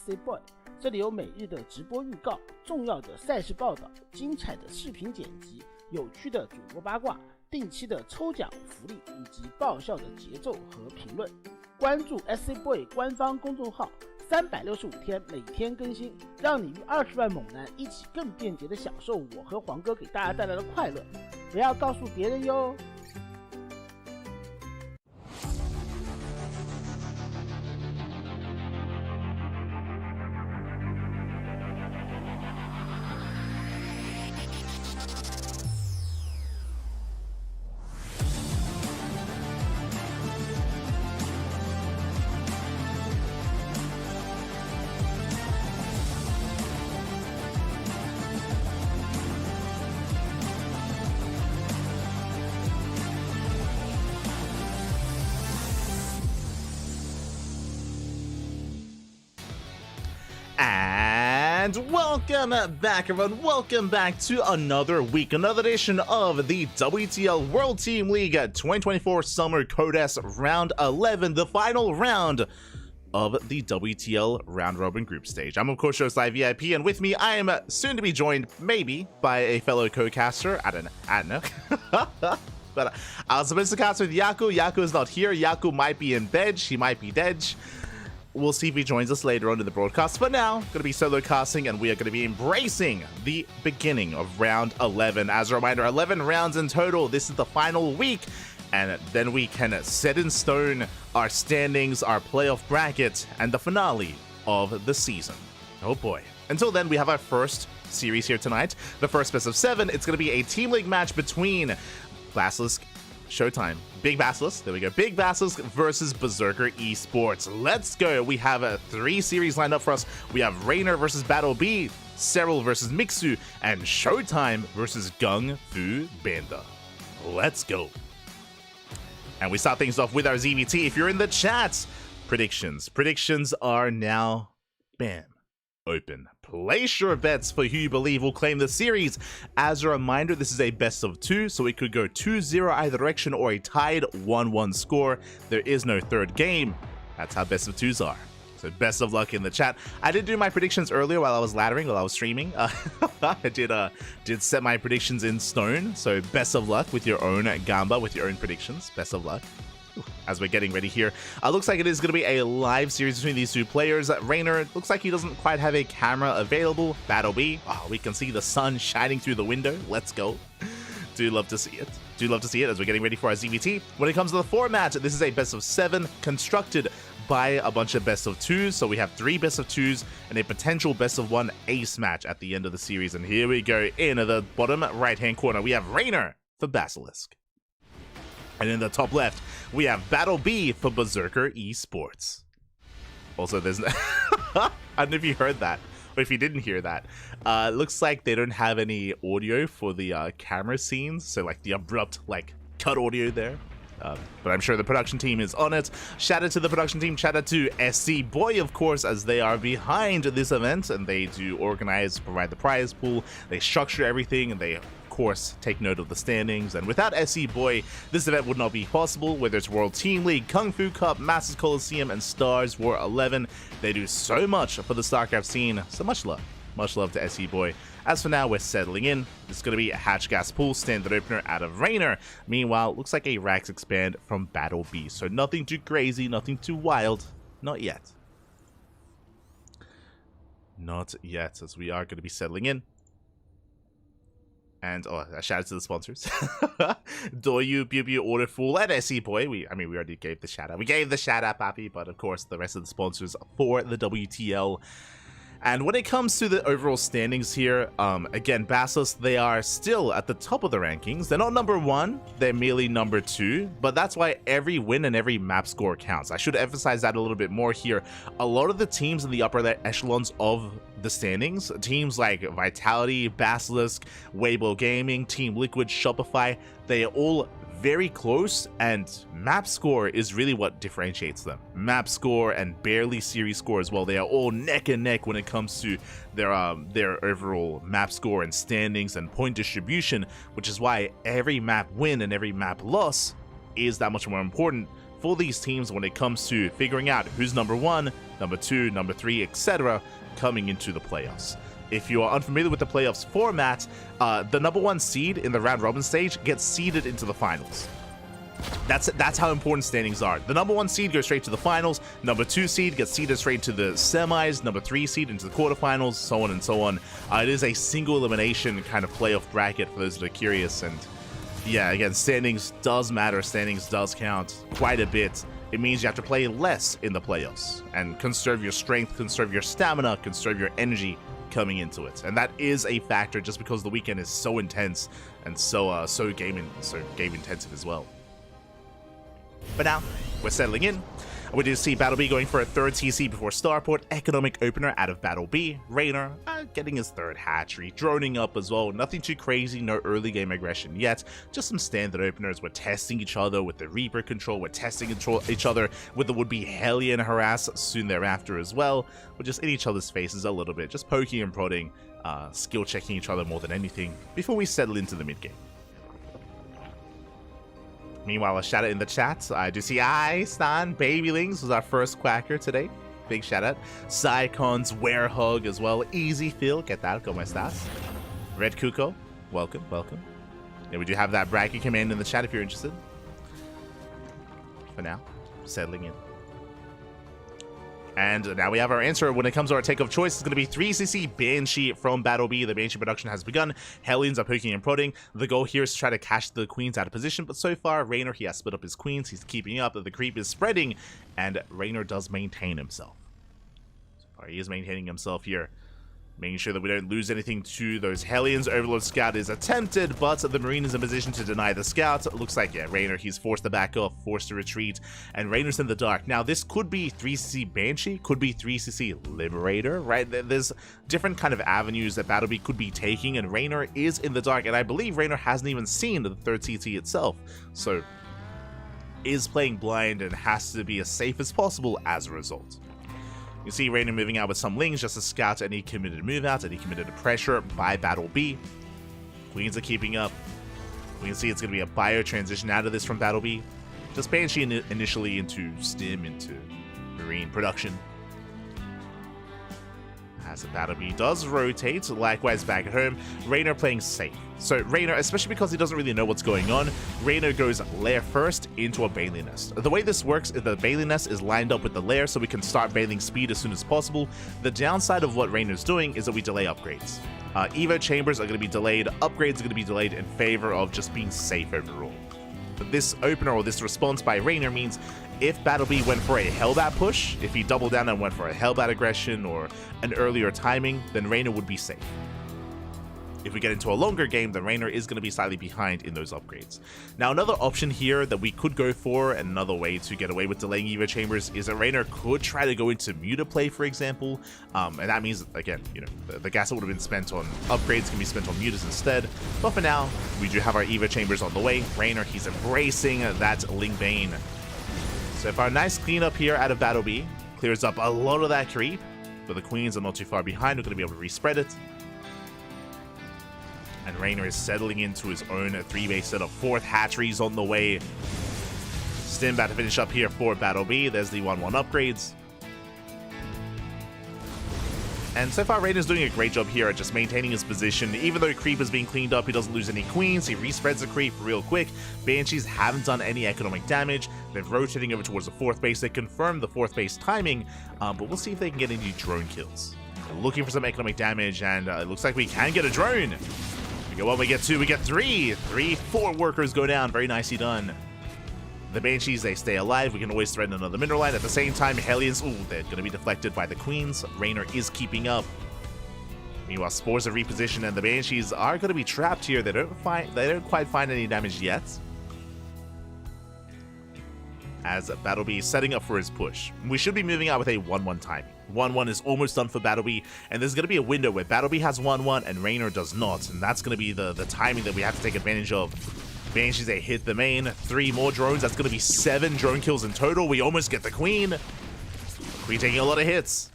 SC Boy， 这里有每日的直播预告、重要的赛事报道、精彩的视频剪辑、有趣的主播八卦、定期的抽奖福利以及爆笑的节奏和评论。关注 SC Boy 官方公众号，365天每天更新，让你与20万猛男一起更便捷的享受我和黄哥给大家带来的快乐，不要告诉别人哟。And welcome back, everyone. Welcome back to another week, another edition of the WTL World Team League 2024 Summer Code S Round 11, the final round of the WTL Round Robin Group Stage. I'm, of course, your Live VIP, and with me, I am soon to be joined, maybe, by a fellow co-caster. I don't know. But I was supposed to cast with Yaku. Yaku is not here. Yaku might be in bed. She might be dead. We'll see if he joins us later on in the broadcast. But now, going to be solo casting, and we are going to be embracing the beginning of round 11. As a reminder, 11 rounds in total. This is the final week, and then we can set in stone our standings, our playoff bracket, and the finale of the season. Oh boy. Until then, we have our first series here tonight. The first best of 7. It's going to be a Team League match between Basilisk, Showtime, Big Basilisk, there we go, Big Basilisk versus Berserker Esports. Let's go. We have 3 series lined up for us. We have Rainer versus Battle B, Cyril versus Mixu, and Showtime versus Gung Fu Banda. Let's go. And we start things off with our ZVT. If you're in the chat, predictions are now, bam, open. Place your bets for who you believe will claim the series. As a reminder, this is a best of 2, so it could go 2-0 either direction or a tied 1-1 score. There is no third game. That's how best of 2s are. So best of luck in the chat. I did do my predictions earlier while I was laddering, while I was streaming. I did set my predictions in stone. So best of luck with your own Gamba, with your own predictions. Best of luck. As we're getting ready here, looks like it is going to be a live series between these two players. Rainer, looks like he doesn't quite have a camera available. Battle B, we can see the sun shining through the window. Let's go. Do love to see it. Do love to see it as we're getting ready for our ZVT. When it comes to the format, this is a best of 7 constructed by a bunch of best of 2s. So we have 3 best of 2s and a potential best of 1 ace match at the end of the series. And here we go. In the bottom right-hand corner, we have Rainer for Basilisk. And in the top left, we have Battle B for Berserker Esports. Also, there's I don't know if you heard that, or if you didn't hear that. Looks like they don't have any audio for the camera scenes, so like the abrupt cut audio there. But I'm sure the production team is on it. Shout out to the production team. Shout out to SC Boy, of course, as they are behind this event, and they do organize, provide the prize pool. They structure everything, and they course take note of the standings. And without SC Boy, this event would not be possible. Whether it's World Team League, Kung Fu Cup, Masters Coliseum, and Stars War 11, they do so much for the StarCraft scene. So much love to SC Boy. As for now, we're settling in. It's going to be a Hatch Gas Pool standard opener out of Rainer. Meanwhile, looks like a Rax expand from Battle B. So nothing too crazy, nothing too wild. Not yet. Not yet, as we are going to be settling in. And a shout out to the sponsors. Doyu, Biu, Order Fool, and SC Boy. We already gave the shout out. We gave the shout out, Pappy, but of course the rest of the sponsors for the WTL. And when it comes to the overall standings here, again, Basilisk, they are still at the top of the rankings. They're not number 1, they're merely number 2, but that's why every win and every map score counts. I should emphasize that a little bit more here. A lot of the teams in the upper echelons of the standings, teams like Vitality, Basilisk, Weibo Gaming, Team Liquid, Shopify, they are all very close, and map score is really what differentiates them. Map score and barely series score as well, they are all neck and neck when it comes to their overall map score and standings and point distribution, which is why every map win and every map loss is that much more important for these teams when it comes to figuring out who's number 1, number 2, number 3, etc. coming into the playoffs. If you are unfamiliar with the playoffs format, the number 1 seed in the round robin stage gets seeded into the finals. That's how important standings are. The number 1 seed goes straight to the finals, number 2 seed gets seeded straight to the semis, number 3 seed into the quarterfinals, so on and so on. It is a single elimination kind of playoff bracket for those that are curious, and yeah, again, standings does matter, standings does count quite a bit. It means you have to play less in the playoffs and conserve your strength, conserve your stamina, conserve your energy coming into it. And that is a factor just because the weekend is so intense and so game intensive as well. But now, we're settling in. We do see Battle B going for a 3rd TC before Starport, economic opener out of Battle B. Raynor getting his 3rd hatchery, droning up as well. Nothing too crazy, no early game aggression yet. Just some standard openers. We're testing each other with the Reaper control. We're testing each other with the would-be Hellion harass soon thereafter as well. We're just in each other's faces a little bit, just poking and prodding, skill checking each other more than anything before we settle into the mid game. Meanwhile, a shout out in the chat. I do see Stan Babylings was our first quacker today. Big shout out. Psycons, Werehug as well. Easy Phil, get that, go my stats. Red Kuko, welcome, welcome. Yeah, we do have that bracket command in the chat if you're interested. For now, settling in. And now we have our answer. When it comes to our take of choice, it's going to be 3cc Banshee from Battle B. The Banshee production has begun. Hellions are poking and prodding. The goal here is to try to cash the queens out of position, but so far, Raynor, he has split up his queens. He's keeping up. The creep is spreading, and Raynor does maintain himself. So far, he is maintaining himself here, making sure that we don't lose anything to those Hellions. Overlord Scout is attempted, but the Marine is in position to deny the Scout. It looks like, yeah, Raynor, he's forced to back off, forced to retreat, and Raynor's in the dark. Now, this could be 3cc Banshee, could be 3cc Liberator, right? There's different kind of avenues that Battle B could be taking, and Raynor is in the dark, and I believe Raynor hasn't even seen the 3rd TT itself, so is playing blind and has to be as safe as possible as a result. You see Raynor moving out with some Lings just to scout any committed move outs, any committed pressure by Battle B. Queens are keeping up. We can see it's going to be a bio transition out of this from Battle B. Just Banshee initially into Stim, into Marine production. As the Battle B does rotate, likewise back at home, Raynor playing safe. So Raynor, especially because he doesn't really know what's going on, Raynor goes lair first into a Bailey Nest. The way this works is the Bailey Nest is lined up with the lair so we can start bailing speed as soon as possible. The downside of what Raynor's doing is that we delay upgrades. Evo chambers are going to be delayed, upgrades are going to be delayed in favor of just being safe overall. But this opener or this response by Raynor means if Battle B went for a Hellbat push, if he doubled down and went for a Hellbat aggression or an earlier timing, then Raynor would be safe. If we get into a longer game, then Raynor is going to be slightly behind in those upgrades. Now, another option here that we could go for, and another way to get away with delaying Evo Chambers, is that Raynor could try to go into Mutaplay, for example. And that means, again, you know, the gas that would have been spent on upgrades can be spent on Mutas instead. But for now, we do have our Evo Chambers on the way. Raynor, he's embracing that Ling Bane. So if our nice cleanup here out of Battle B clears up a lot of that creep, but the queens are not too far behind, we're going to be able to respread it. And Raynor is settling into his own 3-base set of 4th hatcheries on the way. Stim about to finish up here for Battle B. There's the 1-1 upgrades. And so far, Raynor's doing a great job here at just maintaining his position. Even though creep is being cleaned up, he doesn't lose any queens. He respreads the creep real quick. Banshees haven't done any economic damage. They're rotating over towards the 4th base. They confirmed the 4th base timing, but we'll see if they can get any drone kills. They're looking for some economic damage, and it looks like we can get a drone. We get 1, we get 2, we get 3. 4 workers go down. Very nicely done. The Banshees, they stay alive. We can always threaten another mineral line. At the same time, Hellions, ooh, they're going to be deflected by the Queens. Raynor is keeping up. Meanwhile, Spores are repositioned, and the Banshees are going to be trapped here. They don't quite find any damage yet. As Battle B is setting up for his push. We should be moving out with a 1-1 timing. 1-1 is almost done for Battle B, and there's going to be a window where Battle B has 1-1 and Raynor does not, and that's going to be the timing that we have to take advantage of. Banshees, they hit the main. 3 more drones. That's going to be 7 drone kills in total. We almost get the Queen. Queen taking a lot of hits.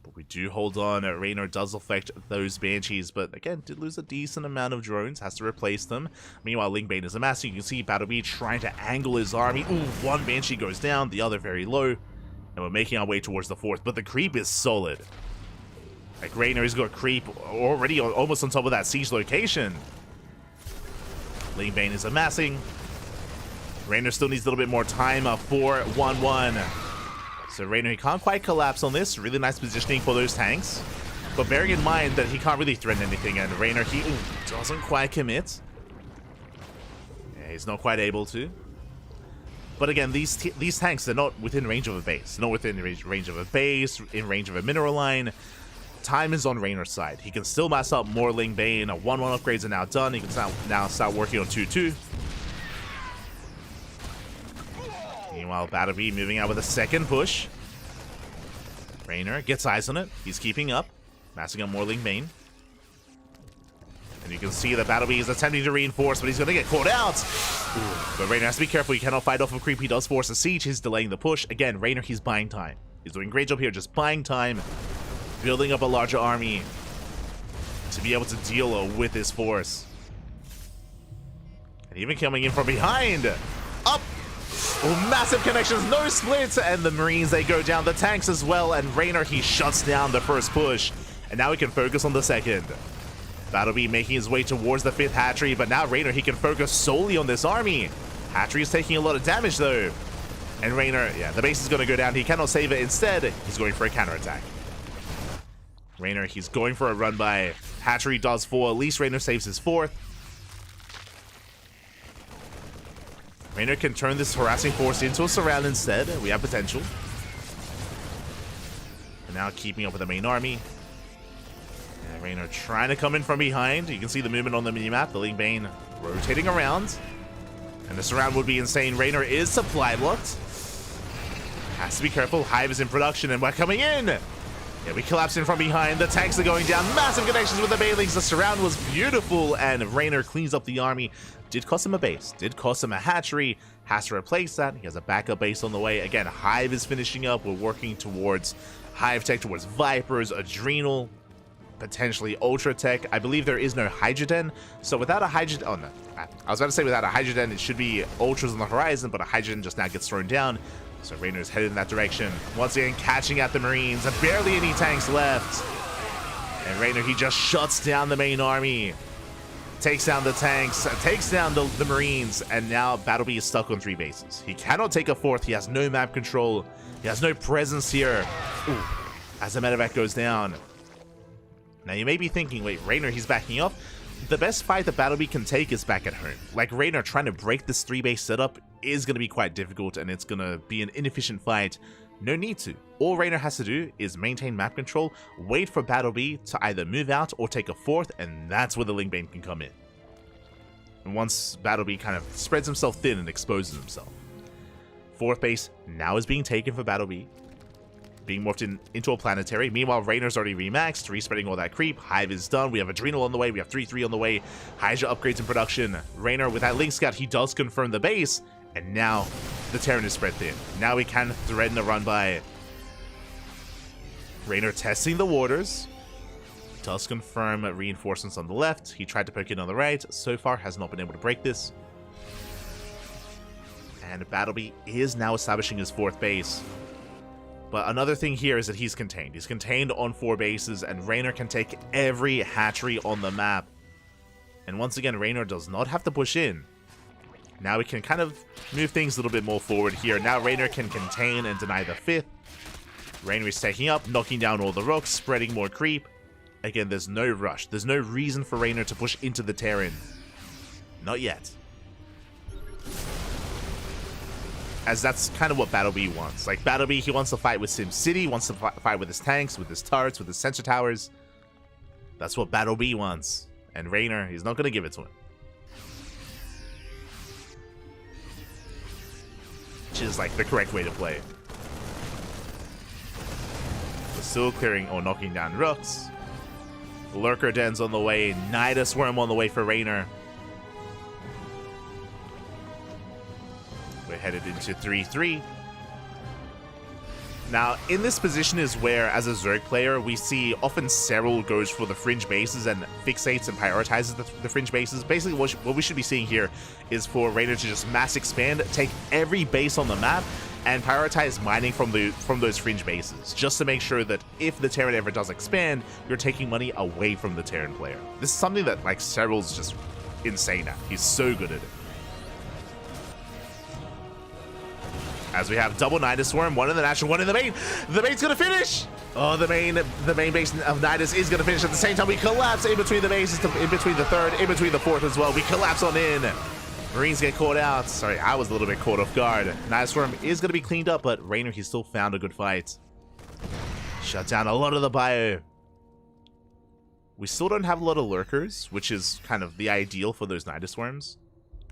But We do hold on. Raynor does affect those Banshees, but again, did lose a decent amount of drones. Has to replace them. Meanwhile, Lingbane is amassing. You can see Battlebee trying to angle his army. Ooh, one Banshee goes down, the other very low. And we're making our way towards the fourth, but the creep is solid. Like, Raynor has got creep already almost on top of that siege location. Lingbane is amassing. Raynor still needs a little bit more time for 1-1. So Raynor, he can't quite collapse on this. Really nice positioning for those tanks. But bearing in mind that he can't really threaten anything, and Raynor, he doesn't quite commit. Yeah, he's not quite able to. But again, these tanks, they're not within range of a base. Not within range of a base, in range of a mineral line. Time is on Raynor's side. He can still mass up more Lingbane. 1-1 upgrades are now done. He can now start working on 2-2. Meanwhile, Battlebee moving out with a second push. Raynor gets eyes on it. He's keeping up. Massing up more Lingbane. And you can see that Battlebee is attempting to reinforce, but he's going to get caught out. Ooh. But Raynor has to be careful. He cannot fight off a creep. He does force a siege. He's delaying the push. Again, Raynor, he's buying time. He's doing a great job here, just buying time. Building up a larger army to be able to deal with this force. And even coming in from behind. Up! Oh, massive connections, no splits, and the Marines, they go down, the tanks as well, and Raynor, he shuts down the first push, and now he can focus on the second. Battlebee making his way towards the fifth hatchery, but now Raynor, he can focus solely on this army. Hatchery is taking a lot of damage though, and Raynor, yeah, the base is going to go down, he cannot save it, instead, he's going for a counterattack. Raynor, he's going for a run by. Hatchery does fall, at least Raynor saves his fourth. Raynor can turn this harassing force into a surround instead. We have potential. And now keeping up with the main army. And Raynor trying to come in from behind. You can see the movement on the minimap. The Lingbane rotating around. And the surround would be insane. Raynor is supply blocked. Has to be careful. Hive is in production and we're coming in. Yeah, we collapse in from behind. The tanks are going down. Massive connections with the Banelings. The surround was beautiful. And Raynor cleans up the army. Did cost him a base, did cost him a hatchery, has to replace that. He has a backup base on the way. Again, Hive is finishing up. We're working towards Hive Tech, towards Vipers, Adrenal, potentially Ultra Tech. I believe there is no Hydroden. So without a Hydroden, oh no, I was about to say without a Hydroden, it should be Ultras on the horizon, but a Hydroden just now gets thrown down. So Raynor is headed in that direction. Once again, catching at the Marines. Barely any tanks left. And Raynor, he just shuts down the main army. Takes down the tanks, takes down the Marines, and now Battlebee is stuck on 3 bases. He cannot take a fourth. He has no map control. He has no presence here. Ooh, as the medevac goes down. Now you may be thinking, wait, Raynor, he's backing up. The best fight that Battlebee can take is back at home. Like, Raynor trying to break this 3-base setup is going to be quite difficult, and it's going to be an inefficient fight. No need to. All Raynor has to do is maintain map control, wait for Battlebee to either move out or take a fourth, and that's where the Lingbane can come in. And once Battlebee kind of spreads himself thin and exposes himself. Fourth base now is being taken for Battlebee, being morphed into a planetary. Meanwhile, Raynor's already remaxed, respreading all that creep. Hive is done. We have Adrenal on the way. We have 3-3 on the way. Hydra upgrades in production. Raynor, with that Link Scout, he does confirm the base. And now the Terran is spread thin. Now we can threaten a run by. Raynor testing the waters. Does confirm reinforcements on the left. He tried to poke in on the right. So far has not been able to break this. And Battlebee is now establishing his 4th base. But another thing here is that he's contained. He's contained on 4 bases, and Raynor can take every hatchery on the map. And once again, Raynor does not have to push in. Now we can kind of move things a little bit more forward here. Now Raynor can contain and deny the 5th. Raynor is taking up, knocking down all the rocks, spreading more creep. Again, there's no rush. There's no reason for Raynor to push into the Terran. Not yet. As that's kind of what Battlebee wants. Like, Battlebee, he wants to fight with SimCity, wants to fight with his tanks, with his turrets, with his sensor towers. That's what Battlebee wants. And Raynor, he's not going to give it to him. Which is, like, the correct way to play. We're still clearing or knocking down rooks. Lurker Den's on the way. Nidus Worm on the way for Raynor. We're headed into 3-3. Now, in this position is where, as a Zerg player, we see often Serral goes for the fringe bases and fixates and prioritizes the fringe bases. Basically, what we should be seeing here is for Raynor to just mass expand, take every base on the map, and prioritize mining from those fringe bases, just to make sure that if the Terran ever does expand, you're taking money away from the Terran player. This is something that, like, Serral's just insane at. He's so good at it. As we have double Nidus Swarm, one in the natural, one in the main. The main's gonna finish! Oh, the main base of Nidus is gonna finish at the same time. We collapse in between the bases, in between the third, in between the fourth as well. We collapse on in. Marines get caught out. Sorry, I was a little bit caught off guard. Nidus Swarm is gonna be cleaned up, but Raynor, he still found a good fight. Shut down a lot of the bio. We still don't have a lot of lurkers, which is kind of the ideal for those Nidus Swarms.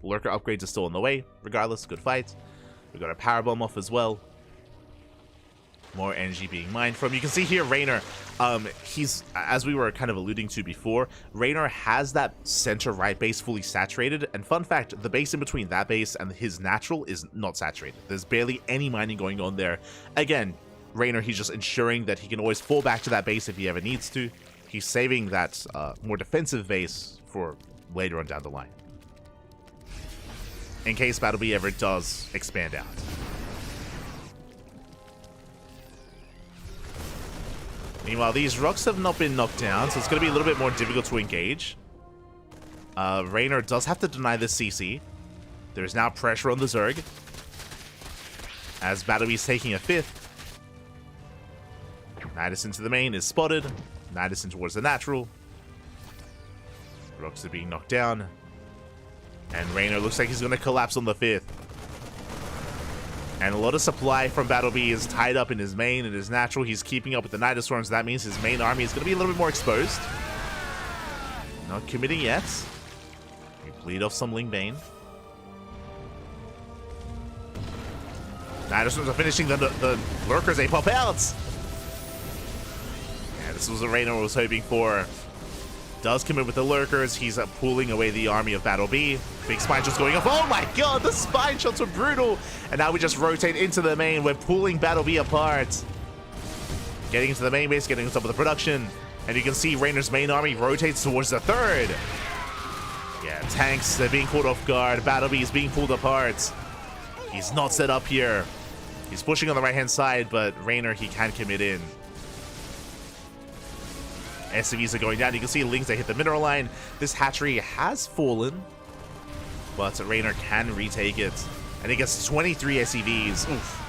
Lurker upgrades are still on the way. Regardless, good fight. We got a power bomb off as well. More energy being mined from. You can see here Raynor, he's, as we were kind of alluding to before, Raynor has that center right base fully saturated. And fun fact, the base in between that base and his natural is not saturated. There's barely any mining going on there. Again, Raynor, he's just ensuring that he can always fall back to that base if he ever needs to. He's saving that more defensive base for later on down the line, in case BattleB ever does expand out. Meanwhile, these rocks have not been knocked down, so it's going to be a little bit more difficult to engage. Raynor does have to deny this CC. There's now pressure on the Zerg, as BattleB is taking a fifth. Nidus into the main is spotted. Nidus in towards the natural. Rocks are being knocked down. And Raynor looks like he's going to collapse on the fifth. And a lot of supply from BattleB is tied up in his main and his natural. He's keeping up with the Nidus Swarms. That means his main army is going to be a little bit more exposed. Not committing yet. We bleed off some Ling Bane. Nidus Swarms are finishing the lurkers. They pop out. Yeah, this was what Raynor was hoping for. Does commit with the lurkers. He's pulling away the army of BattleB. Big spine shots going off. Oh my god, the spine shots were brutal. And now we just rotate into the main. We're pulling BattleB apart. Getting into the main base, getting on top of the production. And you can see Raynor's main army rotates towards the third. Yeah, tanks, they're being caught off guard. BattleB is being pulled apart. He's not set up here. He's pushing on the right-hand side, but Raynor, he can commit in. SCVs are going down. You can see Lings that hit the mineral line. This hatchery has fallen, but Raynor can retake it. And he gets 23 SCVs. Oof.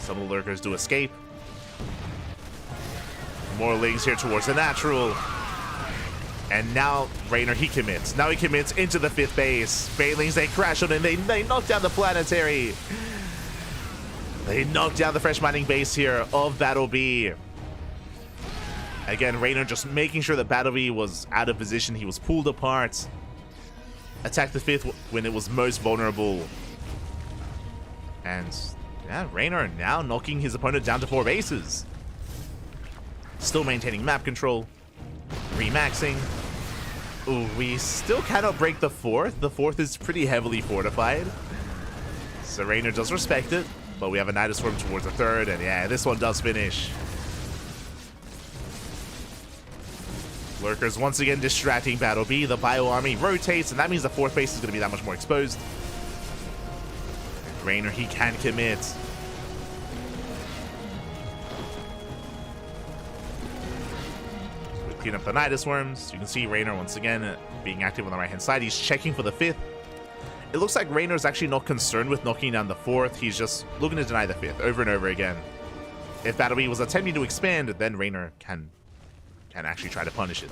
Some of the lurkers do escape. More Lings here towards the natural. And now Raynor, he commits. Now he commits into the fifth base. Banelings, they crash on and they knock down the planetary. They knock down the fresh mining base here of BattleB. Again, Raynor just making sure that BattleB was out of position. He was pulled apart. Attacked the fifth when it was most vulnerable. And yeah, Raynor now knocking his opponent down to 4 bases. Still maintaining map control. Remaxing. Ooh, we still cannot break the fourth. The fourth is pretty heavily fortified. So Raynor does respect it. But we have a Nidus Swarm towards the third. And yeah, this one does finish. Lurkers once again distracting BattleB. The bio army rotates, and that means the fourth base is going to be that much more exposed. Raynor, he can commit. We clean up the Nidus Swarms. You can see Raynor once again being active on the right-hand side. He's checking for the fifth. It looks like Raynor is actually not concerned with knocking down the fourth. He's just looking to deny the fifth over and over again. If BattleB was attempting to expand, then Raynor can actually try to punish it.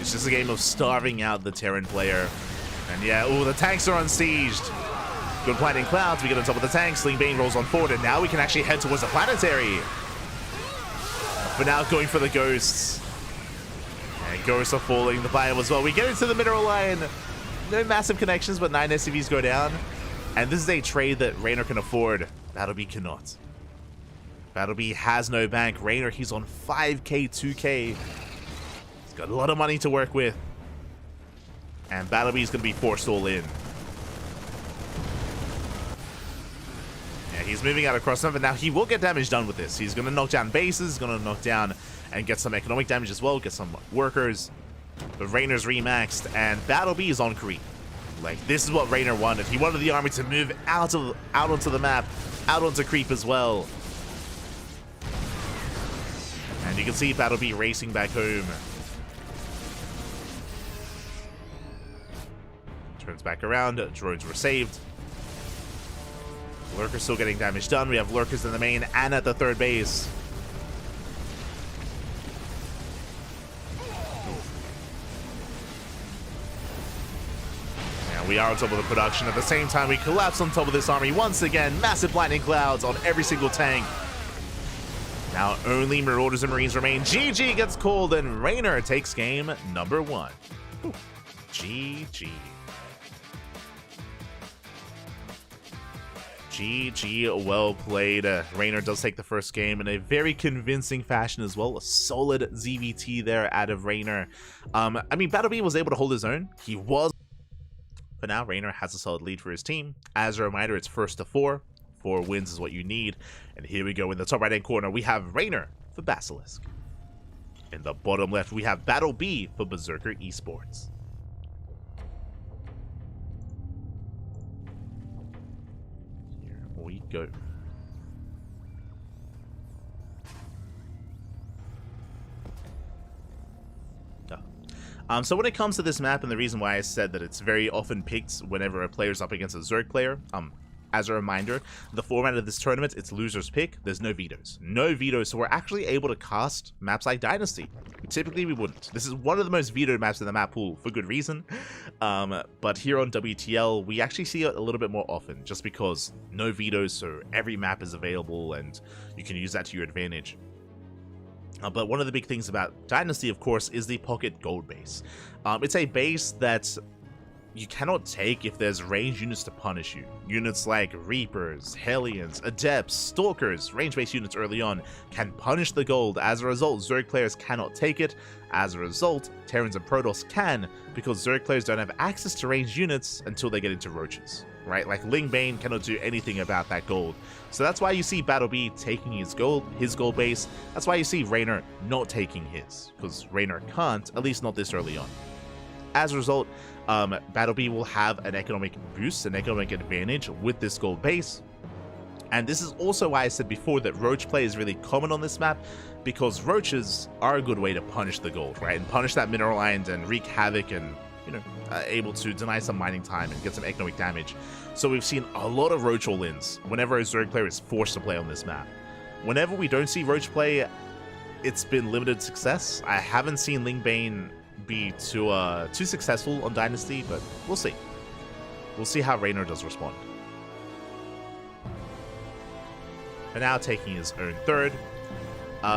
It's just a game of starving out the Terran player. And yeah, oh, the tanks are unsieged. Good planting clouds. We get on top of the tanks. Ling Bane rolls on forward, and now we can actually head towards the planetary. For now, going for the ghosts. And ghosts are falling. The bio as well. We get into the mineral line. No massive connections, but 9 SCVs go down. And this is a trade that Raynor can afford. BattleB cannot. BattleB has no bank. Raynor, he's on 5k, 2k. He's got a lot of money to work with. And BattleB is going to be forced all in. He's moving out across them, but now he will get damage done with this. He's going to knock down bases, going to knock down and get some economic damage as well, get some workers. But Raynor's remaxed, and Battle B is on creep. Like, this is what Raynor wanted. He wanted the army to move out onto the map, out onto creep as well. And you can see Battle B racing back home. Turns back around, drones were saved. Lurkers still getting damage done. We have lurkers in the main and at the third base. And we are on top of the production. At the same time, we collapse on top of this army once again. Massive lightning clouds on every single tank. Now only Marauders and Marines remain. GG gets called and Raynor takes game number 1. Ooh. GG. GG, well played. Raynor does take the first game in a very convincing fashion as well. A solid ZVT there out of Raynor. I mean, Battle B was able to hold his own. He was. But now Raynor has a solid lead for his team. As a reminder, it's first to 4. 4 wins is what you need. And here we go. In the top right-hand corner, we have Raynor for Basilisk. In the bottom left, we have Battle B for Berserker Esports. We go. So when it comes to this map, and the reason why I said that it's very often picked whenever a player's up against a Zerg player, as a reminder, the format of this tournament, it's loser's pick. There's no vetoes. No vetoes, so we're actually able to cast maps like Dynasty. Typically, we wouldn't. This is one of the most vetoed maps in the map pool, for good reason. But here on WTL, we actually see it a little bit more often, just because no vetoes, so every map is available, and you can use that to your advantage. But one of the big things about Dynasty, of course, is the Pocket Gold base. It's a base that you cannot take if there's range units to punish you. Units like Reapers, Hellions, Adepts, Stalkers, range-based units early on can punish the gold. As a result, Zerg players cannot take it. As a result, Terrans and Protoss can, because Zerg players don't have access to ranged units until they get into Roaches. Right? Like Lingbane cannot do anything about that gold. So that's why you see Battle B taking his gold base. That's why you see Raynor not taking his, because Raynor can't, at least not this early on. As a result, Battle B will have an economic boost, an economic advantage with this gold base. And this is also why I said before that Roach play is really common on this map, because Roaches are a good way to punish the gold, right? And punish that mineral island and wreak havoc and, you know, able to deny some mining time and get some economic damage. So we've seen a lot of Roach all-ins whenever a Zerg player is forced to play on this map. Whenever we don't see Roach play, it's been limited success. I haven't seen Lingbane be too successful on Dynasty, but we'll see. We'll see how Raynor does respond. And now taking his own third.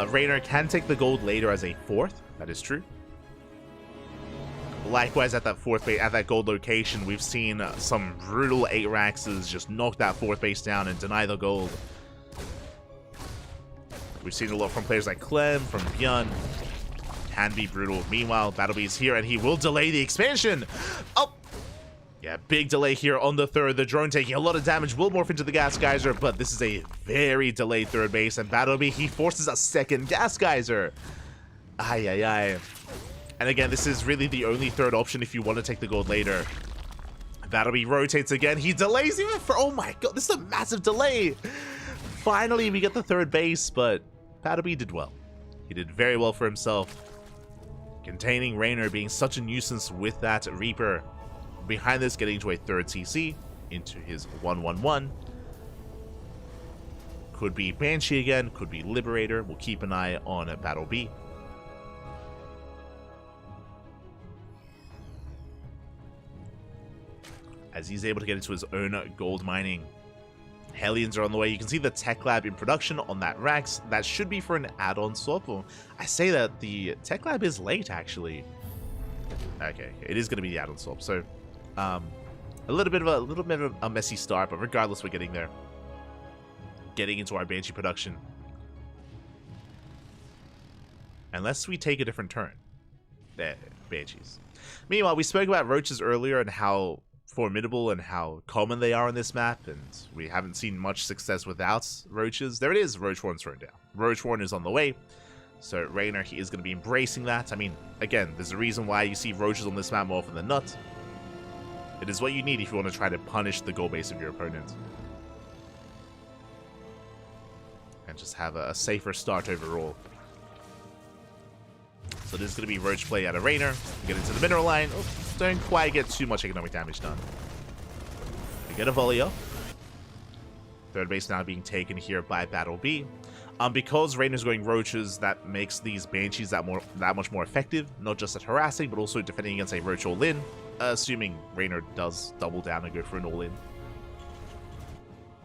Raynor can take the gold later as a 4th. That is true. Likewise, at that 4th base, at that gold location, we've seen some brutal 8-Raxes just knock that 4th base down and deny the gold. We've seen a lot from players like Clem, from Bjorn. Can be brutal. Meanwhile, Battle B is here, and he will delay the expansion. Oh! Yeah, big delay here on the 3rd. The drone taking a lot of damage, will morph into the Gas Geyser, but this is a very delayed 3rd base, and Battle B, he forces a 2nd Gas Geyser. Ay, ay, ay. And again, this is really the only 3rd option if you want to take the gold later. Battle B rotates again. He delays even for... Oh my god, this is a massive delay. Finally, we get the 3rd base, but Battle B did well. He did very well for himself. Containing Raynor being such a nuisance with that Reaper. Behind this, getting to a 3rd CC into his 1-1-1. Could be Banshee again, could be Liberator. We'll keep an eye on Battle B. As he's able to get into his own gold mining. Hellions are on the way. You can see the Tech Lab in production on that Rax. That should be for an add-on swap. Well, I say that the Tech Lab is late, actually. Okay, it is going to be the add-on swap. So, a little bit of a messy start, but regardless, we're getting there. Getting into our Banshee production. Unless we take a different turn. There, Banshees. Meanwhile, we spoke about Roaches earlier and how formidable and how common they are on this map, and we haven't seen much success without roaches. There it is, Roach Warren's thrown down. Roach Warren is on the way, so Raynor, he is going to be embracing that. I mean, again, there's a reason why you see roaches on this map more often than not. It is what you need if you want to try to punish the goal base of your opponent. And just have a safer start overall. So this is going to be Roach play out of Raynor. Get into the mineral line. Oh, don't quite get too much economic damage done. We get a volley up. Third base now being taken here by Battle B. Because Raynor's going Roaches, that makes these Banshees that much more effective. Not just at harassing, but also defending against a Roach all-in. Assuming Raynor does double down and go for an all-in.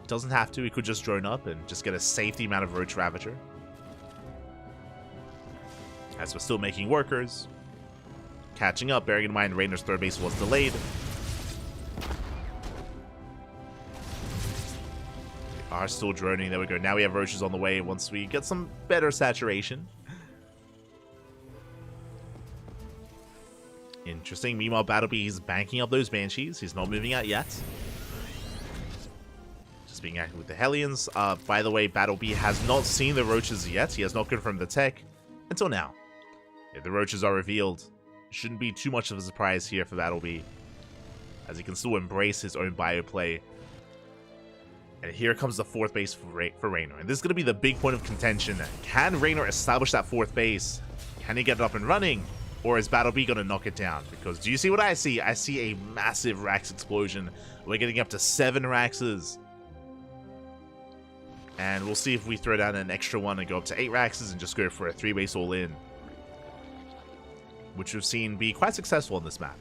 Doesn't have to. He could just drone up and just get a safety amount of Roach Ravager. As we're still making workers. Catching up, bearing in mind Raynor's third base was delayed. We are still droning. There we go. Now we have Roaches on the way once we get some better saturation. Interesting. Meanwhile, Battlebee is banking up those Banshees. He's not moving out yet. Just being active with the Hellions. By the way, Battlebee has not seen the Roaches yet. He has not confirmed the tech until now. If the Roaches are revealed, shouldn't be too much of a surprise here for Battlebee, as he can still embrace his own bio play. And here comes the fourth base for Raynor. And this is going to be the big point of contention. Can Raynor establish that fourth base? Can he get it up and running? Or is Battlebee going to knock it down? Because do you see what I see? I see a massive Rax explosion. We're getting up to 7 Raxes. And we'll see if we throw down an extra one and go up to 8 Raxes and just go for a 3-base all-in, which we've seen be quite successful on this map.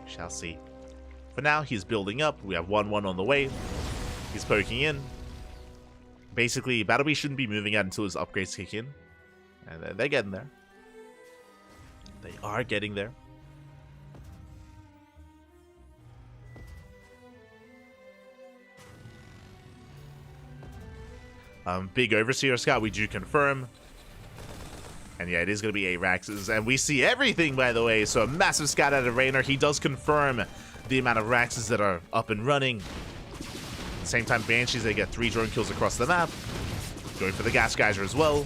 Shall see. For now, he's building up. We have 1-1 on the way. He's poking in. Basically, Battlebee shouldn't be moving out until his upgrades kick in. And they're getting there. They are getting there. Big Overseer Scout, we do confirm. And yeah, it is going to be 8 Raxes. And we see everything, by the way. So a massive scout out of Raynor. He does confirm the amount of Raxes that are up and running. At the same time, Banshees, they get 3 drone kills across the map. Going for the Gas Geyser as well.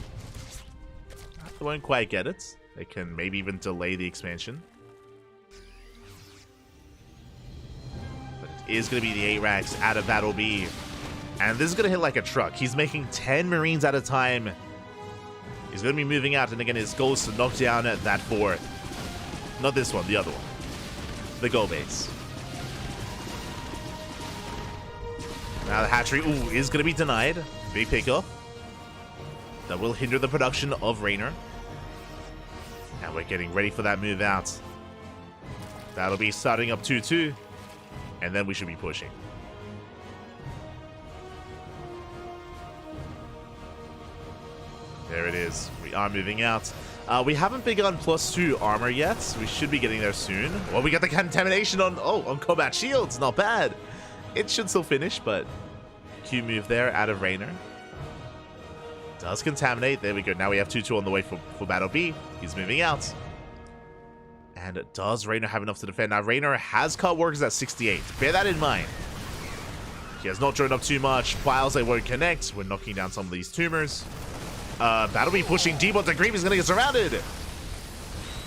They won't quite get it. They can maybe even delay the expansion. But it is going to be the 8 Rax out of Battle B. And this is going to hit like a truck. He's making 10 Marines at a time. He's going to be moving out, and again, his goal is to knock down that 4th. Not this one, the other one. The goal base. Now the hatchery, is going to be denied. Big pickup. That will hinder the production of Raynor. And we're getting ready for that move out. That'll be starting up 2-2. And then we should be pushing. There it is. We are moving out. We haven't begun +2 armor yet. We should be getting there soon. Well, we got the contamination on combat shields. Not bad. It should still finish, but Q move there out of Raynor. Does contaminate. There we go. Now we have 2-2 on the way for Battle B. He's moving out. And does Raynor have enough to defend? Now, Raynor has cut workers at 68. Bear that in mind. He has not drawn up too much. Files, they won't connect. We're knocking down some of these tumors. Battlebee pushing deep onto Creep. He's going to get surrounded.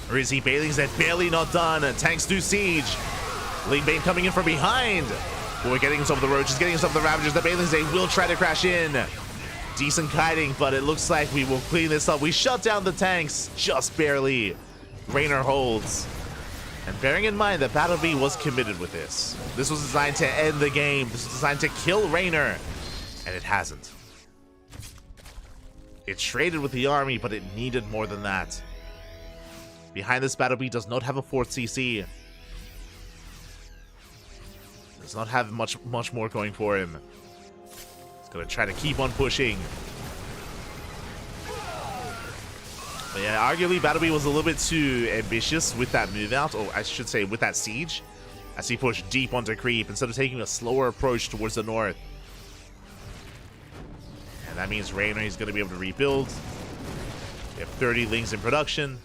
Or is he? Bailing's that barely not done. Tanks do siege. Ling Bane coming in from behind. But we're getting some of the Roaches, getting some of the Ravagers. The Bailings, they will try to crash in. Decent kiting, but it looks like we will clean this up. We shut down the tanks just barely. Raynor holds. And bearing in mind that Battlebee was committed with this. This was designed to end the game. This was designed to kill Raynor. And it hasn't. It traded with the army, but it needed more than that. Behind this, Battlebee does not have a 4th CC. Does not have much more going for him. He's going to try to keep on pushing. But yeah, arguably Battlebee was a little bit too ambitious with that move out, or I should say with that siege, as he pushed deep onto Creep instead of taking a slower approach towards the north. And that means Raynor is going to be able to rebuild. We have 30 Lings in production.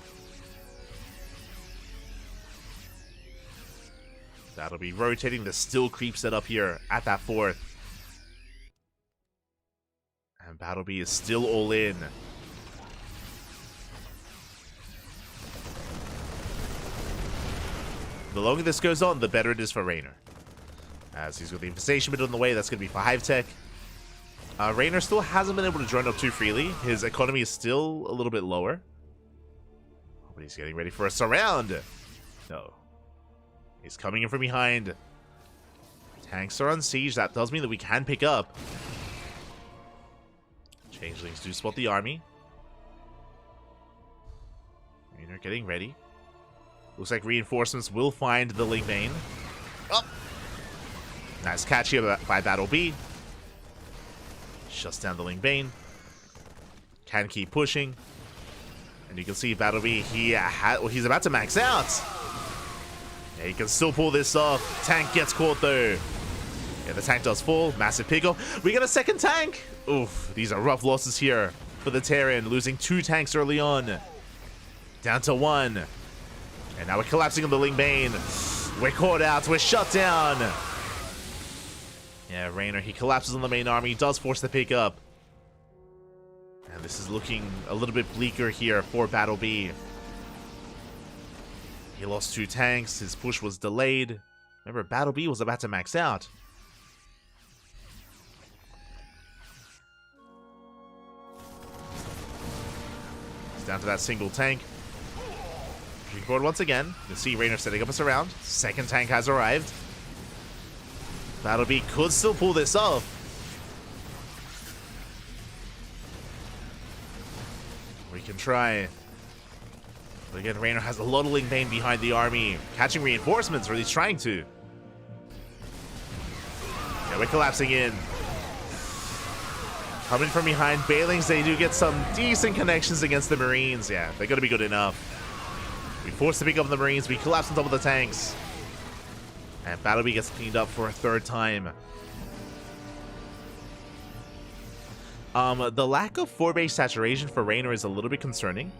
That'll be rotating the still creep set up here at that 4th. And Battlebee is still all in. The longer this goes on, the better it is for Raynor. As he's got the infestation bit on the way, that's going to be for Hive Tech. Raynor still hasn't been able to join up too freely. His economy is still a little bit lower. But he's getting ready for a surround. No. He's coming in from behind. Tanks are on siege. That does mean that we can pick up. Changelings do spot the army. Raynor getting ready. Looks like reinforcements will find the Ling Bane. Oh! Nice catch here by Battlebee. Shuts down the Ling Bane. Can keep pushing. And you can see Battlebee, he's about to max out. Yeah, he can still pull this off. Tank gets caught though. Yeah, the tank does fall. Massive pickoff. We get a second tank. Oof, these are rough losses here for the Terran. Losing 2 tanks early on. Down to 1. And now we're collapsing on the Ling Bane. We're caught out. We're shut down. Yeah, Raynor, he collapses on the main army. He does force the pick up. And this is looking a little bit bleaker here for Battlebee. He lost 2 tanks. His push was delayed. Remember, Battlebee was about to max out. He's down to that single tank. Board once again. You can see Raynor setting up a surround. Second tank has arrived. Battlebee could still pull this off. We can try. But again, Raynor has a lot of Ling Bane behind the army. Catching reinforcements, or at least trying to. Yeah, we're collapsing in. Coming from behind, Balings, they do get some decent connections against the Marines. Yeah, they're going to be good enough. We force the pick up the Marines. We collapse on top of the tanks. And Battlebee gets cleaned up for a 3rd time. The lack of 4-base saturation for Raynor is a little bit concerning.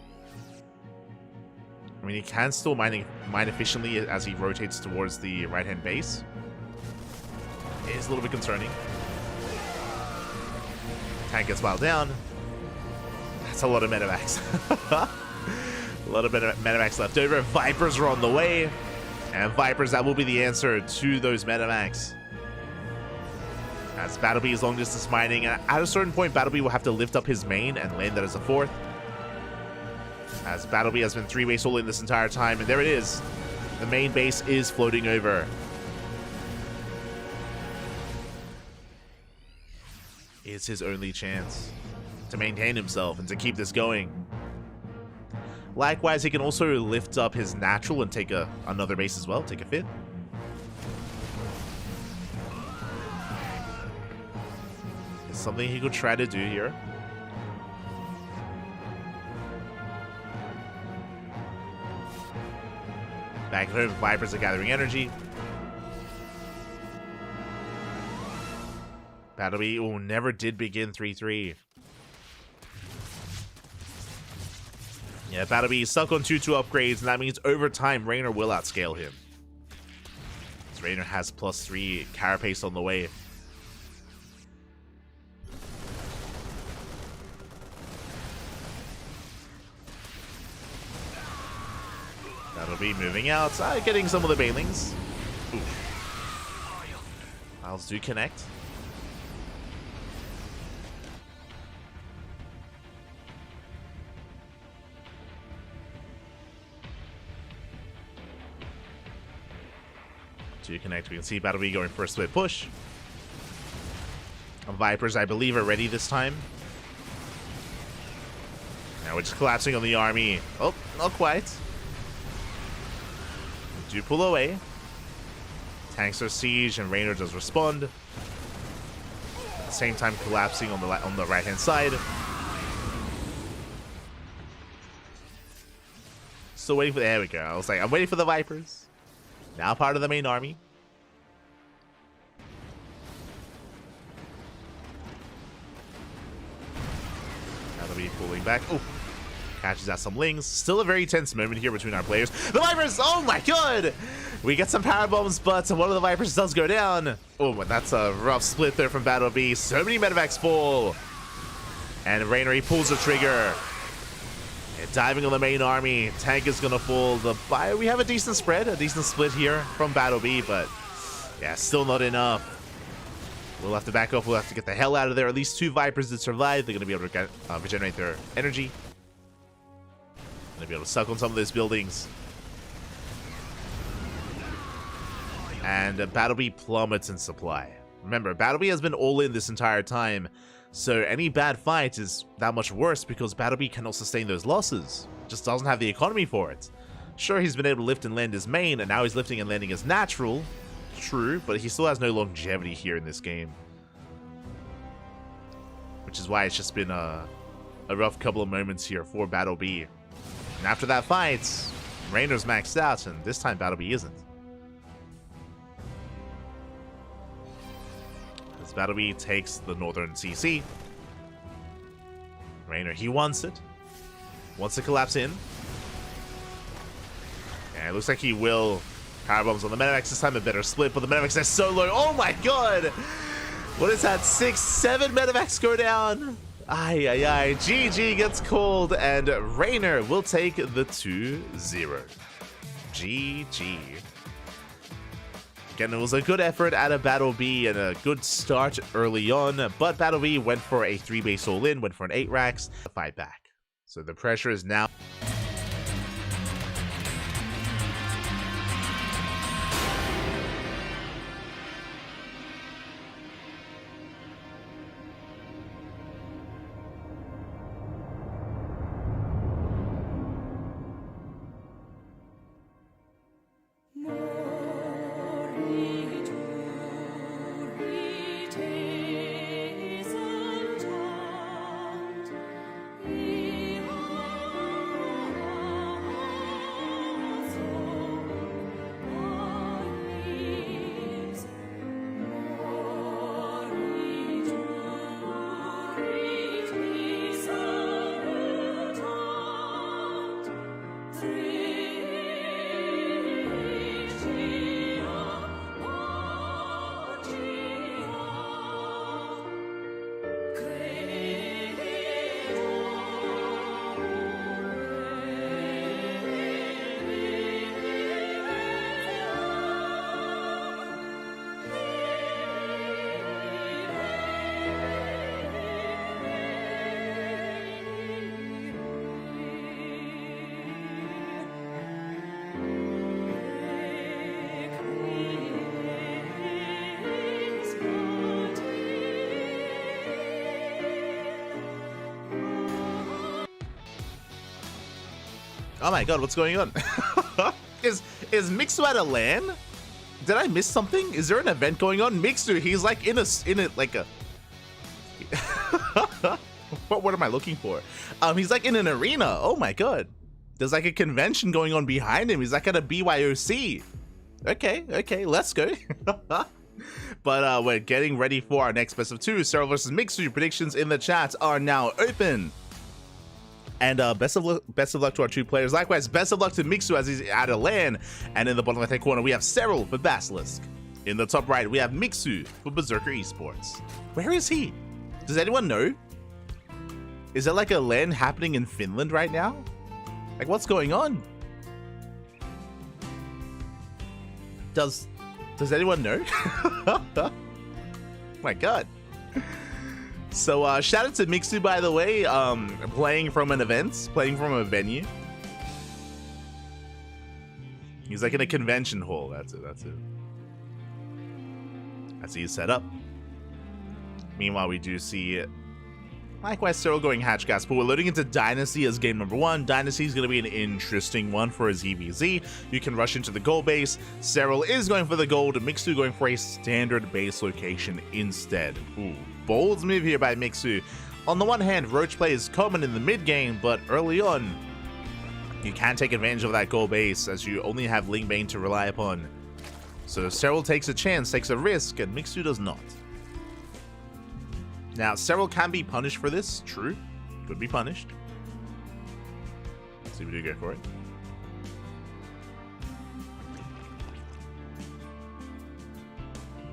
I mean, he can still mine efficiently as he rotates towards the right-hand base. It is a little bit concerning. Tank gets piled down. That's a lot of medevacs. A lot of medevacs left over. Vipers are on the way. And Vipers, that will be the answer to those medevacs. As Battlebee is long distance mining. And at a certain point, Battlebee will have to lift up his main and land that as a 4th. As Battlebee has been 3-base all in this entire time. And there it is. The main base is floating over. It's his only chance to maintain himself and to keep this going. Likewise, he can also lift up his natural and take another base as well, take a 5th. It's something he could try to do here. Back at home, Vipers are gathering energy. Battlebee, never did begin 3-3. Yeah, Battlebee is stuck on 2-2 upgrades, and that means over time, Raynor will outscale him. As Raynor has +3 carapace on the way. Battlebee moving out, getting some of the Banelings. Ooh. Files do connect. To connect, we can see Battlebee going for a split push. Vipers, I believe, are ready this time. Now we're just collapsing on the army. Oh, not quite. We do pull away. Tanks are siege, and Raynor does respond. At the same time, collapsing on the right-hand side. Still waiting for. There we go. I was like, I'm waiting for the Vipers. Now part of the main army. That'll be pulling back. Oh, catches out some Lings. Still a very tense moment here between our players. The Vipers, oh my god! We get some power bombs, but one of the Vipers does go down. Oh, but that's a rough split there from Battle B. So many medevacs fall. And Rainer, he pulls the trigger. And diving on the main army. Tank is gonna fall. We have a decent spread, a decent split here from Battle B, but yeah, still not enough. We'll have to back off. We'll have to get the hell out of there. At least 2 Vipers did survive. They're going to be able to get, regenerate their energy. Going to be able to suck on some of those buildings. And Battle B plummets in supply. Remember, Battle B has been all in this entire time. So any bad fight is that much worse because Battle B cannot sustain those losses. Just doesn't have the economy for it. Sure, he's been able to lift and land his main, and now he's lifting and landing his natural. True, but he still has no longevity here in this game. Which is why it's just been a rough couple of moments here for Battle B. And after that fight, Rainer's maxed out, and this time Battle B isn't. As Battle B takes the Northern CC. Rainer, he wants it. Wants to collapse in. And it looks like he will. Power bombs on the medevacs, this time a better split, but the medevacs are so low. Oh my god! What is that? 6, 7 medevacs go down. Ay, ay, ay. GG gets called, and Rainer will take the 2-0. GG. Again, it was a good effort out of Battle B and a good start early on, but Battle B went for a 3-base all-in, went for an 8 racks, fight back. So the pressure is now... Oh my god, what's going on? Is Mixu at a LAN? Did I miss something? Is there an event going on? Mixu, he's like in a like a what word am I looking for? He's like in an arena. Oh my god. There's like a convention going on behind him. He's like at a BYOC. Okay, let's go. But we're getting ready for our next best of 2. Cyril versus Mixu. Predictions in the chat are now open. And best of luck to our 2 players. Likewise, best of luck to Mixu as he's at a LAN. And in the bottom left-hand corner, we have Cyril for Basilisk. In the top right, we have Mixu for Berserker Esports. Where is he? Does anyone know? Is there like a LAN happening in Finland right now? Like, what's going on? Does anyone know? Oh my god. So shout out to Mixu, by the way, playing from an event, playing from a venue. He's like in a convention hall. That's it. That's his setup. Meanwhile, we do see likewise Cyril going hatch gas, but we're loading into Dynasty as game number 1. Dynasty is going to be an interesting one for his EVZ. You can rush into the gold base. Cyril is going for the gold. Mixu going for a standard base location instead. Ooh. Bold move here by Mixu. On the one hand, roach play is common in the mid game, but early on, you can take advantage of that gold base as you only have Lingbane to rely upon. So Cyril takes a chance, takes a risk, and Mixu does not. Now, Cyril can be punished for this, true. Could be punished. So we do go for it.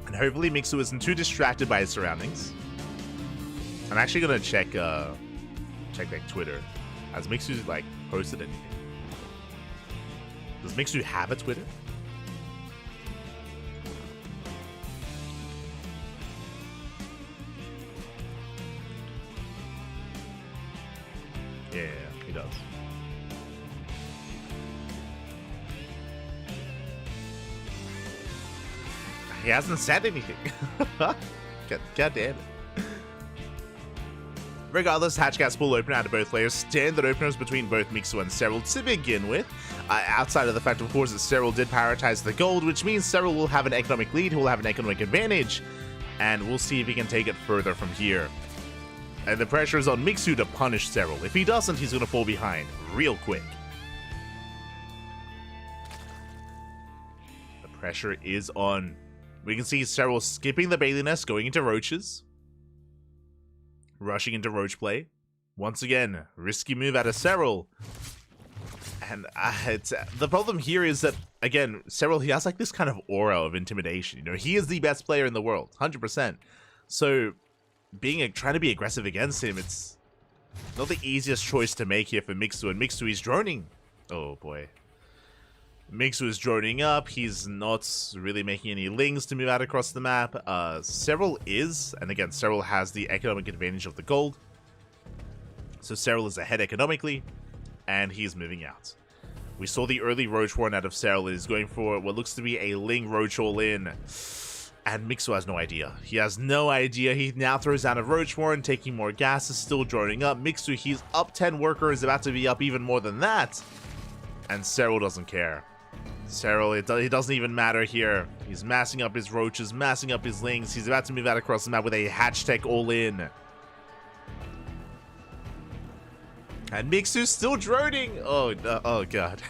And hopefully Mixu isn't too distracted by his surroundings. I'm actually gonna check like Twitter. Has Mixu like posted anything? Does Mixu have a Twitter? Yeah, he does. He hasn't said anything. God damn it. Regardless, hatchcats will open out of both layers. Standard openers between both Mixu and Serral to begin with. Outside of the fact, of course, that Serral did prioritize the gold, which means Serral will have an economic lead, he will have an economic advantage, and we'll see if he can take it further from here. And the pressure is on Mixu to punish Serral. If he doesn't, he's going to fall behind real quick. The pressure is on. We can see Serral skipping the Bailey Nest, going into Roaches. Rushing into Roach play. Once again, risky move out of Serral. And the problem here is that, again, Serral, he has like this kind of aura of intimidation. You know, he is the best player in the world, 100%. So, trying to be aggressive against him, it's not the easiest choice to make here for Mixu. And Mixu is droning. Oh boy. Mixu is droning up. He's not really making any lings to move out across the map. Serral is, and again, Serral has the economic advantage of the gold. So Serral is ahead economically, and he's moving out. We saw the early Roach Warren out of Serral. He's going for what looks to be a Ling Roach all-in. And Mixu has no idea. He has no idea. He now throws down a Roach Warren, taking more gas, is still droning up. Mixu, he's up 10 workers, about to be up even more than that. And Serral doesn't care. Serral, it doesn't even matter here. He's massing up his Roaches, massing up his Lings. He's about to move out across the map with a Hatch Tech all-in. And Mixu's still droning. Oh god.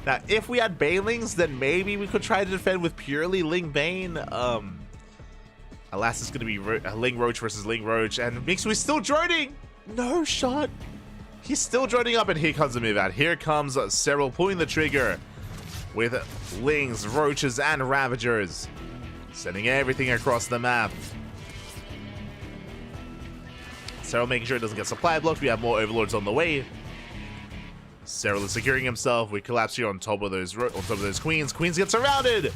Now, if we had Banelings, then maybe we could try to defend with purely Ling Bane. Alas, it's going to be Ling Roach versus Ling Roach. And Mixu is still droning. No shot. He's still droning up, and here comes the move out. Here comes Serral pulling the trigger with Lings, Roaches, and Ravagers. Sending everything across the map. Serral making sure it doesn't get supply blocked. We have more Overlords on the way. Serral is securing himself. We collapse here on top of those queens. Queens get surrounded.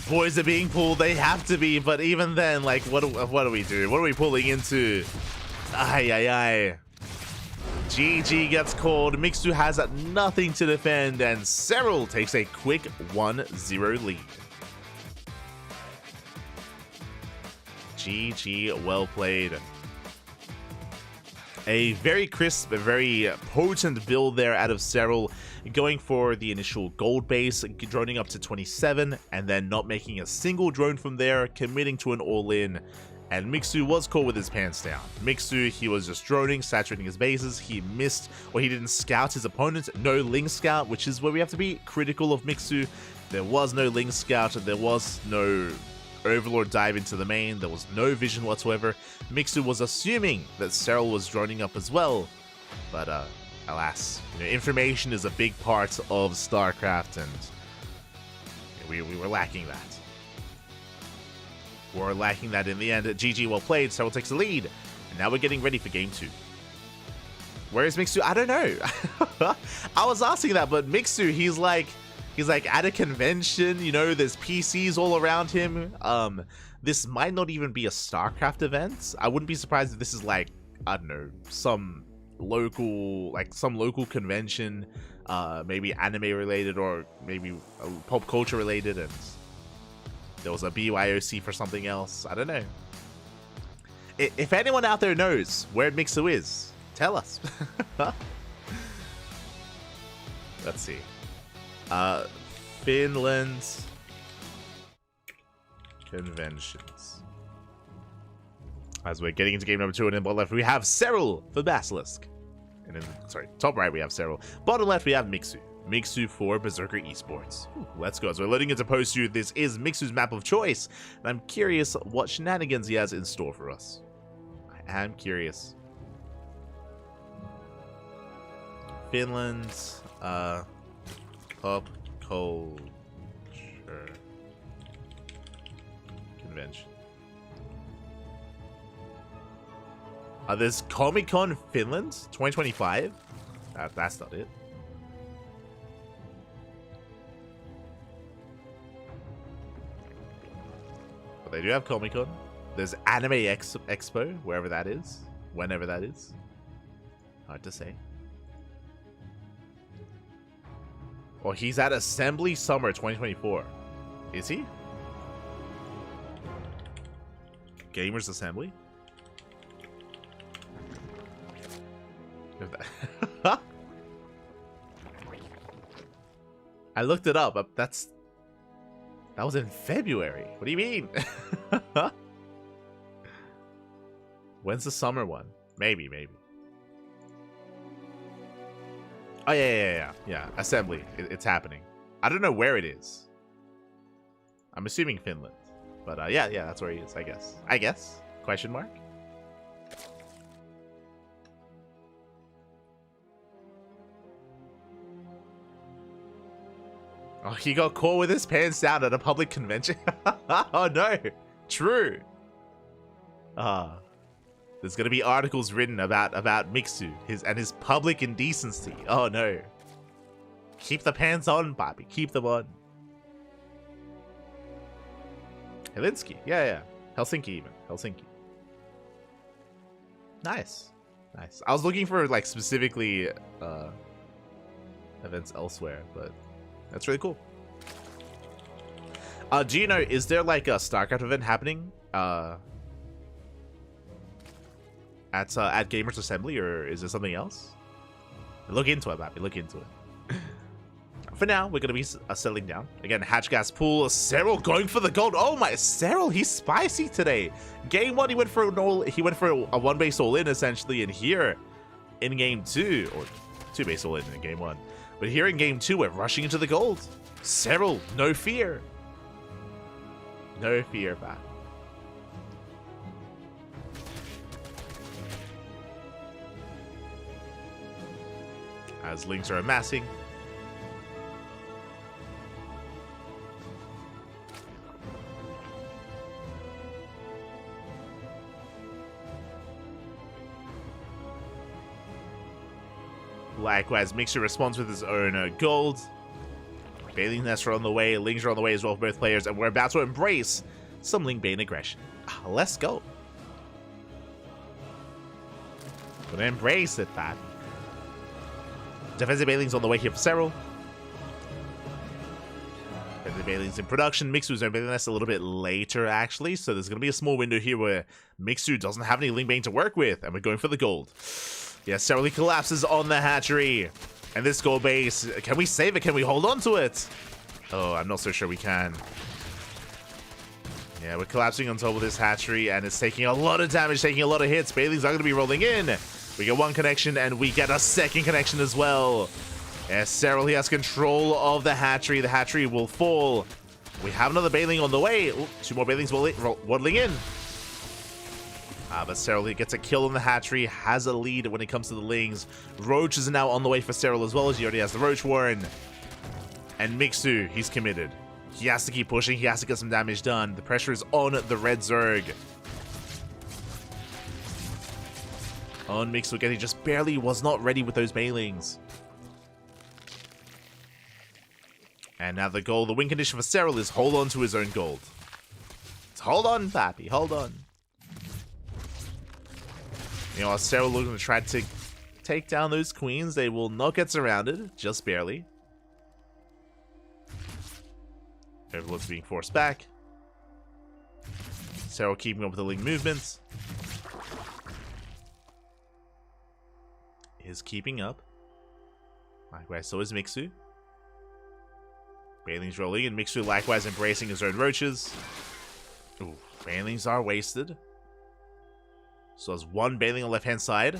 Boys are being pulled. They have to be, but even then, like, what do we do? What are we pulling into? Ay. GG gets called. Mixu has nothing to defend, and Serral takes a quick 1-0 lead. GG, well played. A very crisp, a very potent build there out of Serral, going for the initial gold base, droning up to 27, and then not making a single drone from there, committing to an all-in. And Mixu was caught with his pants down. Mixu, he was just droning, saturating his bases. He missed, or he didn't scout his opponent. No Ling Scout, which is where we have to be critical of Mixu. There was no Ling Scout. There was no Overlord dive into the main. There was no vision whatsoever. Mixu was assuming that Serral was droning up as well. But alas, information is a big part of StarCraft, and we were lacking that. We're lacking that in the end. GG, well played. Serral takes the lead. And now we're getting ready for game 2. Where is Mixu? I don't know. I was asking that, but Mixu, he's like at a convention, you know, there's PCs all around him. This might not even be a StarCraft event. I wouldn't be surprised if this is like, I don't know, some local convention, maybe anime related or maybe pop culture related, and there was a BYOC for something else. I don't know. If anyone out there knows where Mixu is, tell us. Let's see. Finland conventions. As we're getting into game number 2, and in bottom left we have Serral for Basilisk. And in, top right we have Serral. Bottom left we have Mixu. Mixu for Berserker Esports. Let's go. As we're loading into post-2, this is Mixu's map of choice, and I'm curious what shenanigans he has in store for us. I am curious. Finland, pop culture convention. There's Comic-Con Finland 2025. That's not it. But they do have Comic-Con. There's Anime Expo, wherever that is, whenever that is. Hard to say. Well, he's at Assembly Summer 2024. Is he? Gamers Assembly? I looked it up. That was in February. What do you mean? When's the summer one? Maybe. Oh yeah. Assembly. It's happening. I don't know where it is. I'm assuming Finland, but yeah, that's where he is. I guess. Question mark. Oh, he got caught with his pants down at a public convention. Oh no, true. There's gonna be articles written about Mixu, his public indecency. Oh no. Keep the pants on, Bobby. Keep them on. Helsinki, yeah. Helsinki even. Helsinki. Nice. I was looking for like specifically events elsewhere, but that's really cool. Do you know, is there like a StarCraft event happening at Gamers Assembly, or is there something else? Look into it, Mappy. Look into it. For now, we're gonna be settling down. Again, Hatch Gas Pool. Cyril going for the gold. Oh my, Cyril, he's spicy today. Game 1, he went for a 1 base all in essentially, and here in game 2, or 2 base all in game 1. But here in game 2, we're rushing into the gold. Cyril, no fear. No fear, man. As links are amassing. Likewise, Mixer responds with his own gold. Bailey nests are on the way, Lings are on the way as well for both players, and we're about to embrace some Ling Bane aggression. Let's go. Gonna embrace it, man. Defensive Bailing's on the way here for Cyril. Defensive Bailing's in production. Mixu's opening this a little bit later, actually, so there's gonna be a small window here where Mixu doesn't have any Ling Bane to work with, and we're going for the gold. Yes, Cyril collapses on the hatchery. And this gold base, can we save it? Can we hold on to it? Oh, I'm not so sure we can. Yeah, we're collapsing on top of this hatchery, and it's taking a lot of damage, taking a lot of hits. Bailey's are going to be rolling in. We get one connection, and we get a second connection as well. Yes, Cyril, he has control of the hatchery. The hatchery will fall. We have another Bailing on the way. Ooh, 2 more Bailings waddling in. But Cyril, he gets a kill on the hatchery, has a lead when it comes to the Lings. Roaches are now on the way for Cyril as well, as he already has the Roach Warren. And Mixu, he's committed. He has to keep pushing, he has to get some damage done. The pressure is on the Red Zerg. On Mixu again, he just barely was not ready with those Bailings. And now the goal, the win condition for Cyril is hold on to his own gold. It's hold on, Pappy, hold on. You know, Cyril looking to try to take down those queens. They will not get surrounded, just barely. Everyone's being forced back. Cyril keeping up with the Ling movements. Is keeping up. Likewise, so is Mixu. Bailing's rolling, and Mixu likewise embracing his own roaches. Ooh, Bailings are wasted. So there's one Bailing on the left-hand side.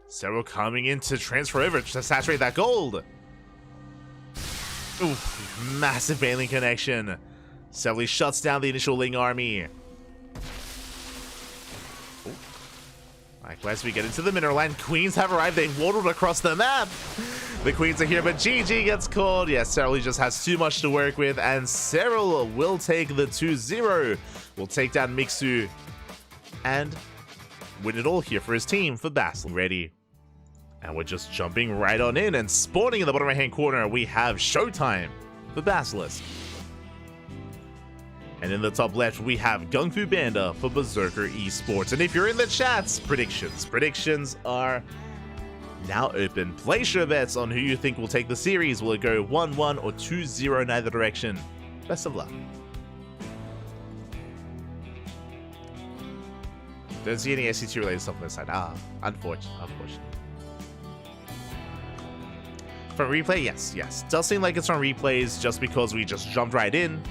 Cyril coming in to transfer over to saturate that gold. Oof, massive Bailing connection. Cyril shuts down the initial Ling army. Ooh. Likewise, we get into the mineral line. Queens have arrived. They've waddled across the map. The Queens are here, but GG gets called. Yes, Cyril just has too much to work with, and Cyril will take the 2-0. Will take down Mixu and win it all here for his team for Basel. Ready. And we're just jumping right on in, and spawning in the bottom right-hand corner, we have Showtime for Basilisk. And in the top left, we have Gung Fu Panda for Berserker Esports. And if you're in the chats, predictions are now open. Place your bets on who you think will take the series. Will it go 1-1 or 2-0 in either direction? Best of luck. Don't see any SC2 related stuff on this side. Unfortunately. For replay, yes. Does seem like it's on replays just because we just jumped right in.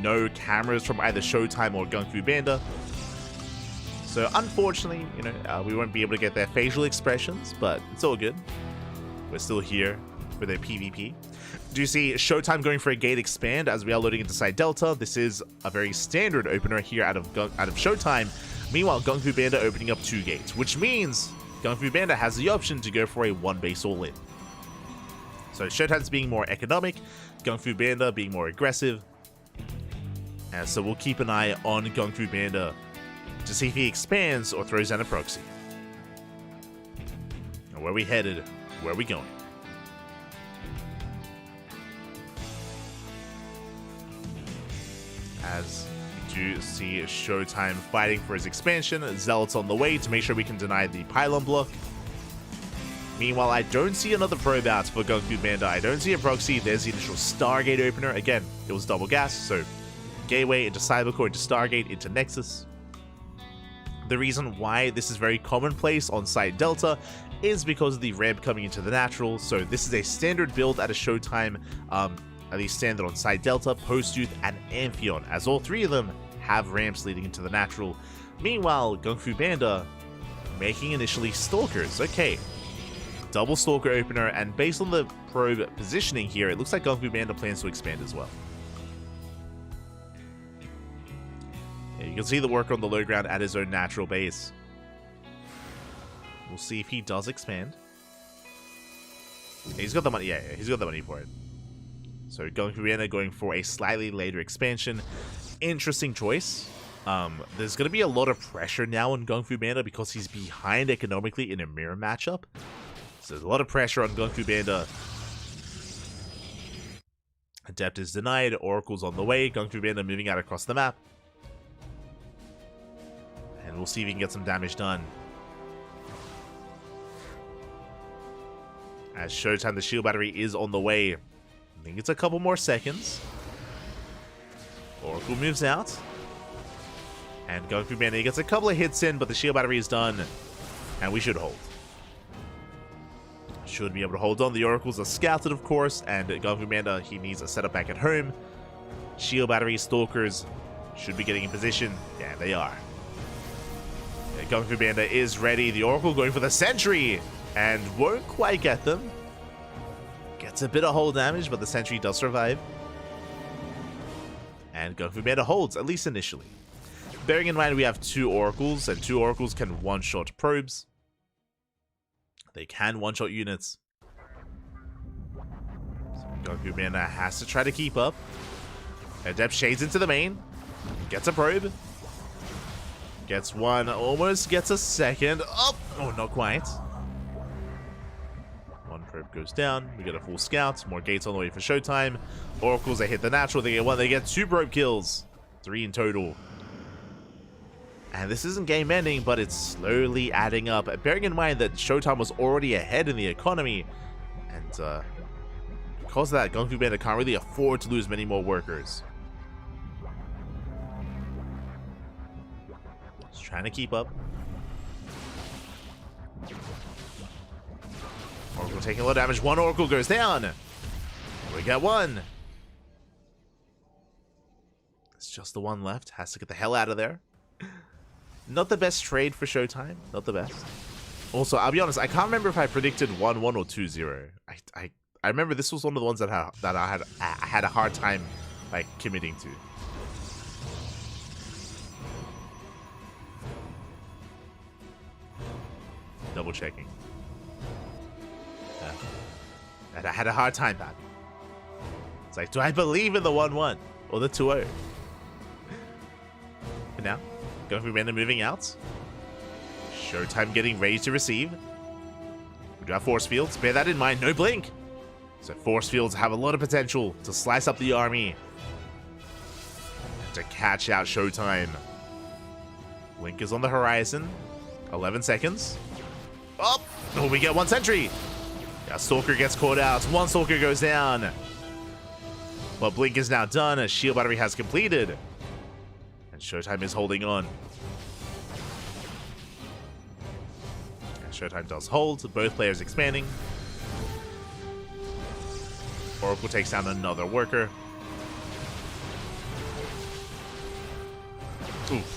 No cameras from either Showtime or Gung Fu Panda. So unfortunately, we won't be able to get their facial expressions, but it's all good. We're still here for their PvP. Do you see Showtime going for a gate expand as we are loading into side Delta? This is a very standard opener here out of Showtime. Meanwhile, Gung Fu Panda opening up 2 gates, which means Gung Fu Panda has the option to go for a 1 base all-in. So Showtime's being more economic, Gung Fu Panda being more aggressive. And so we'll keep an eye on Gung Fu Panda to see if he expands or throws down a proxy. And where are we headed? Where are we going? As we do see Showtime fighting for his expansion, Zealot's on the way to make sure we can deny the pylon block. Meanwhile, I don't see another probe out for Gung Fu Panda. I don't see a proxy. There's the initial Stargate opener. Again, it was double gas, so Gateway into Cybercore, into Stargate, into Nexus. The reason why this is very commonplace on site Delta is because of the ramp coming into the natural. So this is a standard build at a Showtime, at least standard on site Delta, Post-Youth, and Amphion, as all 3 of them have ramps leading into the natural. Meanwhile, Gung Fu Panda making initially Stalkers. Okay. Double Stalker opener, and based on the probe positioning here, it looks like Gung Fu Panda plans to expand as well. Yeah, you can see the work on the low ground at his own natural base. We'll see if he does expand. Yeah, he's got the money. Yeah, he's got the money for it. So Gung Fu Panda going for a slightly later expansion. Interesting choice. There's going to be a lot of pressure now on Gung Fu Panda because he's behind economically in a mirror matchup. So there's a lot of pressure on Gung Fu Panda. Adept is denied. Oracle's on the way. Gung Fu Panda moving out across the map. And we'll see if he can get some damage done. As Showtime, the shield battery is on the way. I think it's a couple more seconds. Oracle moves out. And Gung Fu Panda gets a couple of hits in, but the shield battery is done. And we should hold. Should be able to hold on. The Oracles are scouted, of course, and Gung Fu Panda, he needs a setup back at home. Shield battery, Stalkers should be getting in position. Yeah, they are. Yeah, Gung Fu Panda is ready. The Oracle going for the Sentry, and won't quite get them. Gets a bit of hull damage, but the Sentry does survive. And Gung Fu Panda holds, at least initially. Bearing in mind we have 2 Oracles, and 2 Oracles can one-shot probes. They can one-shot units. So Gung Fu Panda has to try to keep up. Adept shades into the main. Gets a probe. Gets one. Almost gets a second. Oh, not quite. One probe goes down. We get a full scout. More gates on the way for Showtime. Oracles, they hit the natural. They get 1. They get 2 probe kills. 3 in total. And this isn't game ending, but it's slowly adding up. Bearing in mind that Showtime was already ahead in the economy. And because of that, Gung Fu Panda can't really afford to lose many more workers. Just trying to keep up. Oracle taking a lot of damage. 1 Oracle goes down. We got 1. It's just the 1 left. Has to get the hell out of there. Not the best trade for Showtime. Not the best. Also, I'll be honest, I can't remember if I predicted 1-1 or 2-0. I remember this was one of the ones that I had a hard time like committing to. double checking. And I had a hard time, Pappy. It's like, do I believe in the 1-1 or the 2-0? But now, going for random moving out. Showtime getting ready to receive. We do have force fields. Bear that in mind. No blink. So force fields have a lot of potential to slice up the army. And to catch out Showtime. Blink is on the horizon. 11 seconds. Oh, we get 1 sentry. Yeah, Stalker gets caught out. 1 Stalker goes down. But blink is now done. A shield battery has completed. And Showtime is holding on. And Showtime does hold. Both players expanding. Oracle takes down another worker. Oof.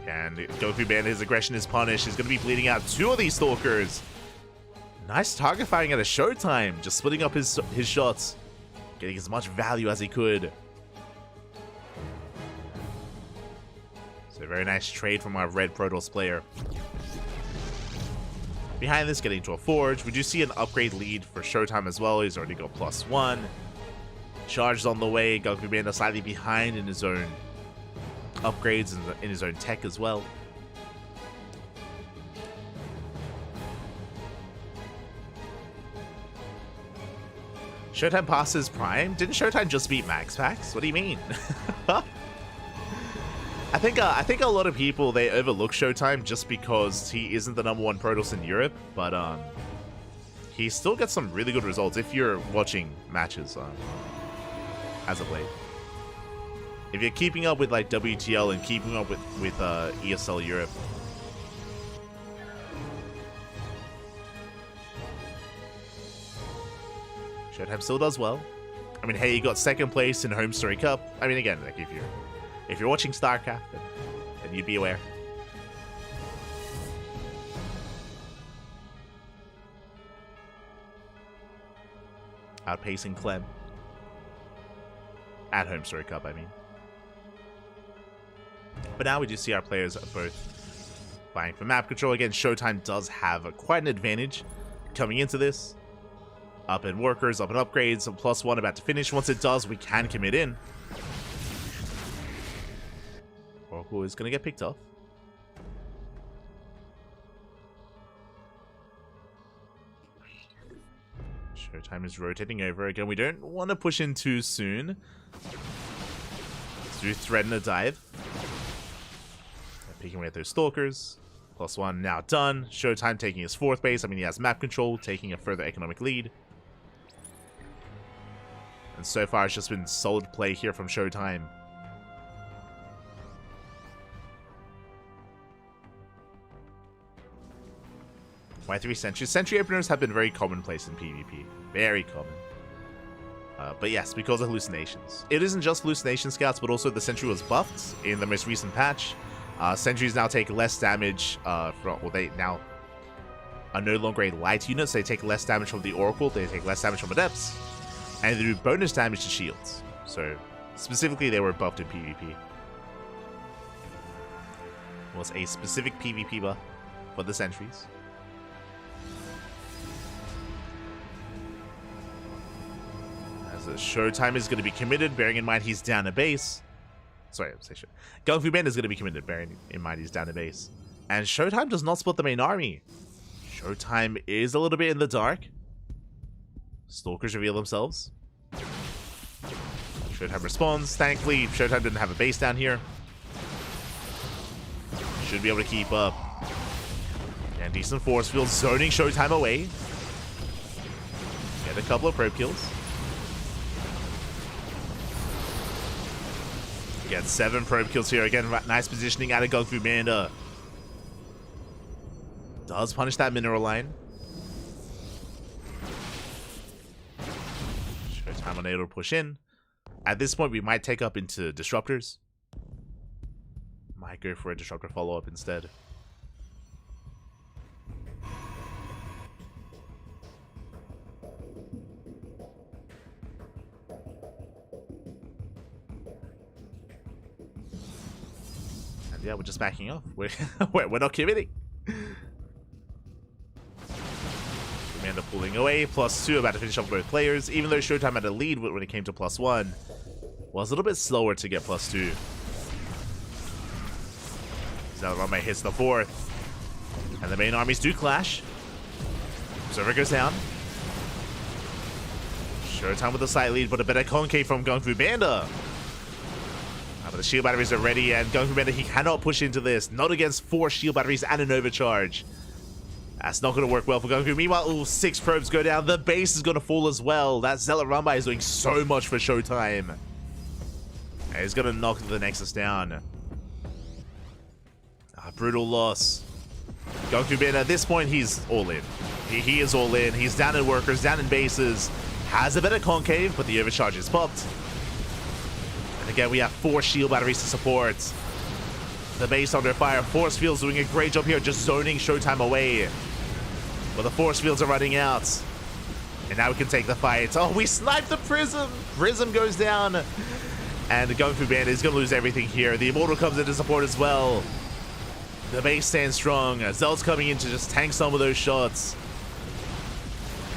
And Goku Band, his aggression is punished. He's going to be bleeding out 2 of these Stalkers. Nice target firing at a Showtime. Just splitting up his shots. Getting as much value as he could. So a very nice trade from our red Protoss player. Behind this, getting to a Forge. We do see an upgrade lead for Showtime as well. He's already got +1. Charge's on the way. Goku Band is slightly behind in his own upgrades and in his own tech as well. Showtime passes Prime? Didn't Showtime just beat Max Packs? What do you mean? I think a lot of people, they overlook Showtime just because he isn't the #1 Protoss in Europe, but he still gets some really good results if you're watching matches as of late. If you're keeping up with like WTL and keeping up with ESL Europe. Showtime still does well. I mean, hey, he got 2nd place in Home Story Cup. I mean, again, like if you're watching StarCraft, then you'd be aware. Outpacing Clem. At Home Story Cup, I mean. But now we do see our players both vying for map control. Again, Showtime does have quite an advantage coming into this. Up in workers, up in upgrades, and +1 about to finish. Once it does, we can commit in. Oracle is going to get picked off. Showtime is rotating over. Again, we don't want to push in too soon. Let's do thread and a dive. Picking away at those Stalkers. +1 now done. Showtime taking his 4th base. I mean, he has map control, taking a further economic lead. And so far, it's just been solid play here from Showtime. Y3 Sentries. Sentry openers have been very commonplace in PvP. Very common. But yes, because of hallucinations. It isn't just hallucination scouts, but also the Sentry was buffed in the most recent patch. Sentries now take less damage from... Well, they now are no longer a light unit, so they take less damage from the Oracle, they take less damage from Adepts, and they do bonus damage to shields. So, specifically, they were buffed in PvP. It was a specific PvP buff for the Sentries. As the Showtime is going to be committed, bearing in mind he's down a base. Sorry, I'm saying Goku Band is going to be committed, bearing in mind he's down a base. And Showtime does not split the main army. Showtime is a little bit in the dark. Stalkers reveal themselves. Showtime responds. Thankfully, Showtime didn't have a base down here. Should be able to keep up. And decent force field zoning Showtime away. Get a couple of probe kills. Get 7 probe kills here. Again, nice positioning out of Goku Band. Does punish that mineral line. Showtime unable to push in. At this point, we might take up into disruptors. Might go for a disruptor follow-up instead. And yeah, we're just backing off. We're not committing. Pulling away, +2, about to finish off both players. Even though Showtime had a lead when it came to +1, was a little bit slower to get +2. Zealot Runway hits the 4th. And the main armies do clash. Observer goes down. Showtime with a slight lead, but a better concave from Gung Fu Panda. But the shield batteries are ready, and Gung Fu Panda, he cannot push into this. Not against 4 shield batteries and an overcharge. That's not going to work well for Gung Fu. Meanwhile, 6 probes go down. The base is going to fall as well. That Zealot Runby is doing so much for Showtime. And he's going to knock the Nexus down. Brutal loss. Gung Fu Panda, at this point, he's all in. He is all in. He's down in workers, down in bases. Has a better concave, but the overcharge is popped. And again, we have 4 shield batteries to support. The base under fire. Force fields doing a great job here, just zoning Showtime away. But the force fields are running out. And now we can take the fight. Oh, we sniped the Prism. Prism goes down. And Gung Fu Panda is going to lose everything here. The Immortal comes in to support as well. The base stands strong. Zell's coming in to just tank some of those shots.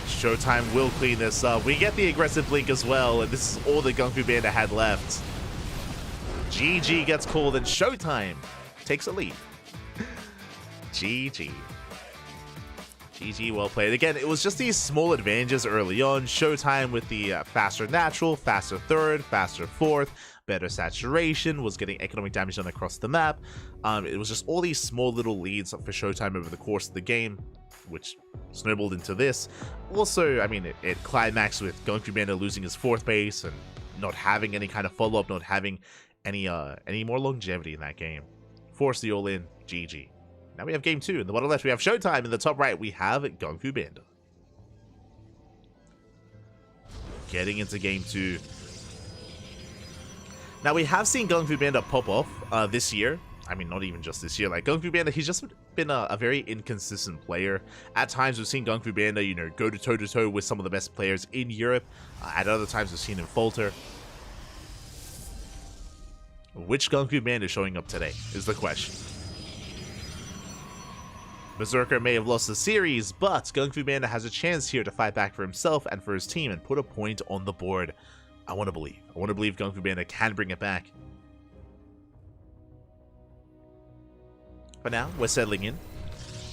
Showtime will clean this up. We get the aggressive blink as well, and this is all that Gung Fu Panda had left. GG gets called, and Showtime takes a lead. GG. GG, well played. Again, it was just these small advantages early on. Showtime with the faster natural, faster third, faster fourth, better saturation, was getting economic damage done across the map. It was just all these small little leads for Showtime over the course of the game, which snowballed into this. Also, I mean, it climaxed with Gung Fu Panda losing his 4th base and not having any kind of follow-up, not having any more longevity in that game. Force the all-in, GG. Now we have game 2. In the bottom left, we have Showtime. In the top right, we have Gung Fu Panda. Getting into game 2. Now, we have seen Gung Fu Panda pop off this year. I mean, not even just this year. Like, Gung Fu Panda, he's just been a very inconsistent player. At times, we've seen Gung Fu Panda, you know, go to toe-to-toe with some of the best players in Europe. At other times, we've seen him falter. Which Gung Fu Panda is showing up today is the question. Berserker may have lost the series, but Gung Fu Panda has a chance here to fight back for himself and for his team and put a point on the board. I want to believe. I want to believe Gung Fu Panda can bring it back. For now, we're settling in.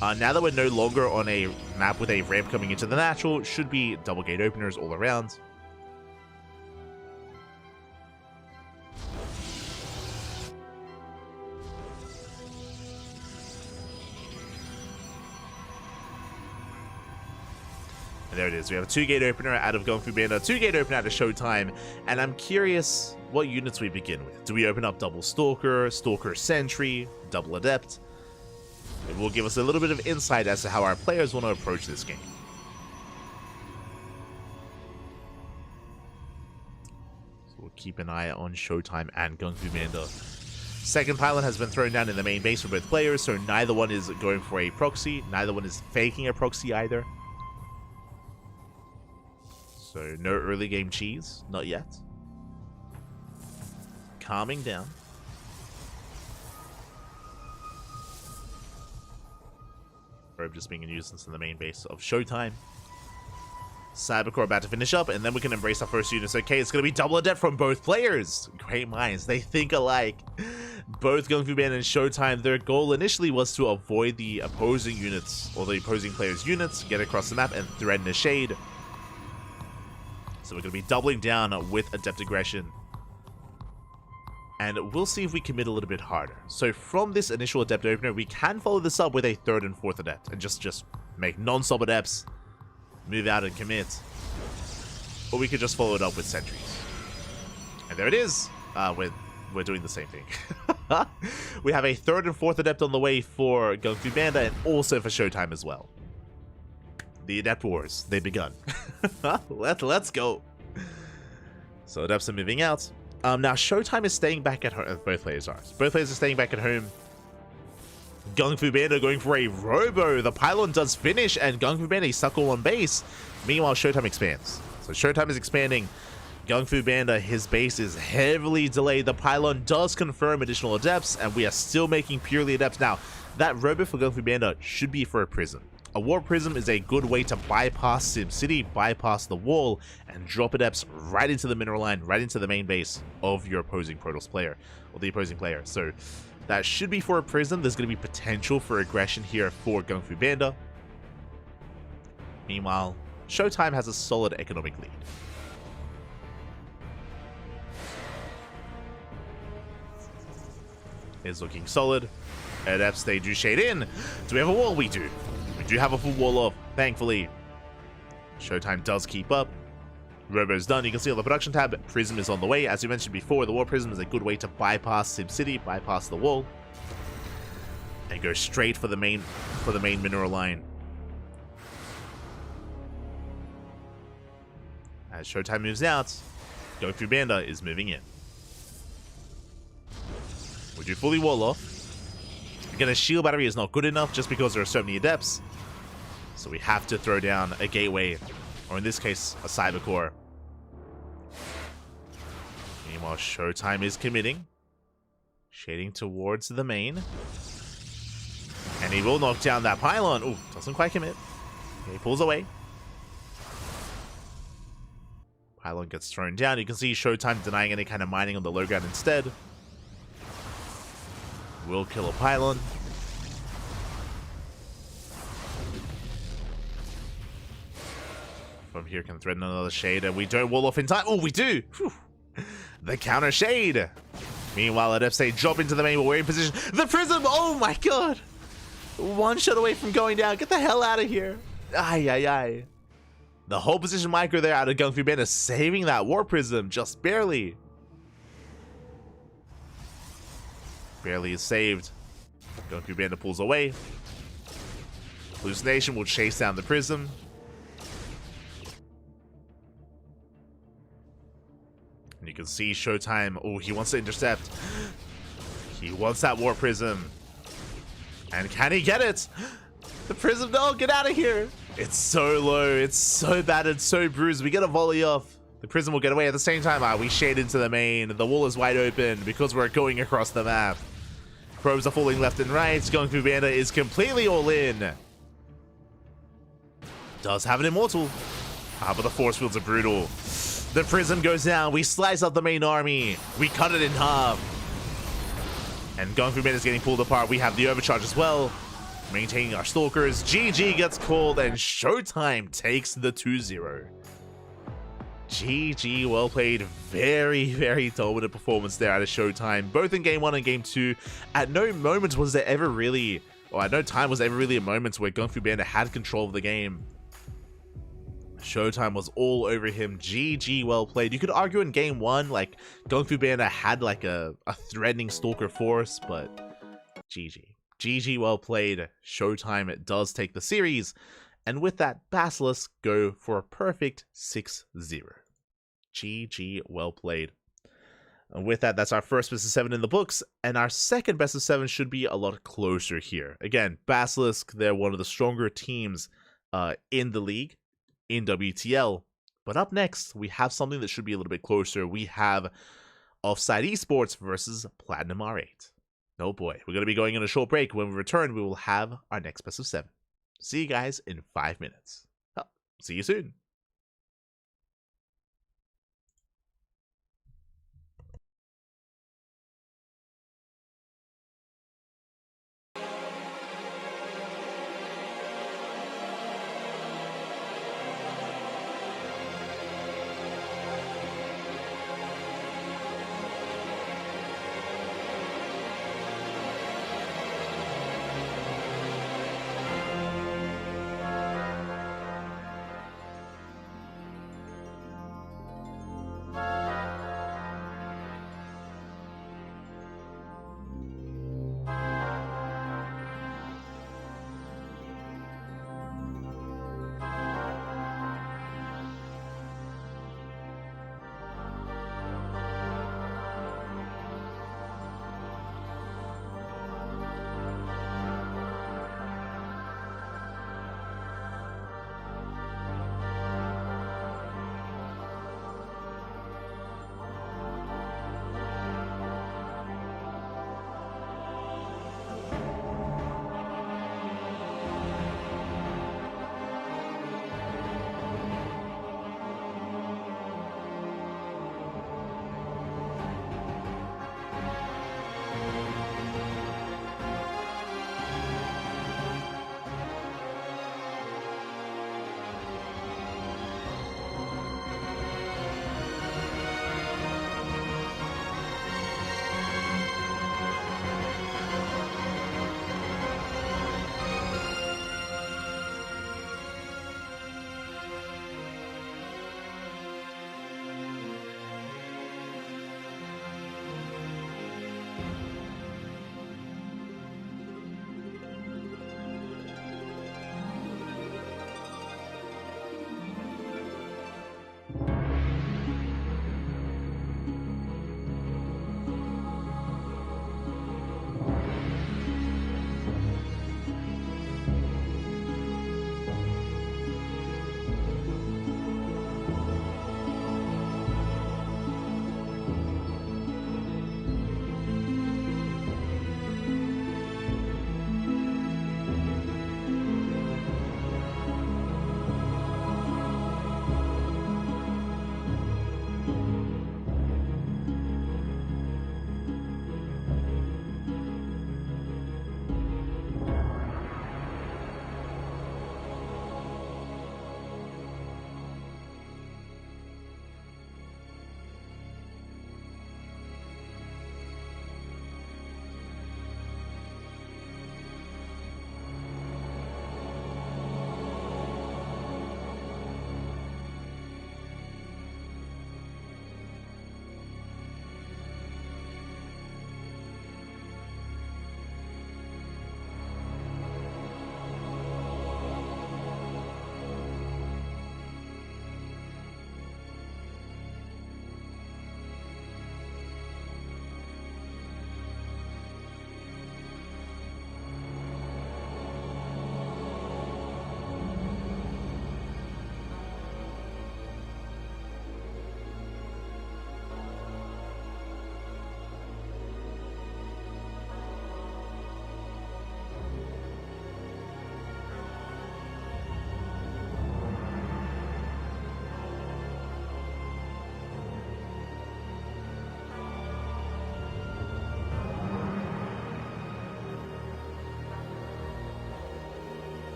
Now that we're no longer on a map with a ramp coming into the natural, it should be double gate openers all around. And there it is. We have a 2-gate opener out of Gung Fu Panda, 2-gate opener out of Showtime, and I'm curious what units we begin with. Do we open up double Stalker, Stalker Sentry, double Adept? It will give us a little bit of insight as to how our players want to approach this game. So we'll keep an eye on Showtime and Gung Fu Panda. Second pylon has been thrown down in the main base for both players, so neither one is going for a proxy, neither one is faking a proxy either. So no early game cheese, not yet. Calming down. Probe just being a nuisance in the main base of Showtime. Cybercore about to finish up, and then we can embrace our first units. Okay, it's going to be double adept from both players. Great minds, they think alike. Both Gung Fu Panda and Showtime, their goal initially was to avoid the opposing units, or the opposing players' units, get across the map and threaten a shade. So we're going to be doubling down with Adept Aggression. And we'll see if we commit a little bit harder. So from this initial Adept opener, we can follow this up with a 3rd and 4th Adept. And just make non-stop Adepts, move out and commit. Or we could just follow it up with Sentries. And there it is. We're doing the same thing. We have a 3rd and 4th Adept on the way for Gung Fu Panda and also for Showtime as well. The Adept Wars, they've begun. Let's go. So Adepts are moving out. Now Showtime is staying back at home. Both players are. Both players are staying back at home. Gung Fu Panda going for a Robo. The pylon does finish, and Gung Fu Panda is stuck all on base. Meanwhile, Showtime expands. So Showtime is expanding. Gung Fu Panda, his base is heavily delayed. The pylon does confirm additional Adepts, and we are still making purely Adepts. Now, that Robo for Gung Fu Panda should be for a Prism. A Warp Prism is a good way to bypass SimCity, bypass the wall, and drop adepts right into the mineral line, right into the main base of your opposing Protoss player, or the opposing player. So that should be for a Prism. There's going to be potential for aggression here for Gung Fu Banda. Meanwhile, Showtime has a solid economic lead. Is looking solid. Adepts, they do shade in. Do we have a wall? We do. We do have a full wall off, thankfully. Showtime does keep up. Robo's done. You can see on the production tab, Prism is on the way. As we mentioned before, the War Prism is a good way to bypass SimCity, bypass the wall, and go straight for the main mineral line. As Showtime moves out, Gung Fu Banda is moving in. We do fully wall off. Again, a shield battery is not good enough just because there are so many adepts. So we have to throw down a gateway, or in this case, a cyber core. Meanwhile, Showtime is committing. Shading towards the main. And he will knock down that pylon. Ooh, doesn't quite commit. Okay, he pulls away. Pylon gets thrown down. You can see Showtime denying any kind of mining on the low ground instead. Will kill a pylon. From here can threaten another shade, and we don't wall off in time. Oh, we do! Whew. The counter shade. Meanwhile, at FC drop into the main, but we're in position. The Prism! Oh my god! One shot away from going down. Get the hell out of here. Ay, ay, ay. The whole position micro there out of Gung Fu Banda, saving that War Prism, just barely. Barely is saved. Gung Fu Banda pulls away. Hallucination will chase down the Prism. And you can see Showtime. Oh, he wants to intercept. He wants that War Prism. And can he get it? The Prism, no, get out of here. It's so low. It's so battered, so bruised. We get a volley off. The Prism will get away at the same time. We shade into the main. The wall is wide open because we're going across the map. Probes are falling left and right. Gung Fu Banda is completely all in. Does have an immortal. But the force fields are brutal. The Prism goes down. We slice up the main army. We cut it in half. And Gung Fu Banda is getting pulled apart. We have the overcharge as well. Maintaining our stalkers. GG gets called and Showtime takes the 2-0. GG, well played. Very, very dominant performance there out of Showtime, both in game 1 and game 2. At no moment was there ever really, or at no time was there ever really a moment where Gung Fu Banda had control of the game. Showtime was all over him. GG, well played. You could argue in game 1, like, Gung Fu Banda had like a threatening stalker force, but GG. GG, well played. Showtime does take the series. And with that, Basilisk go for a perfect 6-0. GG, well played. And with that, that's our first best of 7 in the books, and our second best of 7 should be a lot closer here. Again, Basilisk, they're one of the stronger teams in the league, in WTL. But up next, we have something that should be a little bit closer. We have Offside Esports versus Platinum R8. Oh boy, we're going to be going on a short break. When we return, we will have our next best of 7. See you guys in 5 minutes. Oh, see you soon.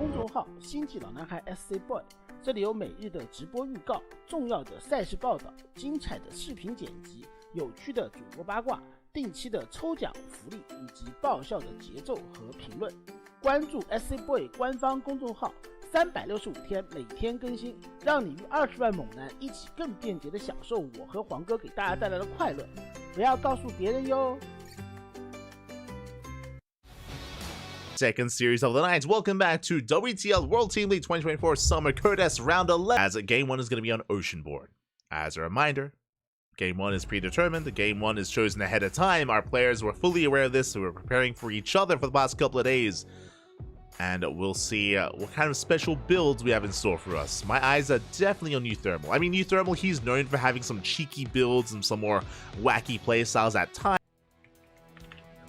公众号“星际老男孩 SC Boy”， 这里有每日的直播预告、重要的赛事报道、精彩的视频剪辑、有趣的主播八卦、定期的抽奖福利以及爆笑的节奏和评论。关注 SC Boy 官方公众号，365天每天更新，让你与20万猛男一起更便捷的享受我和黄哥给大家带来的快乐。不要告诉别人哟。Second series of the night. Welcome back to WTL World Team League 2024 Summer Contest Round 11. As Game 1 is going to be on Ocean Board. As a reminder, Game 1 is predetermined. Game 1 is chosen ahead of time. Our players were fully aware of this, so we're preparing for each other for the past couple of days. And we'll see what kind of special builds we have in store for us. My eyes are definitely on Euthermal. I mean, Euthermal, he's known for having some cheeky builds and some more wacky playstyles at times.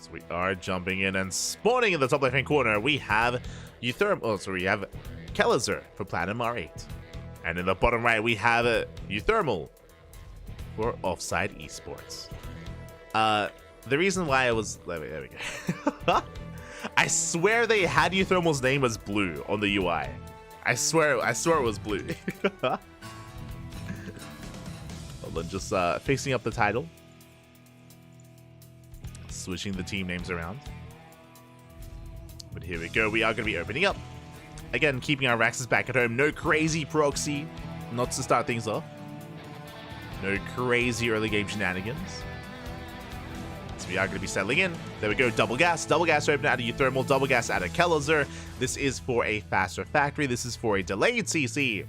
So we are jumping in and spawning in the top left-hand corner. We have Euthermal. Oh, sorry, we have Kellizer for Platinum R8. And in the bottom right, we have Euthermal for Offside Esports. The reason why I was... There we go. I swear they had Euthermal's name as blue on the UI. I swear it was blue. Hold on, just fixing up the title. Switching the team names around. But here we go. We are going to be opening up. Again, keeping our Raxes back at home. No crazy proxy. Not to start things off. No crazy early game shenanigans. So we are going to be settling in. There we go. Double gas. Double gas open out of Euthermal. Double gas out of Kellizer. This is for a faster factory. This is for a delayed CC.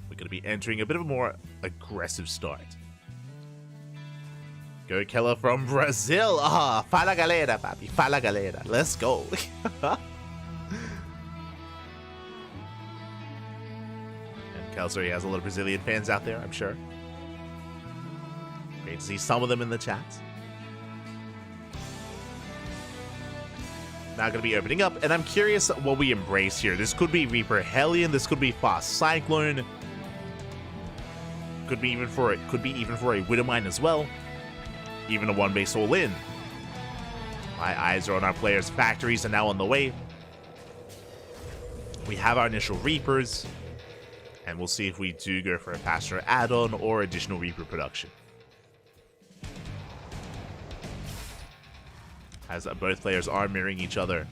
We're going to be entering a bit of a more aggressive start. Go Keller from Brazil. Ah, fala galera, papi. Fala galera. Let's go. And Kelser, he has a lot of Brazilian fans out there, I'm sure. Great to see some of them in the chat. Now going to be opening up, and I'm curious what we embrace here. This could be Reaper Hellion. This could be Fast Cyclone. Could be even for a Widowmine as well. Even a one base all in. My eyes are on our players' factories and now on the way. We have our initial Reapers, and we'll see if we do go for a faster add-on or additional Reaper production. As both players are mirroring each other.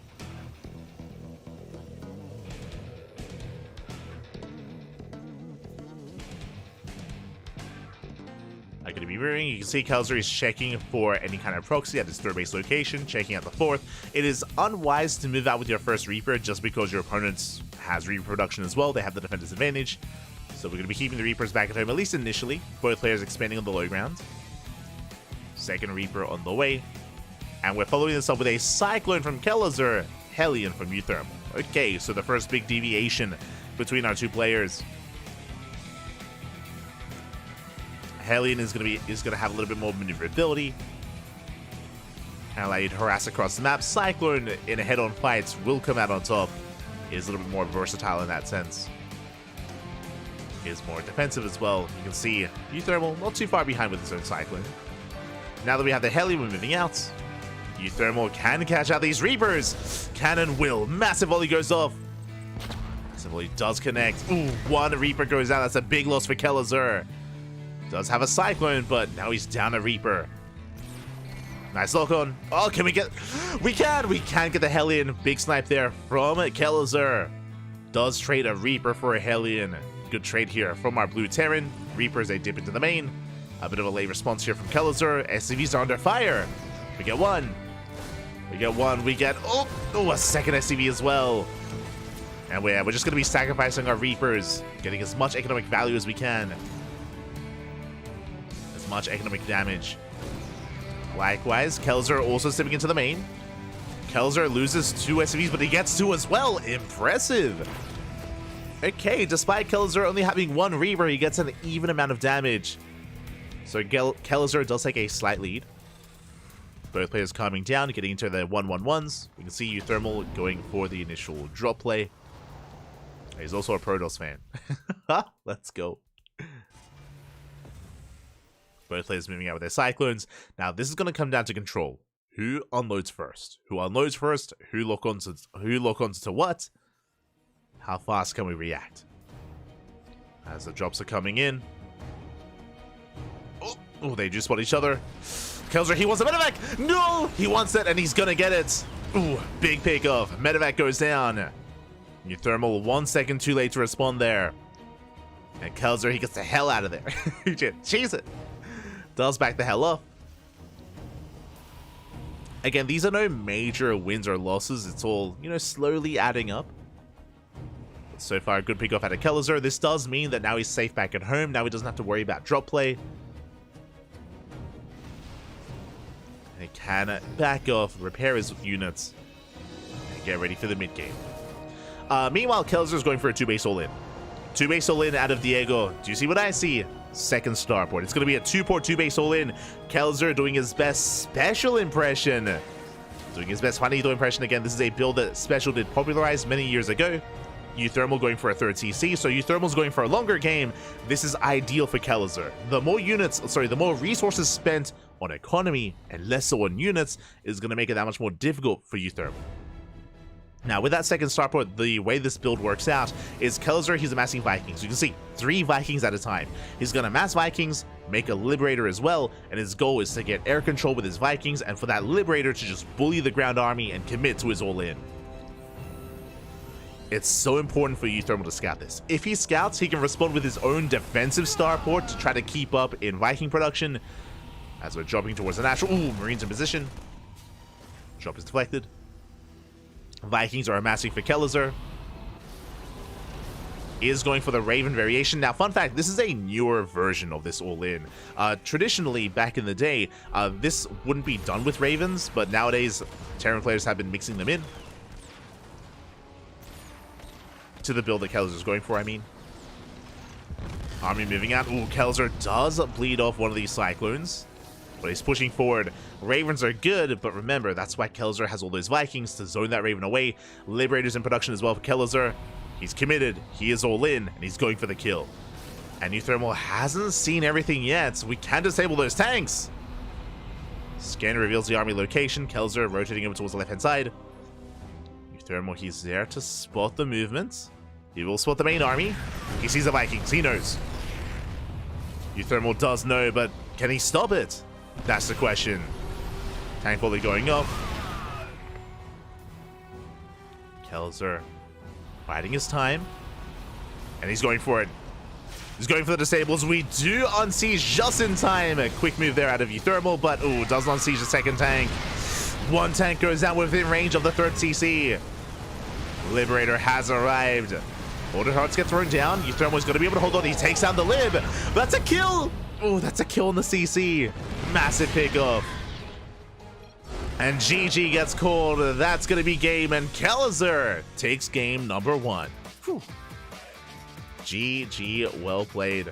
Are going to be mirroring. You can see Kelser is checking for any kind of proxy at his third base location, checking out the fourth. It is unwise to move out with your first Reaper just because your opponent has Reaper production as well. They have the defender's advantage. So we're going to be keeping the Reapers back at home, at least initially. Both players expanding on the low ground. Second Reaper on the way. And we're following this up with a Cyclone from Kellizer, Hellion from Euthermal. Okay, so the first big deviation between our two players. Hellion is gonna have a little bit more maneuverability and allow you to harass across the map. Cyclone in a head-on fight will come out on top. Is a little bit more versatile in that sense. Is more defensive as well. You can see Euthermal not too far behind with his own Cyclone. Now that we have the Hellion, we're moving out. Euthermal can catch out these Reapers. Cannon will. Massive volley goes off. Massive volley does connect. Ooh, one Reaper goes out. That's a big loss for Kellizer. Does have a Cyclone, but now he's down a Reaper. Nice lock on. Oh, can we get... We can get the Hellion. Big snipe there from Kellizer. Does trade a Reaper for a Hellion. Good trade here from our blue Terran. Reapers, they dip into the main. A bit of a late response here from Kellizer. SCVs are under fire. We get one. We get one. We get... Oh, a second SCV as well. And we're just going to be sacrificing our Reapers. Getting as much economic value as we can. Much economic damage. Likewise, Kellizer also stepping into the main. Kellizer loses 2 SCVs, but he gets 2 as well. Impressive. Okay, despite Kellizer only having 1 Reaper, he gets an even amount of damage. So Kellizer does take a slight lead. Both players calming down, getting into their 1-1-1s. We can see Euthermal going for the initial drop play. He's also a Protoss fan. Let's go. Both players moving out with their Cyclones. Now, this is going to come down to control. Who unloads first? Who unloads first? Who lock onto to what? How fast can we react? As the drops are coming in. Oh, they just spot each other. Kelzer, he wants a medevac! No! He wants it, and he's gonna get it. Ooh, big pick off. Medevac goes down. New Thermal 1 second too late to respond there. And Kelzer, he gets the hell out of there. Cheese it. Does back the hell off. Again, these are no major wins or losses. It's all, slowly adding up. But so far, a good pick off out of Kelzer. This does mean that now he's safe back at home. Now he doesn't have to worry about drop play. And he can back off, repair his units, and get ready for the mid game. Meanwhile, Kelzer's going for a 2-base all-in. 2-base all-in out of Diego. Do you see what I see? Second starport. It's going to be a 2-port 2-base all-in. Kelzer doing his best special impression. Doing his best Juanito impression again. This is a build that Special did popularize many years ago. Uthermal going for a 3rd CC, so Uthermal's going for a longer game. This is ideal for Kelzer. The more resources spent on economy and less so on units is going to make it that much more difficult for Uthermal. Now, with that second starport, the way this build works out is Kelzer, he's amassing Vikings. You can see 3 Vikings at a time. He's going to amass Vikings, make a Liberator as well, and his goal is to get air control with his Vikings and for that Liberator to just bully the ground army and commit to his all-in. It's so important for Uthermal to scout this. If he scouts, he can respond with his own defensive starport to try to keep up in Viking production. As we're dropping towards the natural. Ooh, Marines in position. Drop is deflected. Vikings are amassing for Kelzer. Is going for the Raven variation. Now, fun fact, this is a newer version of this all-in. Traditionally, back in the day, this wouldn't be done with Ravens, but nowadays, Terran players have been mixing them in. To the build that Kelzer's going for, I mean. Army moving out. Ooh, Kelzer does bleed off one of these Cyclones. But he's pushing forward. Ravens are good, but remember, that's why Kelzer has all those Vikings to zone that Raven away. Liberators in production as well for Kelzer. He's committed, he is all in, and he's going for the kill. And Uthermal hasn't seen everything yet, so we can disable those tanks. Scanner reveals the army location. Kelzer rotating over towards the left-hand side. Uthermal, he's there to spot the movements. He will spot the main army. He sees the Vikings, he knows. Uthermal does know, but can he stop it? That's the question. Tank volley going off. Kelzer biding his time. And he's going for it. He's going for the disables. We do unsiege just in time. A quick move there out of Uthermal, but ooh, doesn't unsiege the second tank. One tank goes down within range of the 3rd CC. Liberator has arrived. Order Hearts get thrown down. Uthermal's going to be able to hold on. He takes down the Lib. That's a kill. Oh, that's a kill on the CC. Massive pickoff. And GG gets called. That's going to be game. And Kelzer takes game number 1. Whew. GG, well played.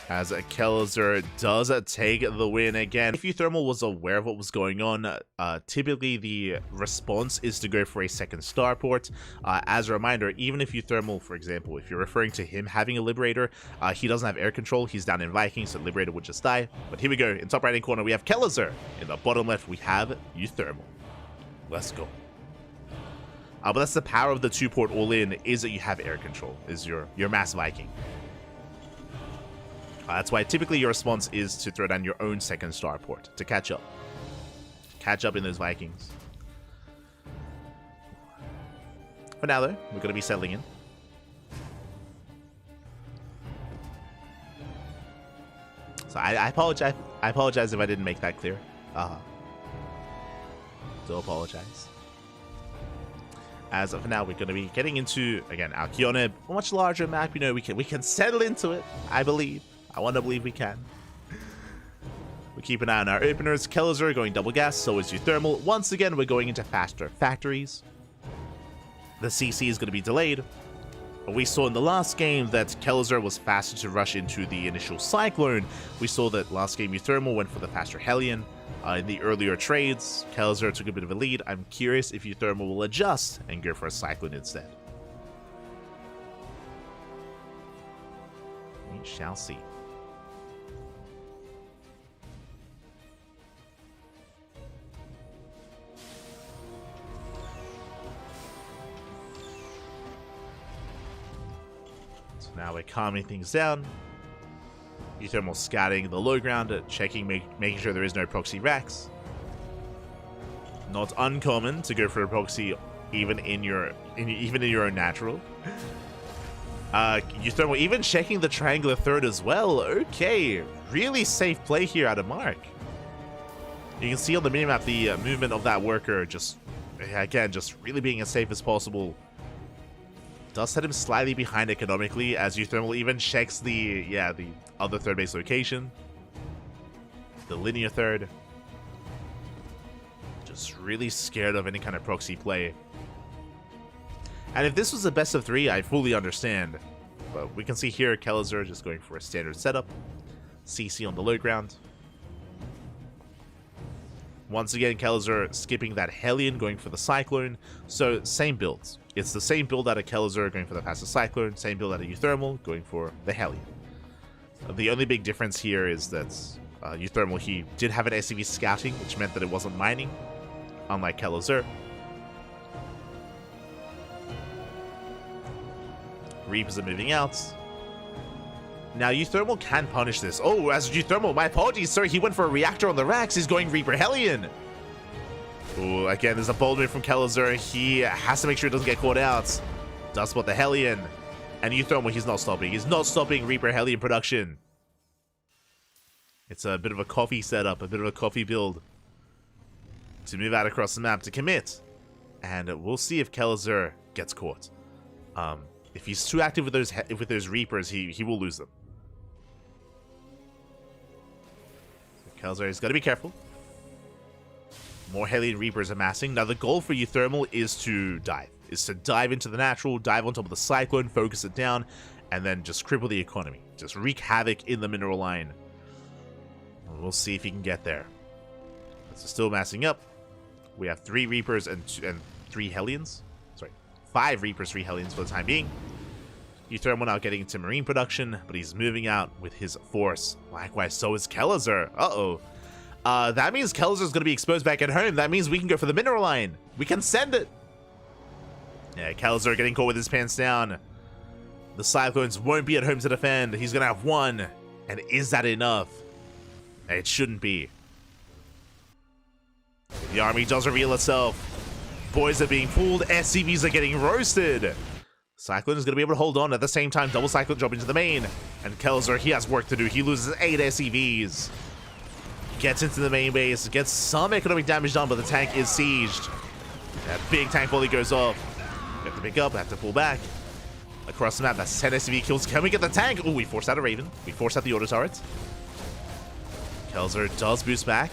As Kelzer does take the win again. If Uthermal was aware of what was going on, typically the response is to go for a second starport. As a reminder, even if Uthermal, for example, if you're referring to him having a Liberator, he doesn't have air control, he's down in Vikings, so Liberator would just die. But here we go, in top right hand corner we have Kelzer, in the bottom left we have Uthermal. Let's go. But that's the power of the 2-port all-in, is that you have air control, is your mass Viking. That's why typically your response is to throw down your own second starport to catch up. Catch up in those Vikings. For now, though, we're going to be settling in. So I apologize. I apologize if I didn't make that clear. Do apologize. As of now, we're going to be getting into, again, Alcyone, a much larger map. You know, we can settle into it, I believe. I want to believe we can. We keep an eye on our openers. Kelzer going double gas, so is Uthermal. Once again, we're going into faster factories. The CC is going to be delayed. We saw in the last game that Kelzer was faster to rush into the initial Cyclone. We saw that last game Uthermal went for the faster Hellion. In the earlier trades, Kelzer took a bit of a lead. I'm curious if Uthermal will adjust and go for a Cyclone instead. We shall see. calming things down. Euthermal scouting the low ground, checking, making sure there is no proxy racks. Not uncommon to go for a proxy even in your own natural. Euthermal even checking the triangular third as well. Okay, really safe play here out of Mark. You can see on the minimap the movement of that worker, just again, just really being as safe as possible. Does set him slightly behind economically, as Euthermal even checks the other third base location. The linear third. Just really scared of any kind of proxy play. And if this was a best of 3, I fully understand. But we can see here, Kelazur just going for a standard setup. CC on the low ground. Once again, Kelazur skipping that Hellion, going for the Cyclone. So, same builds. It's the same build out of Kelazur, going for the passive Cyclone. Same build out of Euthermal, going for the Hellion. The only big difference here is that Euthermal, he did have an SCV scouting, which meant that it wasn't mining, unlike Kelazur. Reapers are moving out. Now, Euthermal can punish this. Oh, as Euthermal, my apologies, sir. He went for a reactor on the racks. He's going Reaper Hellion. Oh, again, there's a bold move from Kelazur. He has to make sure he doesn't get caught out. Does spot the Hellion. And Euthermal, he's not stopping. He's not stopping Reaper Hellion production. It's a bit of a coffee setup, a bit of a coffee build to move out across the map to commit. And we'll see if Kelazur gets caught. If he's too active with those Reapers, he will lose them. So Kelazur has got to be careful. More Hellion Reapers amassing. Now the goal for Euthermal is to dive. Is to dive into the natural, dive on top of the Cyclone, focus it down, and then just cripple the economy. Just wreak havoc in the mineral line. We'll see if he can get there. So still massing up. We have 3 Reapers and 3 Hellions. Sorry, 5 Reapers, 3 Hellions for the time being. Euthermal now getting into marine production, but he's moving out with his force. Likewise, so is Kelazur. Uh-oh. That means Kelazur's going to be exposed back at home. That means we can go for the mineral line. We can send it. Yeah, Kelazur getting caught with his pants down. The Cyclones won't be at home to defend. He's going to have 1. And is that enough? It shouldn't be. The army does reveal itself. Boys are being fooled. SCVs are getting roasted. Cyclone is going to be able to hold on. At the same time, double Cyclone drop into the main. And Kelazur, he has work to do. He loses 8 SCVs. Gets into the main base. Gets some economic damage done, but the tank is sieged. That big tank volley goes off. We have to pick up. We have to pull back. Across the map, that's 10 SCV kills. Can we get the tank? Oh, we forced out a Raven. We forced out the auto turret. Kelazur does boost back.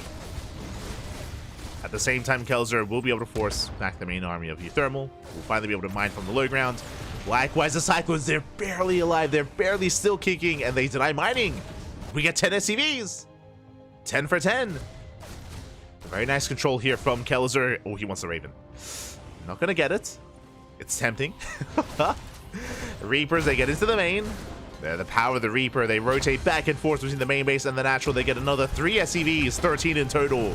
At the same time, Kelazur will be able to force back the main army of Euthermal. We'll finally be able to mine from the low ground. Likewise, the Cyclones, they're barely alive. They're barely still kicking, and they deny mining. We get 10 SCVs. 10 for 10. Very nice control here from Kelazur. Oh, he wants the Raven. Not going to get it. It's tempting. Reapers, they get into the main. They're the power of the Reaper. They rotate back and forth between the main base and the natural. They get another 3 SCVs, 13 in total.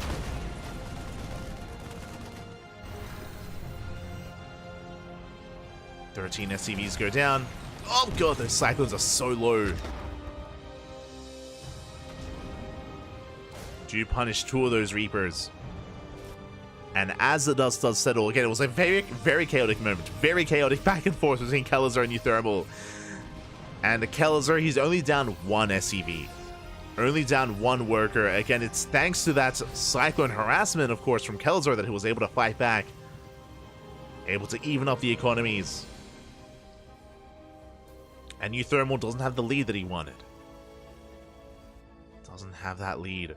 SCVs go down. Oh god, those Cyclones are so low. Do punish 2 of those Reapers. And as the dust does settle, again, it was a very, very chaotic moment. Very chaotic back and forth between Kelazur and Euthermal. And Kelazur, he's only down 1 SCV. Only down 1 worker. Again, it's thanks to that Cyclone harassment, of course, from Kelazur that he was able to fight back. Able to even up the economies. And Euthermal doesn't have the lead that he wanted. Doesn't have that lead.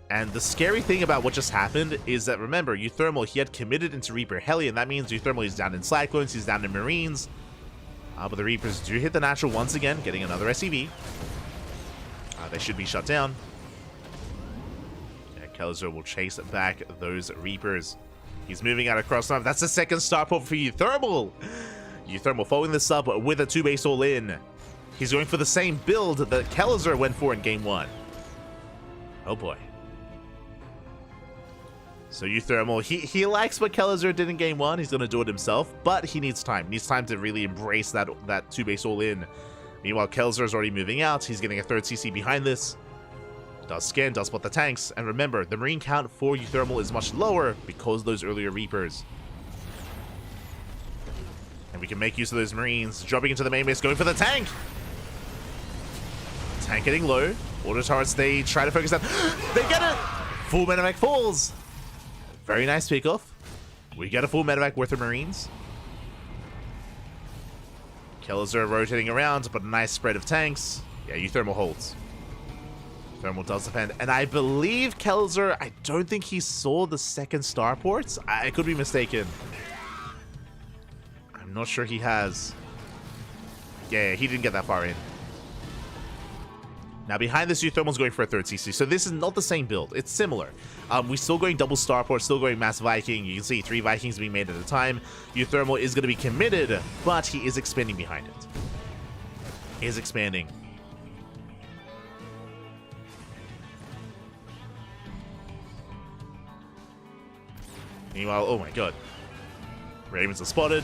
And the scary thing about what just happened is that, remember, Euthermal, he had committed into Reaper Hellion. That means Euthermal is down in Cyclones, he's down in Marines. But the Reapers do hit the natural once again, getting another SCV. They should be shut down. Yeah, Kelazur will chase back those Reapers. He's moving out across the map. That's the second starport for Euthermal. Euthermal following this up with a 2-base all-in. He's going for the same build that Kelazur went for in Game 1. Oh boy. So Euthermal, he likes what Kellizer did in game 1. He's going to do it himself, but he needs time. He needs time to really embrace that 2-base all-in. Meanwhile, Kellizer is already moving out. He's getting a third CC behind this. Does scan, does spot the tanks. And remember, the Marine count for Euthermal is much lower because of those earlier Reapers. And we can make use of those Marines. Dropping into the main base, going for the tank. Tank getting low. Auto turrets, they try to focus that. They get it! Full medevac falls. Very nice pickoff. We get a full medevac worth of Marines. Kellizer rotating around, but a nice spread of tanks. Yeah, Euthermal holds. Thermal does defend. And I believe Kellizer, I don't think he saw the second starports. I could be mistaken. I'm not sure he has. Yeah, he didn't get that far in. Now, behind this, Euthermal's going for a third CC. So this is not the same build. It's similar. We're still going double starport, still going mass Viking. You can see 3 Vikings being made at a time. Euthermal is going to be committed, but he is expanding behind it. He is expanding. Meanwhile, oh my god. Ravens are spotted.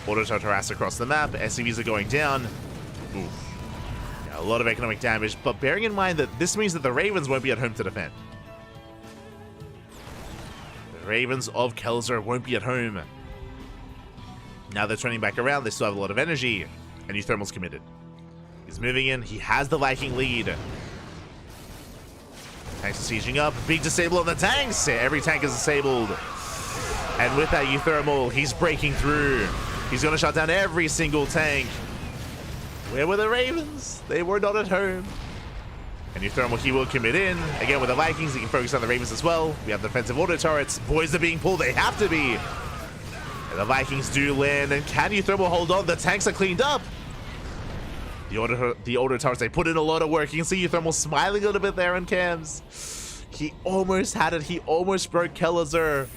Auto harass across the map. SCVs are going down. Oof. A lot of economic damage, but bearing in mind that this means that the Ravens won't be at home to defend. The Ravens of Kellizer won't be at home. Now they're turning back around, they still have a lot of energy, and Euthermal's committed. He's moving in, he has the Viking lead. Tanks are sieging up, big disable on the tanks! Every tank is disabled. And with that Euthermal, he's breaking through. He's gonna shut down every single tank. Where were the Ravens? They were not at home. And Euthermal, he will commit in. Again, with the Vikings, he can focus on the Ravens as well. We have defensive auto turrets. Boys are being pulled. They have to be. And the Vikings do land. And can Euthermal hold on? The tanks are cleaned up. The auto turrets, they put in a lot of work. You can see Euthermal smiling a little bit there on cams. He almost had it. He almost broke Kellizer.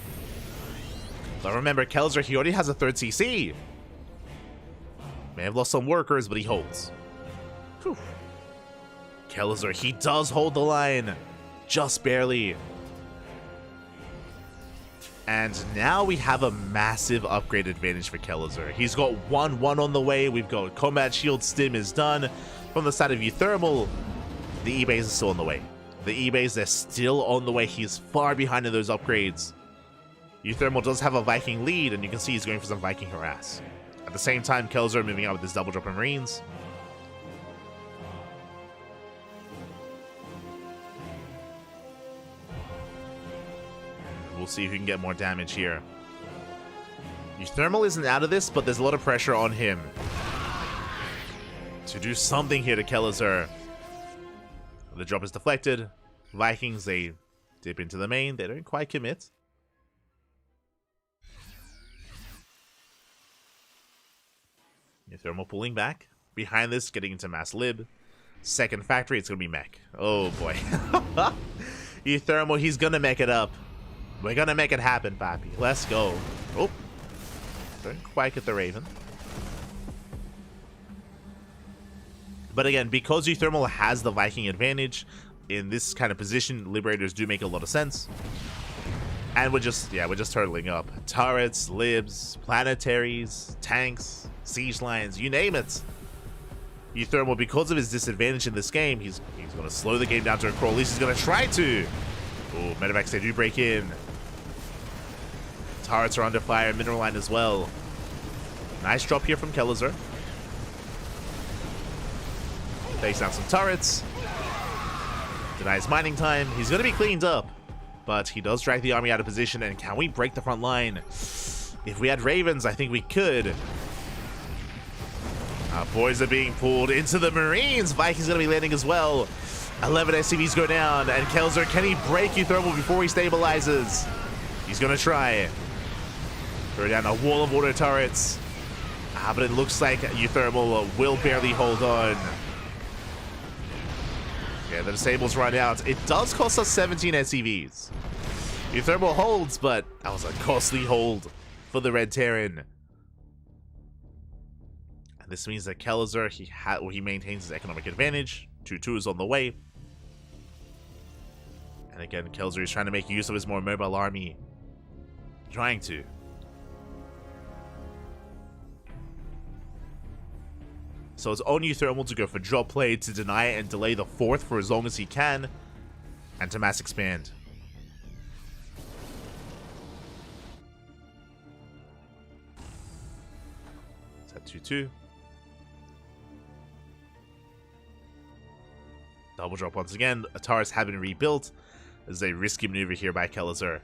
But remember, Kellizer, he already has a third CC. May have lost some workers, but he holds. Whew. Kellizer, he does hold the line. Just barely. And now we have a massive upgrade advantage for Kellizer. He's got 1-1 on the way. We've got Combat Shield Stim is done. From the side of Euthermal, the E-Base is still on the way. The E-Base, they're still on the way. He's far behind in those upgrades. Euthermal does have a Viking lead, and you can see he's going for some Viking harass. At the same time, Kellizer moving out with this double drop of Marines. We'll see who can get more damage here. Euthermal isn't out of this, but there's a lot of pressure on him to do something here to Kellizer. The drop is deflected. Vikings, they dip into the main. They don't quite commit. Euthermal pulling back. Behind this, getting into mass lib. Second factory, it's going to be mech. Oh boy. Euthermal, he's going to mech it up. We're going to make it happen, Papi. Let's go. Oh. Don't quite get the Raven. But again, because Euthermal has the Viking advantage, in this kind of position, Liberators do make a lot of sense. And we're just turtling up. Turrets, libs, planetaries, tanks, siege lines, you name it. Euthermal, because of his disadvantage in this game, he's going to slow the game down to a crawl. At least he's going to try to. Oh, medevacs, they do break in. Turrets are under fire, mineral line as well. Nice drop here from Kellizer. Takes down some turrets. Denies mining time. He's going to be cleaned up. But he does drag the army out of position. And can we break the front line? If we had Ravens, I think we could. Our boys are being pulled into the Marines. Vikings going to be landing as well. 11 SCVs go down. And Kellizer, can he break Euthermal before he stabilizes? He's going to try. Throw down a wall of auto turrets. But it looks like Euthermal will barely hold on. Yeah, the disables run out. It does cost us 17 SCVs. Euthermal holds, but that was a costly hold for the Red Terran. And this means that Kellizer, he maintains his economic advantage. 2-2 is on the way. And again, Kelzer is trying to make use of his more mobile army. Trying to. So it's on Thermal to go for drop play, to deny it and delay the 4th for as long as he can. And to mass expand. Is that 2-2? Double drop once again. Ataris have been rebuilt. This is a risky maneuver here by Kelzer.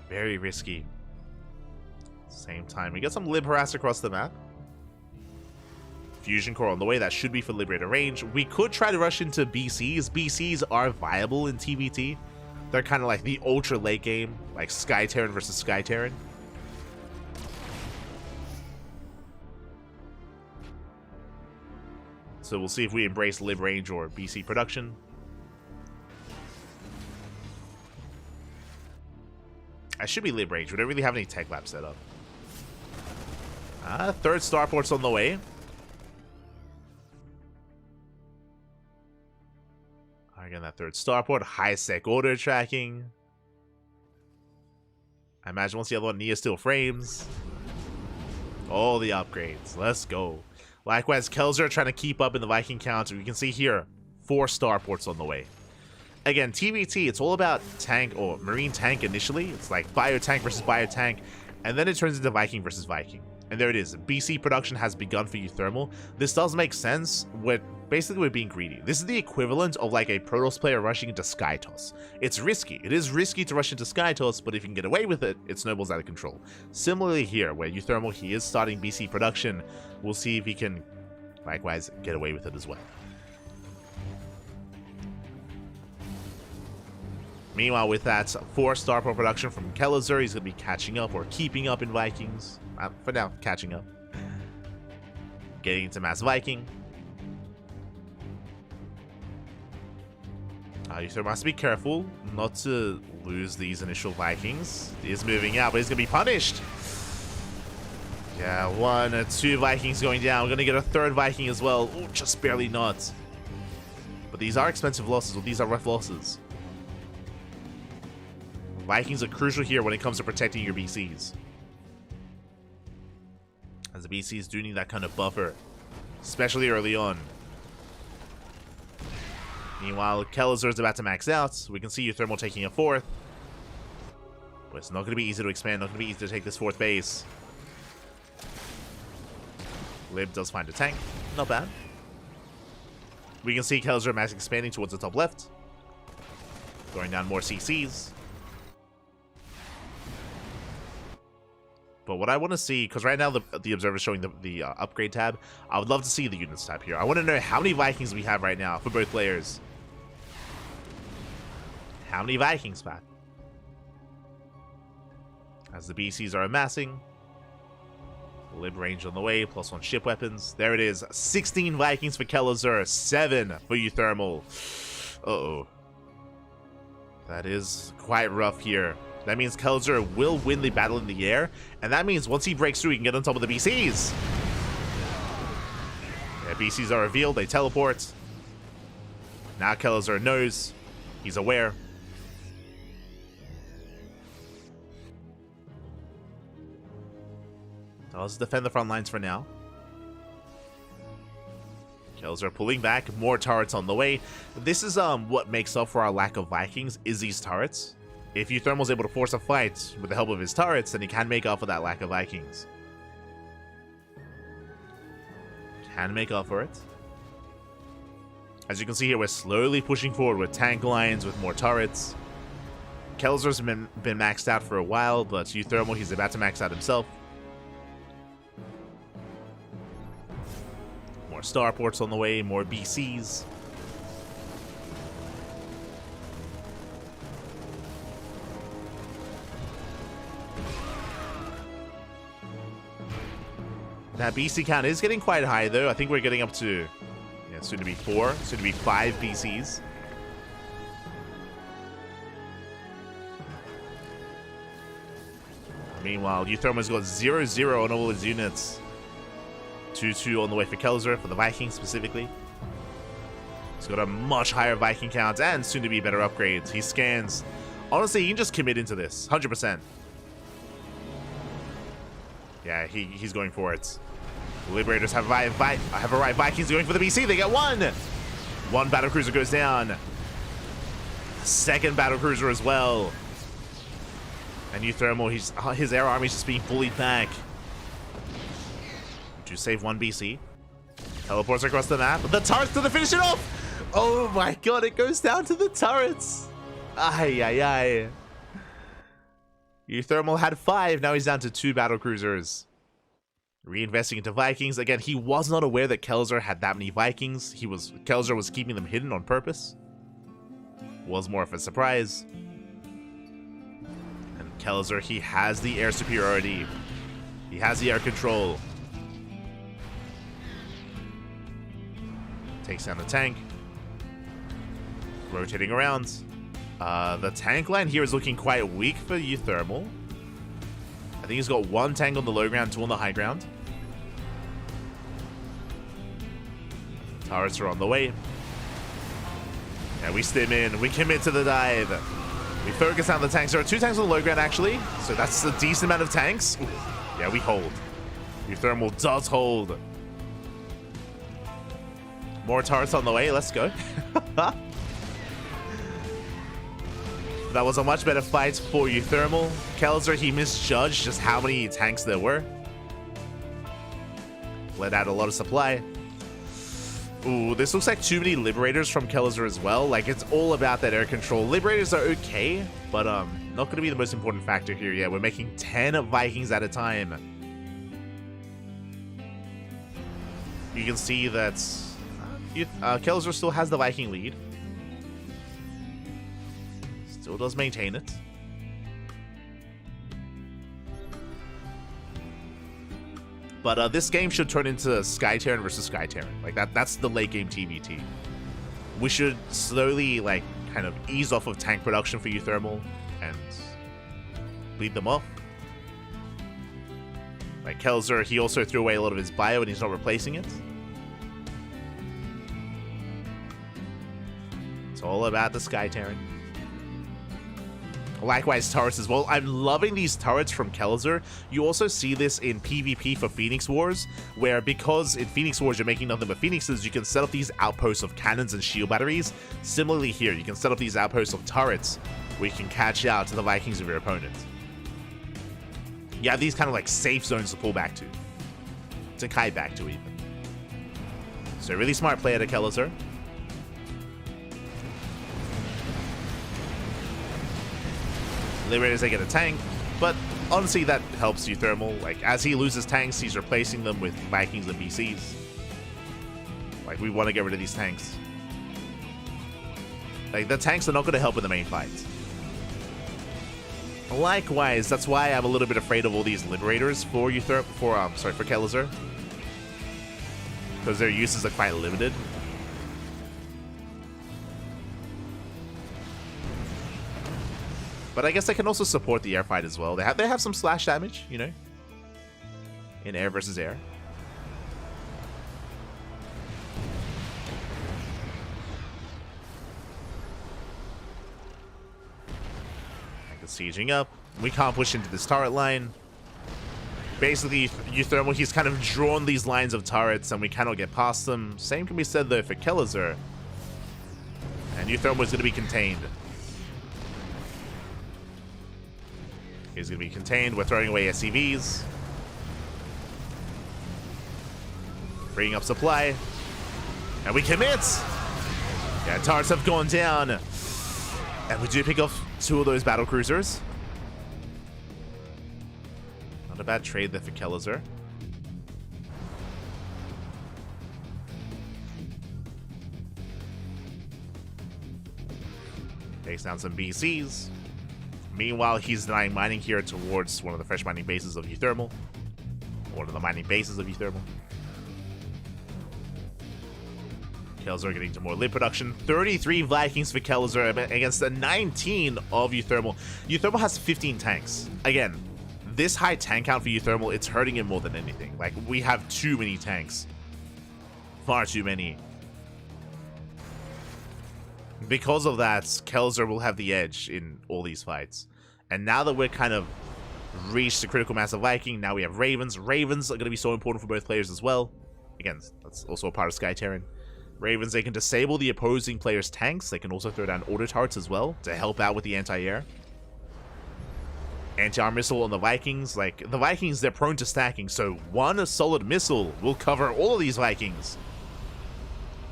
Very risky. Same time, we get some Lib harass across the map. Fusion core on the way. That should be for Liberator range. We could try to rush into BCs. BCs are viable in TBT. They're kind of like the ultra late game, like Sky Terran versus Sky Terran. So we'll see if we embrace Lib range or BC production. I should be Lib range. We don't really have any tech lab set up. 3rd starport's on the way. Again, that 3rd starport, high sec auto tracking. I imagine once the other one near steel frames. All the upgrades. Let's go. Likewise, Kelzer trying to keep up in the Viking count. You can see here, 4 starports on the way. Again, TBT, it's all about tank or marine tank initially. It's like biotank versus biotank, and then it turns into Viking versus Viking. And there it is. BC production has begun for Thermal. This does make sense. Basically, we're being greedy. This is the equivalent of like a Protoss player rushing into Skytoss. It's risky. It is risky to rush into Skytoss, but if you can get away with it, it snowballs out of control. Similarly here, where Thermal, he is starting BC production. We'll see if he can, likewise, get away with it as well. Meanwhile, with that 4 starport production from Kelzer, he's going to be catching up or keeping up in Vikings. For now, catching up. Getting into mass Viking. Uther must be careful not to lose these initial Vikings. He is moving out, but he's going to be punished. Yeah, 1 or 2 Vikings going down. We're going to get a 3rd Viking as well. Oh, just barely not. But these are expensive losses, or these are rough losses. Vikings are crucial here when it comes to protecting your BCs. As the BCs do need that kind of buffer, especially early on. Meanwhile, Kelzer is about to max out. We can see Thermal taking a 4th. But it's not going to be easy to expand, not going to be easy to take this 4th base. Lib does find a tank. Not bad. We can see Kelzer max expanding towards the top left. Going down more CCs. But what I want to see, because right now the observer is showing the upgrade tab, I would love to see the units tab here. I want to know how many Vikings we have right now for both players. How many Vikings, Pat? As the BCs are amassing. Lib range on the way, +1 ship weapons. There it is. 16 Vikings for Kelzer, 7 for Thermal. Uh-oh. That is quite rough here. That means Kelzer will win the battle in the air, and that means once he breaks through, he can get on top of the BCs. Yeah, BCs are revealed, they teleport. Now Kelzer knows, he's aware. Let's defend the front lines for now. Kelzer pulling back, more turrets on the way. This is what makes up for our lack of Vikings, is these turrets. If Thermal's able to force a fight with the help of his turrets, then he can make up for that lack of Vikings. Can make up for it. As you can see here, we're slowly pushing forward with tank lines, with more turrets. Kelzer's been maxed out for a while, but Thermal, he's about to max out himself. More starports on the way, more BCs. That BC count is getting quite high, though. I think we're getting up to, yeah, soon to be 4, soon to be 5 BCs. Meanwhile, Thermal's got 0-0 on all his units. 2-2 on the way for Kelzer, for the Vikings specifically. He's got a much higher Viking count and soon to be better upgrades. He scans. Honestly, he can just commit into this. 100%. Yeah, he's going for it. Liberators have arrived. Vikings going for the BC. They get one. One battlecruiser goes down. Second battlecruiser as well. And Euthermal, his air army is just being bullied back. Would you save one BC? Teleports across the map. The turrets to finish it off. Oh my god, it goes down to the turrets. Ay, ay, ay. Euthermal had 5, now he's down to 2 battlecruisers. Reinvesting into Vikings. Again, he was not aware that Kelzer had that many Vikings. Kelzer was keeping them hidden on purpose. Was more of a surprise. And Kelzer, he has the air superiority. He has the air control. Takes down the tank. Rotating around. The tank line here is looking quite weak for Euthermal. I think he's got 1 tank on the low ground, 2 on the high ground. Turrets are on the way. Yeah, we stim in. We commit to the dive. We focus on the tanks. There are 2 tanks on the low ground, actually. So that's a decent amount of tanks. Ooh. Yeah, we hold. Euthermal does hold. More turrets on the way. Let's go. That was a much better fight for Euthermal. Kelzer, he misjudged just how many tanks there were. Let out a lot of supply. Ooh, this looks like too many Liberators from Kelzer as well. Like, it's all about that air control. Liberators are okay, but not going to be the most important factor here. Yeah, we're making 10 Vikings at a time. You can see that Kelzer still has the Viking lead. Still does maintain it. But this game should turn into Sky Terran versus Sky Terran. Like, that's the late game TVT. We should slowly, like, kind of ease off of tank production for Euthermal and bleed them off. Like Kelzer, he also threw away a lot of his bio and he's not replacing it. It's all about the Sky Terran. Likewise, turrets as well. I'm loving these turrets from Kelzer. You also see this in PvP for Phoenix Wars, where because in Phoenix Wars you're making nothing but Phoenixes, you can set up these outposts of cannons and shield batteries. Similarly here, you can set up these outposts of turrets where you can catch out to the Vikings of your opponent. You have these kind of like safe zones to pull back to kite back to even. So really smart play to Kelzer. Liberators, they get a tank, but honestly that helps Euthermal. Like, as he loses tanks, he's replacing them with Vikings and BCs. Like, we want to get rid of these tanks. Like, the tanks are not going to help in the main fight. Likewise, that's why I'm a little bit afraid of all these Liberators for Kelzer. Because their uses are quite limited. But I guess they can also support the air fight as well. They have some slash damage, you know, in air versus air. Sieging up. We can't push into this turret line. Basically, Euthermal, he's kind of drawn these lines of turrets and we cannot get past them. Same can be said though for Kelzer. And Euthermal is going to be contained. He's going to be contained. We're throwing away SCVs. Freeing up supply. And we commit! Yeah, turrets have gone down. And we do pick off 2 of those battle cruisers. Not a bad trade there for Kelzer. Takes down some BCs. Meanwhile, he's denying mining here towards one of the fresh mining bases of Euthermal. One of the mining bases of Euthermal. Kelzer getting to more lid production. 33 Vikings for Kelzer against the 19 of Euthermal. Euthermal has 15 tanks. Again, this high tank count for Euthermal, it's hurting him more than anything. Like, we have too many tanks. Far too many. Because of that, Kelzer will have the edge in all these fights. And now that we're kind of reached the critical mass of Viking, now we have Ravens. Ravens are going to be so important for both players as well. Again, that's also a part of Sky Terran. Ravens, they can disable the opposing player's tanks. They can also throw down auto turrets as well to help out with the anti-air. Anti-armor missile on the Vikings. Like, the Vikings, they're prone to stacking, so one solid missile will cover all of these Vikings.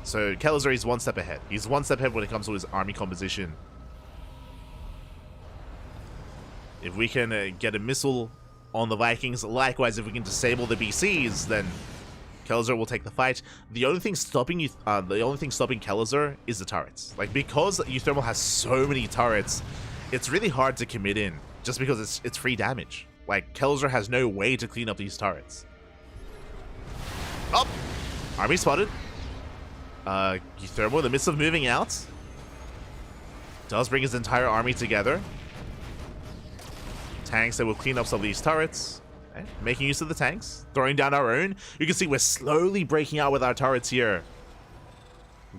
So Kelzer is one step ahead. He's one step ahead when it comes to his army composition. If we can get a missile on the Vikings, likewise, if we can disable the BCs, then Kelzer will take the fight. The only thing stopping Kelzer is the turrets. Like, because Euthermal has so many turrets, it's really hard to commit in, just because it's free damage. Like, Kelzer has no way to clean up these turrets. Oh! Army spotted. Euthermal in the midst of moving out does bring his entire army together. Tanks that will clean up some of these turrets. Okay. Making use of the tanks. Throwing down our own. You can see we're slowly breaking out with our turrets here.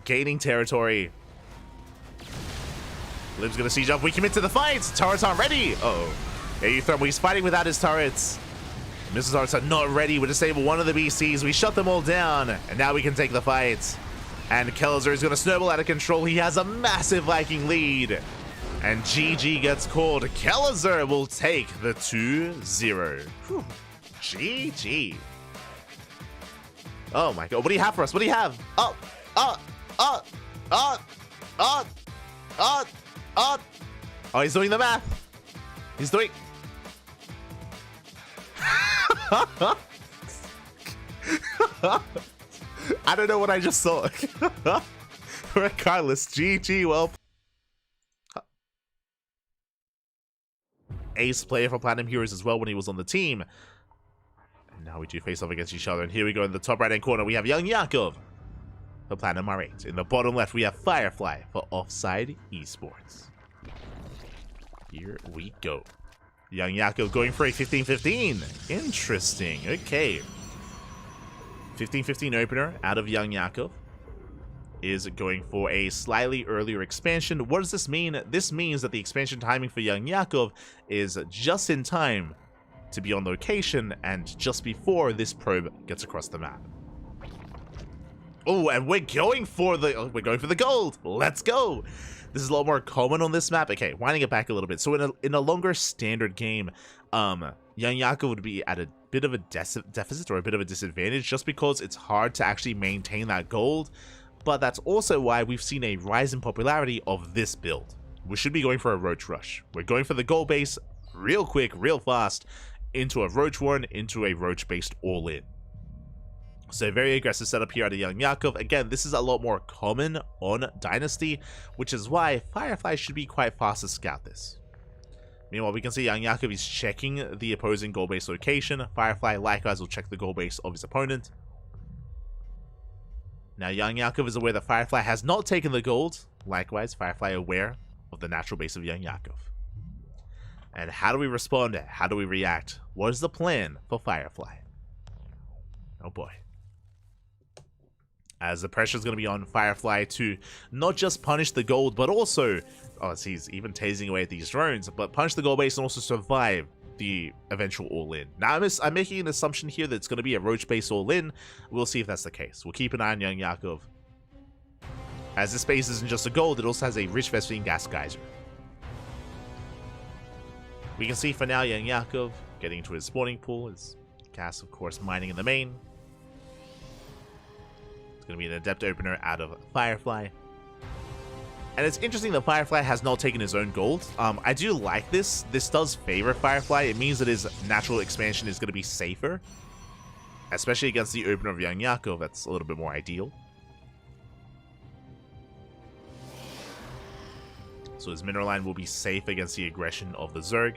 Gaining territory. Lib's gonna siege up. We commit to the fight. Turrets aren't ready. Uh-oh. Yeah, Euthermal, he's fighting without his turrets. Missile turrets are not ready. We disable one of the BCs. We shut them all down. And now we can take the fight. And Kelzer is going to snowball out of control. He has a massive Viking lead. And GG gets called. Kelzer will take the 2-0. GG. Oh my god. What do you have for us? What do you have? Oh, he's doing the math. He's doing... I don't know what I just saw. Regardless, GG, well. Ace player for Platinum Heroes as well when he was on the team. And now we do face off against each other. And here we go in the top right hand corner. We have Young Yakov for Platinum R8. In the bottom left, we have Firefly for Offside Esports. Here we go. Young Yakov going for a 15-15. Interesting. Okay. 15-15 opener out of Young Yakov is going for a slightly earlier expansion. What does this mean? This means that the expansion timing for Young Yakov is just in time to be on location and just before this probe gets across the map. Oh, and we're going for the gold. Let's go. This is a lot more common on this map. Okay, winding it back a little bit. So in a longer standard game, Young Yakov would be at a bit of a deficit or a bit of a disadvantage just because it's hard to actually maintain that gold. But that's also why we've seen a rise in popularity of this build. We should be going for a Roach Rush. We're going for the gold base real quick, real fast, into a Roach Warren, into a Roach based all-in. So very aggressive setup here out of Young Yakov. Again, this is a lot more common on Dynasty, which is why Firefly should be quite fast to scout this. Meanwhile, we can see Young Yakov is checking the opposing goal base location. Firefly likewise will check the goal base of his opponent. Now, Young Yakov is aware that Firefly has not taken the gold. Likewise, Firefly aware of the natural base of Young Yakov. And how do we respond? How do we react? What is the plan for Firefly? Oh boy. As the pressure is going to be on Firefly to not just punish the gold, but also, oh, he's even tasing away at these drones, but punish the gold base and also survive the eventual all-in. Now, I'm making an assumption here that it's going to be a Roach-based all-in. We'll see if that's the case. We'll keep an eye on Young Yakov. As this base isn't just a gold, it also has a rich Vespene gas geyser. We can see for now Young Yakov getting into his spawning pool. His gas, of course, mining in the main. Going to be an adept opener out of Firefly. And it's interesting that Firefly has not taken his own gold. I do like this. This does favor Firefly. It means that his natural expansion is going to be safer. Especially against the opener of Young Yakov. That's a little bit more ideal. So his mineral line will be safe against the aggression of the Zerg.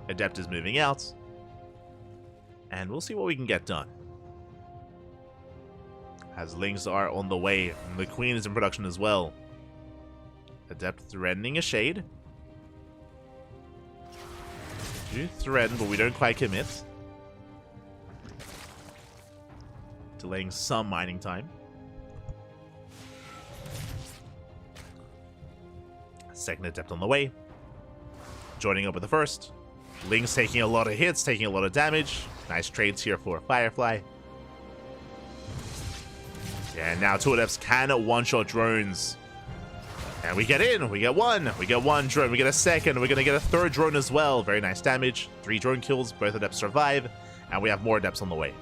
Adept is moving out. And we'll see what we can get done. As Lings are on the way, and the Queen is in production as well. Adept threatening a shade. We do threaten, but we don't quite commit. Delaying some mining time. Second Adept on the way. Joining up with the first. Ling's taking a lot of hits, taking a lot of damage. Nice trades here for Firefly. And now 2 Adepts can one-shot drones. And we get in. We get one. We get one drone. We get a second. We're going to get a third drone as well. Very nice damage. 3 drone kills. Both Adepts survive. And we have more Adepts on the way.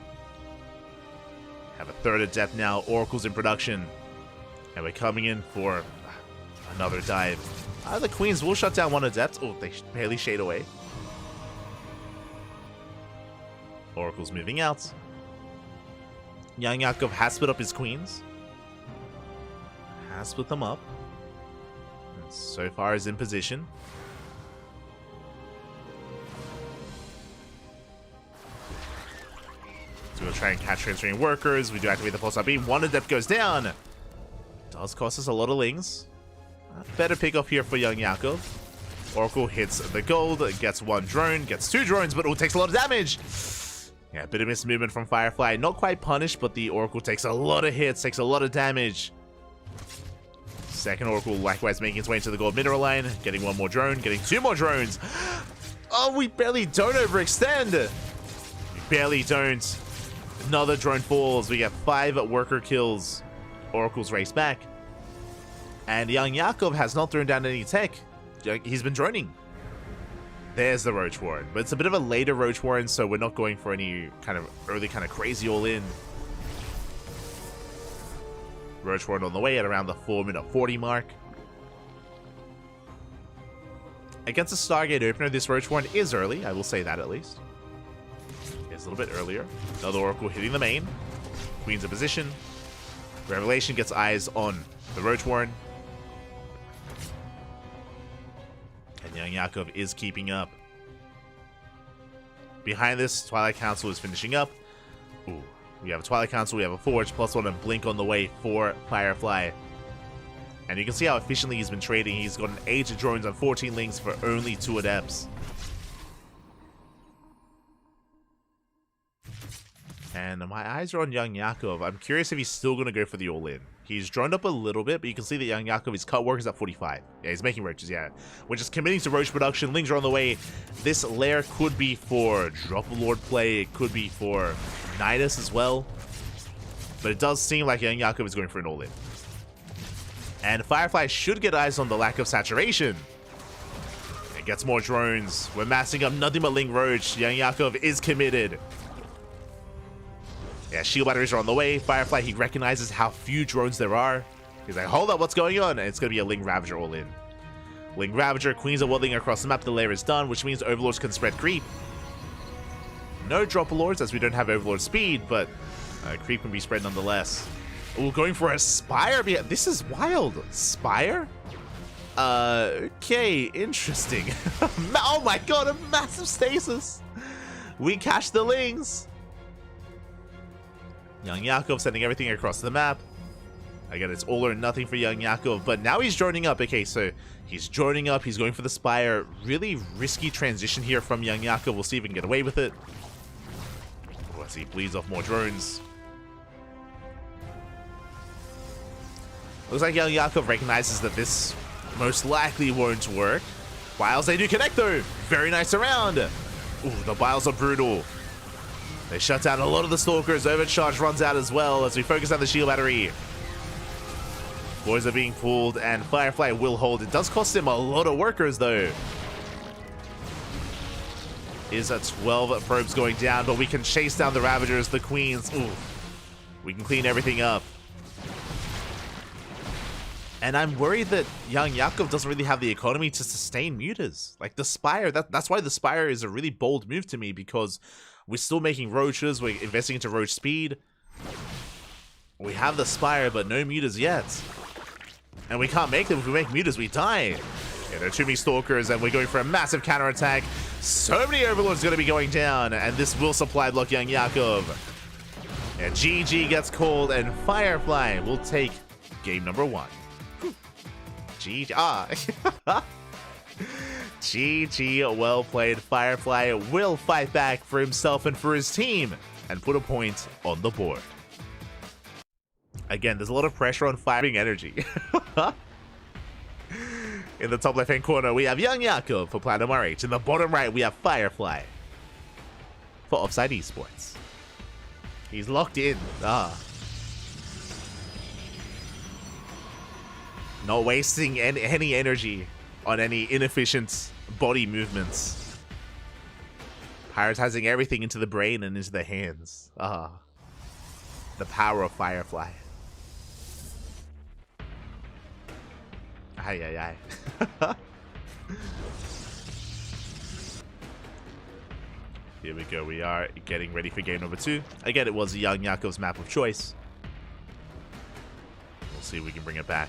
Have a third Adept now. Oracle's in production. And we're coming in for another dive. The Queens will shut down 1 Adept. Oh, they barely shade away. Oracle's moving out. Young Yakov has split up his Queens. Has split them up. And so far is in position. So we'll try and catch transferring workers. We do activate the pulsar beam. 1 Adept goes down. Does cost us a lot of Lings. Better pick up here for Young Yakov. Oracle hits the gold, gets 1 drone, gets 2 drones, but takes a lot of damage. Yeah, a bit of missed movement from Firefly. Not quite punished, but the Oracle takes a lot of hits, takes a lot of damage. Second Oracle likewise making its way into the gold mineral line, getting 1 more drone, getting 2 more drones. Oh, we barely don't overextend. We barely don't. Another drone falls. We get 5 worker kills. Oracle's race back. And Young Yakov has not thrown down any tech. He's been droning. There's the Roach Warren. But it's a bit of a later Roach Warren, so we're not going for any kind of early kind of crazy all-in. Roach Warren on the way at around the 4-minute 40 mark. Against a Stargate opener, this Roach Warren is early. I will say that at least. It's a little bit earlier. Another Oracle hitting the main. Queen's in position. Revelation gets eyes on the Roach Warren. And Young Yakov is keeping up. Behind this, Twilight Council is finishing up. Ooh, we have a Twilight Council, we have a Forge, +1 and Blink on the way for Firefly. And you can see how efficiently he's been trading. He's got an 8 drones on 14 Lings for only 2 Adepts. And my eyes are on Young Yakov. I'm curious if he's still going to go for the all-in. He's droned up a little bit, but you can see that Young Yakov, his cut workers at 45. Yeah, he's making roaches, yeah. We're just committing to roach production. Lings are on the way. This lair could be for Dropper play. It could be for Nidus as well. But it does seem like Young Yakov is going for an all-in. And Firefly should get eyes on the lack of saturation. It gets more drones. We're massing up nothing but Ling Roach. Young Yakov is committed. Yeah, shield batteries are on the way. Firefly, he recognizes how few drones there are. He's like, hold up, what's going on? And it's going to be a Ling Ravager all in. Ling Ravager, Queens are waddling across the map. The lair is done, which means Overlords can spread creep. No Dropper Lords, as we don't have Overlord speed, but creep can be spread nonetheless. We're going for a Spire. This is wild. Spire? Okay, interesting. Oh my god, a massive stasis. We cached the Lings. Young Yakov sending everything across the map. Again, it's all or nothing for Young Yakov, but now he's joining up. Okay, so he's joining up. He's going for the Spire. Really risky transition here from Young Yakov. We'll see if we can get away with it. Let's see, bleeds off more drones. Looks like Young Yakov recognizes that this most likely won't work. Biles, they do connect though. Very nice around. Ooh, the Biles are brutal. They shut down a lot of the Stalkers. Overcharge runs out as well as we focus on the shield battery. Boys are being pulled and Firefly will hold. It does cost him a lot of workers though. Is a 12 probes going down, but we can chase down the Ravagers, the Queens. Ooh, we can clean everything up. And I'm worried that Young Yakov doesn't really have the economy to sustain Mutas. Like the Spire, that's why the Spire is a really bold move to me, because we're still making Roaches, we're investing into Roach speed. We have the Spire, but no Mutas yet. And we can't make them. If we make Mutas, we die. Yeah, there are too many Stalkers, and we're going for a massive counterattack. So many Overlords going to be going down, and this will supply block Young Yakov. And GG gets called, and Firefly will take game number 1. GG. GG, well played. Firefly will fight back for himself and for his team and put a point on the board. Again, there's a lot of pressure on firing energy. In the top left-hand corner, we have Young Yakov for Platinum RH. In the bottom right, we have Firefly for Offside Esports. He's locked in. Not wasting any energy on any inefficient body movements. Prioritizing everything into the brain and into the hands. The power of Firefly. Ay. Here we go. We are getting ready for game number 2. Again, it was Young Yakov's map of choice. We'll see if we can bring it back.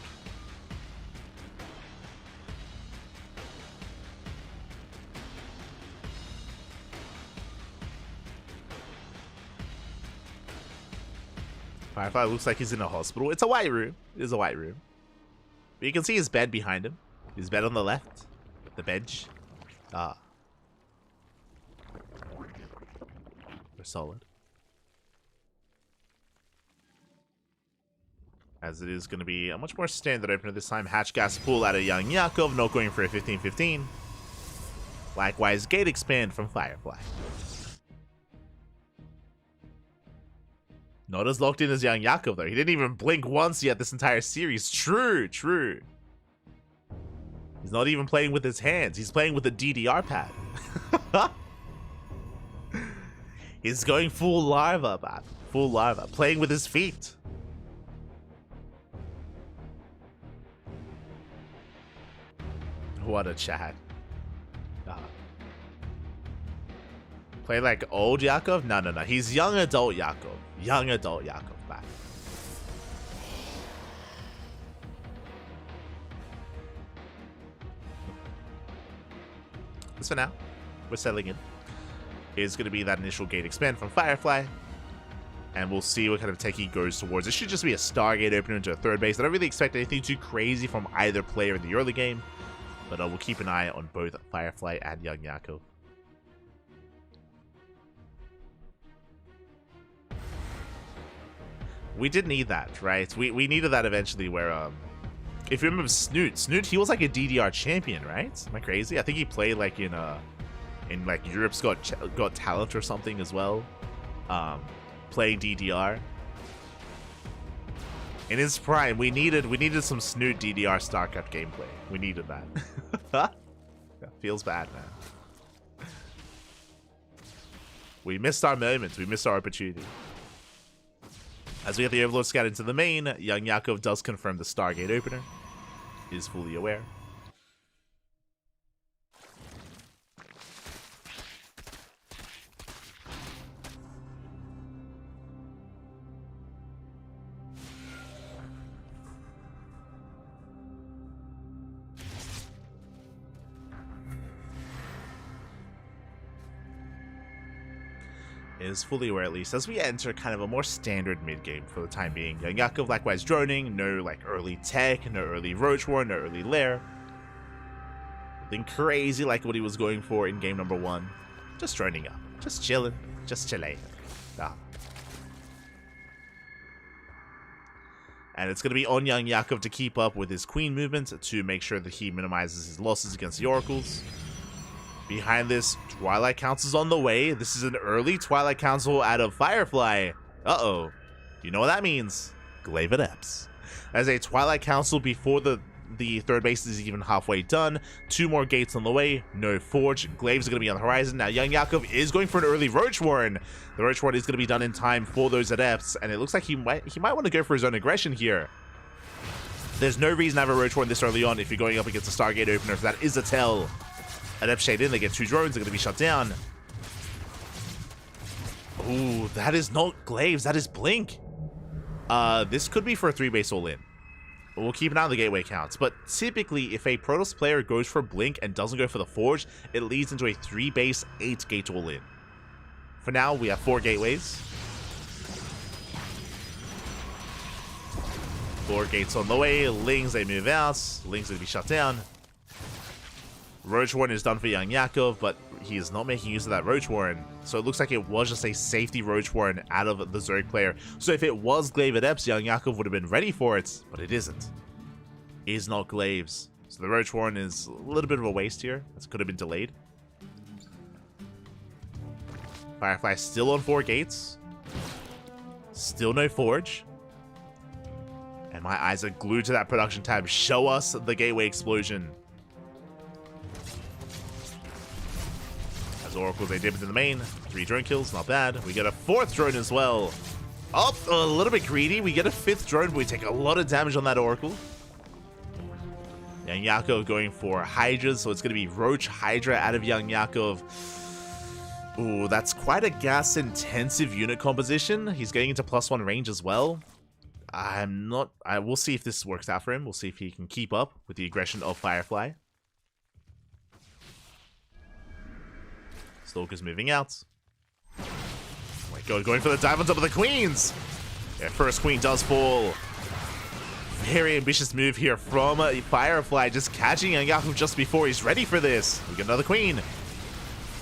Firefly looks like he's in a hospital. It's a white room. It is a white room. But you can see his bed behind him. His bed on the left. The bench. We're solid. As it is going to be a much more standard opener this time. Hatch gas pull out of Young Yakov. Not going for a 15-15. Likewise, gate expand from Firefly. Not as locked in as Young Yakov, though. He didn't even blink once yet this entire series. True. He's not even playing with his hands. He's playing with a DDR pad. He's going full larva, man. Full larva. Playing with his feet. What a chat. Play like old Yakov? No. He's young adult Yakov. Young adult Yakov back. Just for now, we're settling in. Is going to be that initial gate expand from Firefly. And we'll see what kind of tech he goes towards. It should just be a Stargate opener into a third base. I don't really expect anything too crazy from either player in the early game. But we'll keep an eye on both Firefly and Young Yakov. We did need that, right? We needed that eventually where, if you remember Snoot, he was like a DDR champion, right? Am I crazy? I think he played like in like Europe's Got Talent or something as well. Playing DDR. In his prime, we needed some Snoot DDR StarCraft gameplay. We needed that. That feels bad, man. We missed our moments. We missed our opportunity. As we have the Overlord Scout into the main, Young Yakov does confirm the Stargate opener. He is fully aware. Is fully aware, at least, as we enter kind of a more standard mid-game for the time being. Young Yakov likewise droning, no like early tech, no early Roach War, no early Lair. Nothing crazy like what he was going for in game number 1. Just droning up, just chilling, just chilling. And it's going to be on Young Yakov to keep up with his Queen movement to make sure that he minimizes his losses against the Oracles. Behind this, Twilight Council's on the way. This is an early Twilight Council out of Firefly. Uh-oh. You know what that means? Glaive Adepts. As a Twilight Council before the third base is even halfway done. 2 more gates on the way. No Forge. Glaives are going to be on the horizon. Now, Young Yakov is going for an early Roach Warren. The Roach Warren is going to be done in time for those Adepts. And it looks like he might want to go for his own aggression here. There's no reason to have a Roach Warren this early on if you're going up against a Stargate opener. So that is a tell. Adept Shade in, they get 2 drones, they're going to be shut down. Ooh, that is not Glaives, that is Blink. This could be for a 3-base all-in. We'll keep an eye on the gateway counts, but typically, if a Protoss player goes for Blink and doesn't go for the Forge, it leads into a 3-base, 8-gate all-in. For now, we have 4 gateways. 4 gates on the way, Lings, they move out, Lings going to be shut down. Roach Warren is done for Young Yakov, but he is not making use of that Roach Warren. So it looks like it was just a safety Roach Warren out of the Zerg player. So if it was Glaive Adepts, Young Yakov would have been ready for it, but it isn't. It is not Glaives. So the Roach Warren is a little bit of a waste here. This could have been delayed. Firefly still on 4 gates. Still no Forge. And my eyes are glued to that production tab. Show us the Gateway Explosion. As Oracles, they dip into the main. 3 drone kills, not bad. We get a 4th drone as well. Oh, a little bit greedy. We get a 5th drone, but we take a lot of damage on that Oracle. Young Yakov going for Hydras, so it's going to be Roach Hydra out of Young Yakov. Ooh, that's quite a gas-intensive unit composition. He's getting into +1 range as well. We'll see if this works out for him. We'll see if he can keep up with the aggression of Firefly. Stalker's moving out. Oh my god, going for the dive on top of the queens! Yeah, first queen does fall. Very ambitious move here from Firefly, just catching Young Yakov just before he's ready for this. We get another queen.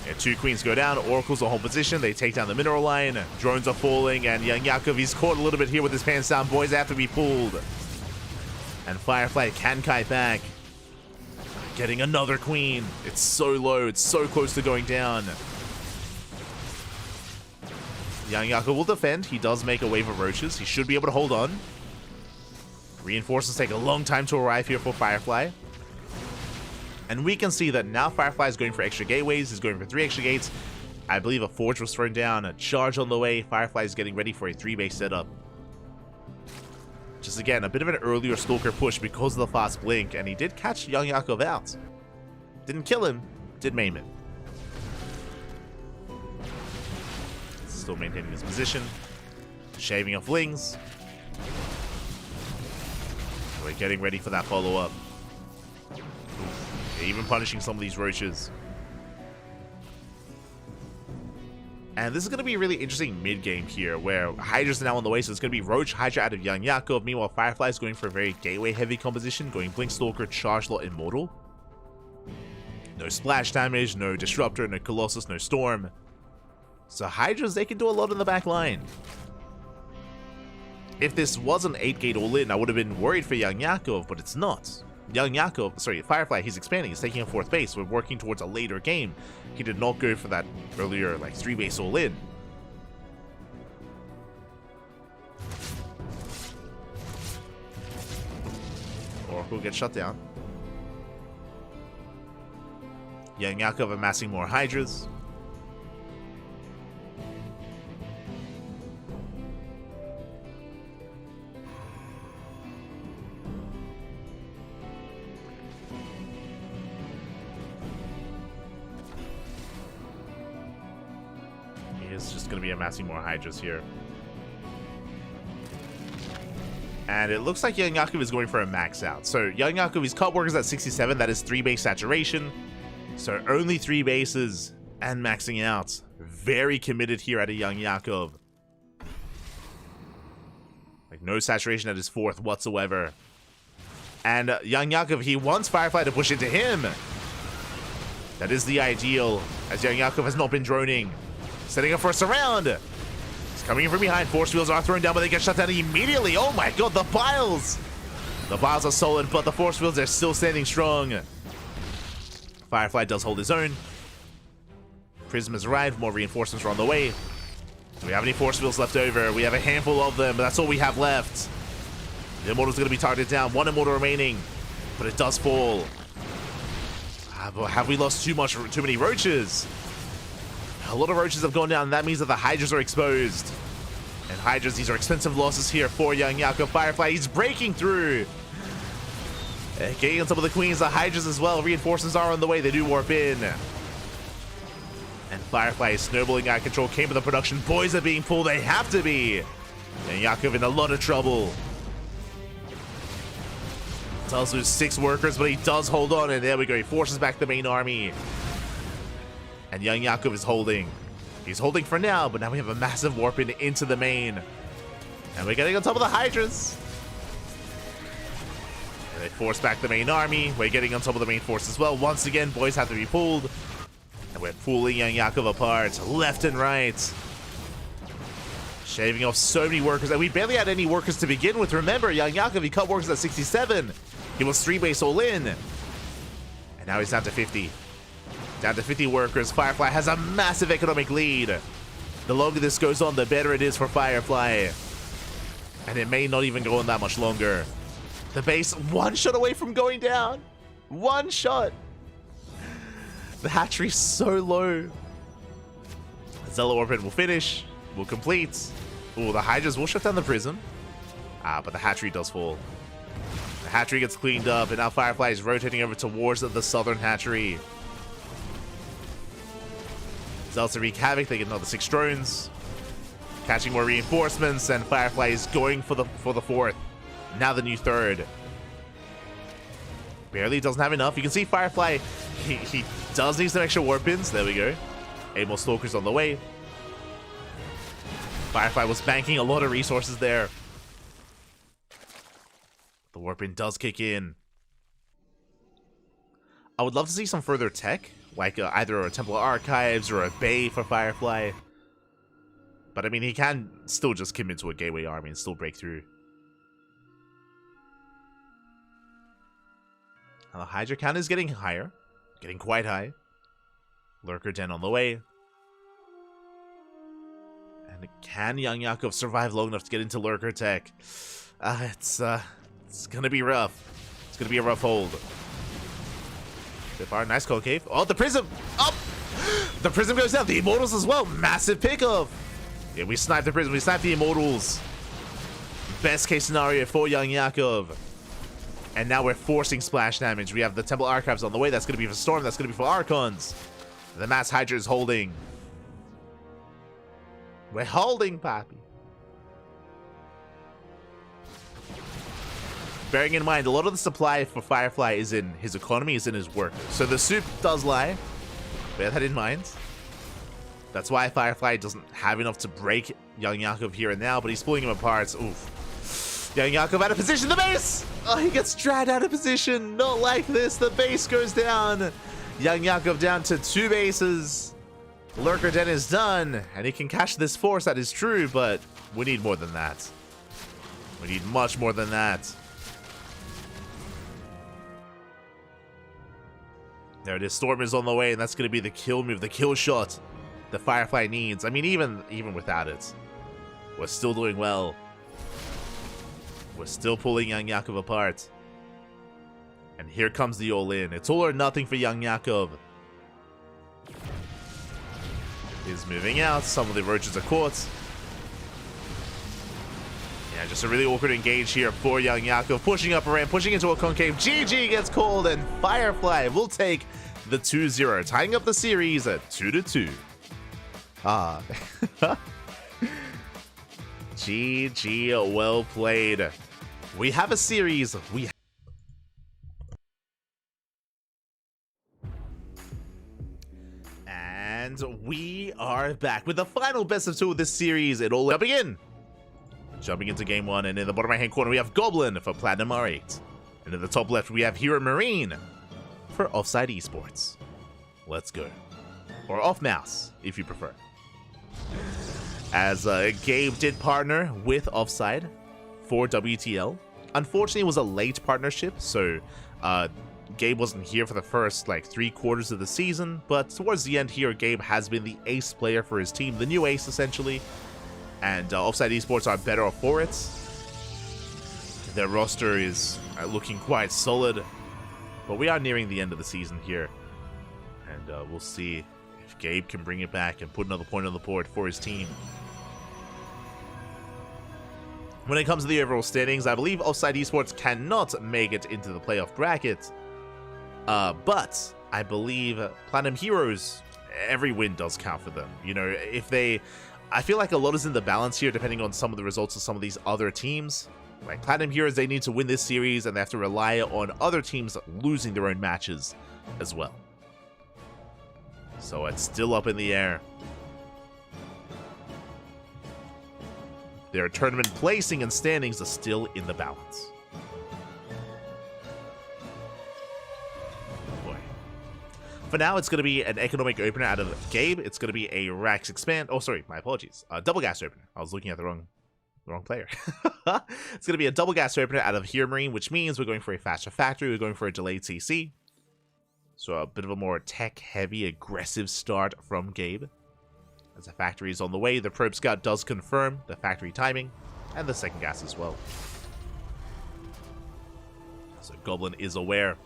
Yeah, 2 queens go down, Oracles on home position, they take down the mineral line, drones are falling, and Young Yakov, he's caught a little bit here with his pants down, boys have to be pulled. And Firefly CranKy back. Getting another queen. It's so low, it's so close to going down. Young Yakov will defend, he does make a wave of roaches, he should be able to hold on. Reinforcements take a long time to arrive here for Firefly. And we can see that now Firefly is going for extra gateways. He's going for 3 extra gates. I believe a Forge was thrown down. A charge on the way. Firefly is getting ready for a 3-base setup. Just again, a bit of an earlier Stalker push because of the fast blink. And he did catch Young Yakov out. Didn't kill him. Did maim him. Still maintaining his position. Shaving off wings. We're getting ready for that follow-up. Even punishing some of these roaches. And this is going to be a really interesting mid-game here, where Hydra's now on the way, so it's going to be Roach Hydra out of Young Yakov. Meanwhile, Firefly is going for a very gateway-heavy composition, going Blink Stalker, Charge Lot, Immortal. No splash damage, no Disruptor, no Colossus, no Storm. So Hydras, they can do a lot in the back line. If this was an 8-gate all-in, I would have been worried for Young Yakov, but it's not. Firefly, he's expanding, he's taking a 4th base. We're working towards a later game. He did not go for that earlier, 3-base all-in. Oracle gets shut down. Young Yakov amassing more Hydras. Is just going to be amassing more Hydras here. And it looks like Young Yakov is going for a max out. So Young Yakov, his cut workers at 67, that is 3-base saturation. So only 3 bases and maxing out. Very committed here at a Young Yakov. No saturation at his 4th whatsoever. And Young Yakov, he wants Firefly to push into him. That is the ideal, as Young Yakov has not been droning. Setting up for a surround. He's coming in from behind. Force wheels are thrown down, but they get shut down immediately. Oh my god, the piles! The piles are solid, but the force wheels are still standing strong. Firefly does hold his own. Prism has arrived. More reinforcements are on the way. Do we have any force wheels left over? We have a handful of them, but that's all we have left. The Immortal's going to be targeted down. 1 Immortal remaining, but it does fall. Have we lost too many roaches? A lot of roaches have gone down, and that means that the Hydras are exposed. And Hydras, these are expensive losses here for Young Yakov. Firefly, he's breaking through. Getting on top of the queens, the Hydras as well. Reinforcements are on the way, they do warp in. And Firefly is snowballing out of control. Came with the production. Boys are being pulled, they have to be. And Yakov in a lot of trouble. Does lose 6 workers, but he does hold on, and there we go. He forces back the main army. And Young Yakov is holding. He's holding for now, but now we have a massive warp into the main. And we're getting on top of the Hydras. And they force back the main army. We're getting on top of the main force as well. Once again, boys have to be pulled. And we're pulling Young Yakov apart, left and right. Shaving off so many workers. And we barely had any workers to begin with. Remember, Young Yakov, he cut workers at 67. He was 3-base all in. And now he's down to 50. Down to 50 workers. Firefly has a massive economic lead. The longer this goes on, the better it is for Firefly. And it may not even go on that much longer. The base one shot away from going down. One shot. The hatchery's so low. Zella Orbit will finish. Will complete. Oh, the Hydras will shut down the prism. But the hatchery does fall. The hatchery gets cleaned up, and now Firefly is rotating over towards the southern hatchery. Zelda wreak havoc. They get another 6 drones. Catching more reinforcements, and Firefly is going for the fourth. Now the new third. Barely doesn't have enough. You can see Firefly, he does need some extra warp pins. There we go. 8 more Stalkers on the way. Firefly was banking a lot of resources there. The warp pin does kick in. I would love to see some further tech, like either a Temple Archives or a Bay for Firefly. But I mean, he can still just commit to a Gateway army and still break through. The Hydra count is getting higher. Getting quite high. Lurker Den on the way. And can Young Yakov survive long enough to get into Lurker tech? It's gonna be rough. It's gonna be a rough hold. Far, nice concave. Oh, the prism! Up! The prism goes down. The Immortals as well. Massive pickup. Yeah, we sniped the prism. We sniped the Immortals. Best case scenario for Young Yakov. And now we're forcing splash damage. We have the Temple Archives on the way. That's going to be for Storm. That's going to be for Archons. The Mass Hydra is holding. We're holding, Papi. Bearing in mind, a lot of the supply for Firefly is in his economy, is in his work. So the soup does lie. Bear that in mind. That's why Firefly doesn't have enough to break Young Yakov here and now, but he's pulling him apart. Oof. Young Yakov out of position. The base! Oh, he gets dragged out of position. Not like this. The base goes down. Young Yakov down to 2 bases. Lurker Den is done, and he can catch this force. That is true, but we need more than that. We need much more than that. There it is. Storm is on the way, and that's going to be the kill move, the kill shot that Firefly needs. I mean, even without it, we're still doing well. We're still pulling Young Yakov apart. And here comes the all-in. It's all or nothing for Young Yakov. He's moving out. Some of the roaches are caught. Yeah, just a really awkward engage here for Young Yakov. Pushing up a ramp, pushing into a concave. GG gets called, and Firefly will take the 2-0, tying up the series at 2-2. GG, well played. We have a series. And we are back with the final best of 2 of this series. It all jumping into game 1, and in the bottom right hand corner we have Goblin for Platinum R8, and in the top left we have Hero Marine for Offside Esports. Let's go. Or Off Mouse, if you prefer. As Gabe did partner with Offside for WTL. Unfortunately, it was a late partnership, so Gabe wasn't here for the first 3 quarters of the season, but towards the end here, Gabe has been the ace player for his team, the new ace essentially, and Offside Esports are better off for it. Their roster is looking quite solid, but we are nearing the end of the season here, and we'll see if Gabe can bring it back and put another point on the board for his team. When it comes to the overall standings, I believe Offside Esports cannot make it into the playoff bracket, but I believe Platinum Heroes, every win does count for them. You know, I feel like a lot is in the balance here depending on some of the results of some of these other teams. Like Platinum Heroes, they need to win this series and they have to rely on other teams losing their own matches as well. So it's still up in the air. Their tournament placing and standings are still in the balance. Boy. For now, it's going to be an economic opener out of Gabe. It's going to be a Rax Expand. Oh, sorry, my apologies. Double gas opener. I was looking at the wrong player. It's going to be a double gas opener out of Hero Marine, which means we're going for a faster factory. We're going for a delayed CC. So a bit of a more tech-heavy, aggressive start from Gabe. As the factory is on the way, the Probe Scout does confirm the factory timing, and the second gas as well. So Goblin is aware.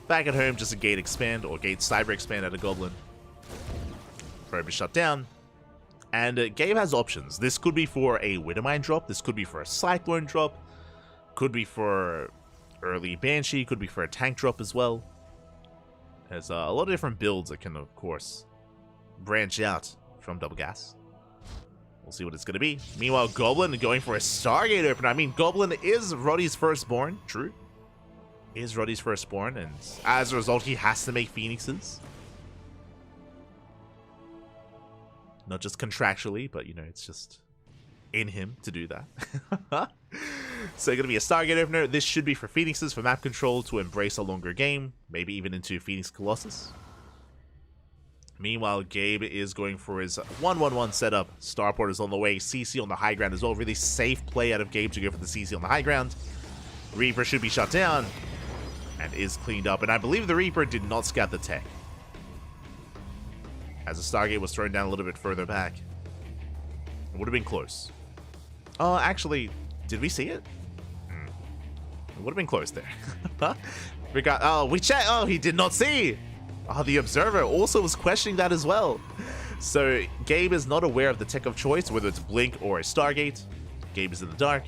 Back at home, just a gate expand, or gate cyber expand at a Goblin. Probe is shut down. And Gabe has options. This could be for a Widowmine drop, this could be for a Cyclone drop, could be for early Banshee, could be for a tank drop as well. There's a lot of different builds that can, of course, branch out from Double Gas. We'll see what it's going to be. Meanwhile, Goblin going for a Stargate opener. I mean, Goblin is Roddy's firstborn, true. Is Roddy's firstborn, and as a result, he has to make Phoenixes. Not just contractually, but, you know, it's just in him to do that. So going to be a Stargate opener. This should be for Phoenixes, for map control, to embrace a longer game. Maybe even into Phoenix Colossus. Meanwhile, Gabe is going for his 1-1-1 setup. Starport is on the way. CC on the high ground as well. Really safe play out of Gabe to go for the CC on the high ground. Reaper should be shut down. And is cleaned up. And I believe the Reaper did not scout the tech, as the Stargate was thrown down a little bit further back. It would have been close. Oh, actually, did we see it? It would have been close there. We got, oh, we checked. Oh, he did not see. Oh, the Observer also was questioning that as well. So Gabe is not aware of the tech of choice, whether it's Blink or a Stargate. Gabe is in the dark.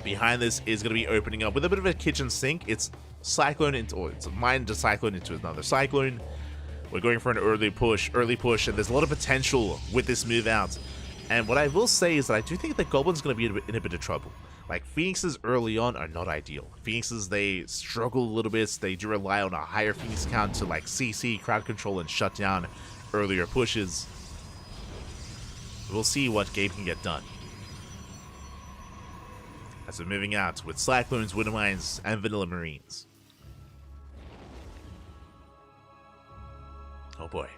Behind this is going to be opening up with a bit of a kitchen sink. It's Cyclone into, or it's a Mine to Cyclone into another Cyclone. We're going for an early push, and there's a lot of potential with this move out. And what I will say is that I do think that Goblin's going to be in a bit of trouble. Like, Phoenixes early on are not ideal. Phoenixes, they struggle a little bit. They do rely on a higher Phoenix count to, like, CC, crowd control, and shut down earlier pushes. We'll see what Gabe can get done. As we're moving out with Cyclones, Widowmines, and Vanilla Marines. Oh boy.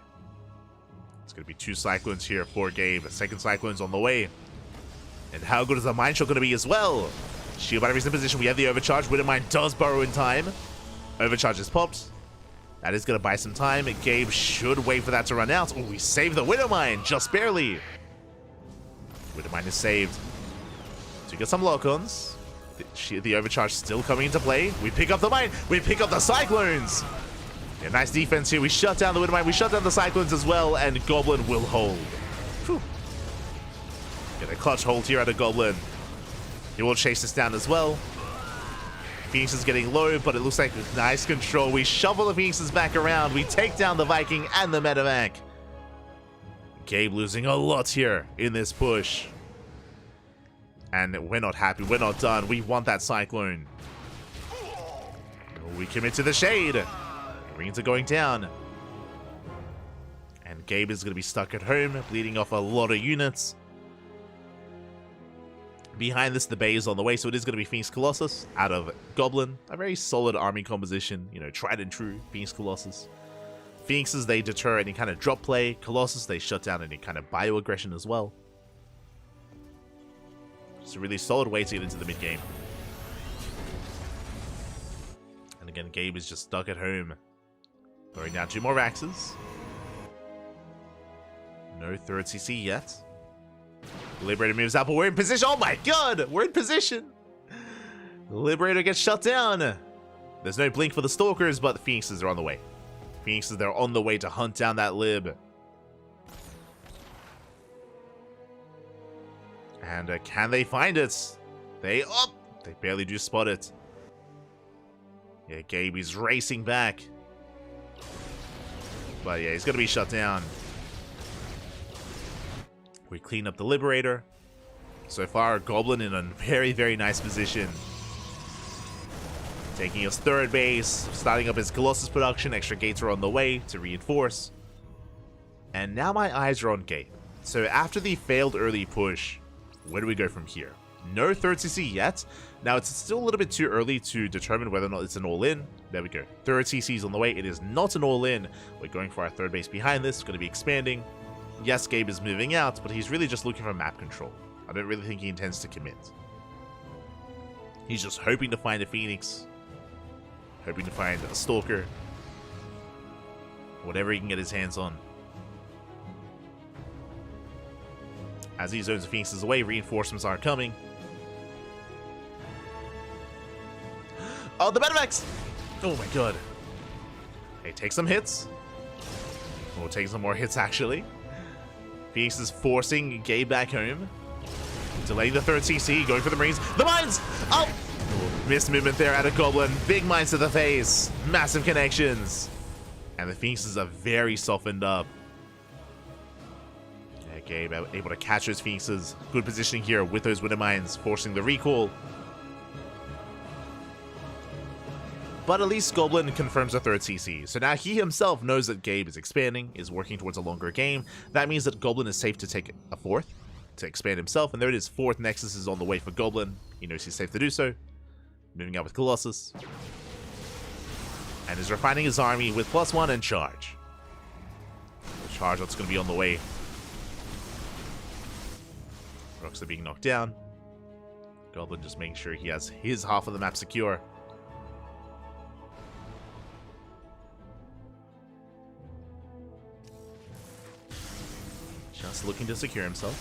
It's going to be 2 Cyclones here for Gabe. A second Cyclone's on the way. And how good is the Mine Shot going to be as well? Shield battery's in position. We have the Overcharge. Widowmine does burrow in time. Overcharge is popped. That is going to buy some time. Gabe should wait for that to run out. Oh, we saved the Widowmine. Just barely. Widowmine is saved. So we get some lock-ons. The Overcharge still coming into play. We pick up the Mine. We pick up the Cyclones. Yeah, nice defense here. We shut down the Widowmine. We shut down the Cyclones as well. And Goblin will hold. Whew. Get a clutch hold here at a Goblin. He will chase this down as well. Phoenix is getting low, but it looks like nice control. We shuffle the Phoenixes back around. We take down the Viking and the Medevac. Gabe losing a lot here in this push. And we're not happy. We're not done. We want that Cyclone. We commit to the shade. Marines are going down. And Gabe is going to be stuck at home, bleeding off a lot of units. Behind this, the Bay is on the way, so it is going to be Phoenix Colossus out of Goblin. A very solid army composition, you know, tried and true Phoenix Colossus. Phoenixes, they deter any kind of drop play. Colossus, they shut down any kind of bio-aggression as well. It's a really solid way to get into the mid-game. And again, Gabe is just stuck at home. Throwing down 2 more Raxes. No third CC yet. The Liberator moves out, but we're in position. Oh my god! We're in position! The Liberator gets shut down. There's no blink for the Stalkers, but the Phoenixes are on the way. Phoenixes, they're on the way to hunt down that Lib. And can they find it? They barely do spot it. Yeah, Gabe is racing back. But yeah, he's going to be shut down. We clean up the Liberator. So far, Goblin in a very, very nice position. Taking his third base, starting up his Colossus production. Extra gates are on the way to reinforce. And now my eyes are on Gabe. So after the failed early push, where do we go from here? No third CC yet. Now, it's still a little bit too early to determine whether or not it's an all-in. There we go. Third CC is on the way. It is not an all-in. We're going for our third base behind this. It's going to be expanding. Yes, Gabe is moving out, but he's really just looking for map control. I don't really think he intends to commit. He's just hoping to find a Phoenix. Hoping to find a Stalker. Whatever he can get his hands on. As he zones the Phoenixes away, reinforcements are coming. Oh, the Medivacs! Oh my god. Hey, take some hits. We'll take some more hits, actually. Phoenix is forcing Gabe back home. Delaying the third CC, going for the Marines. The mines! Oh! Missed movement there out of Goblin. Big mines to the face. Massive connections. And the Phoenixes are very softened up. Yeah, Gabe able to catch those Phoenixes. Good positioning here with those Winter Mines, forcing the recall. But at least Goblin confirms a third CC. So now he himself knows that Gabe is expanding, is working towards a longer game. That means that Goblin is safe to take a fourth, to expand himself. And there it is, fourth Nexus is on the way for Goblin. He knows he's safe to do so. Moving out with Colossus. And is refining his army with +1 and charge. The charge that's going to be on the way. Rocks are being knocked down. Goblin just making sure he has his half of the map secure. Just looking to secure himself.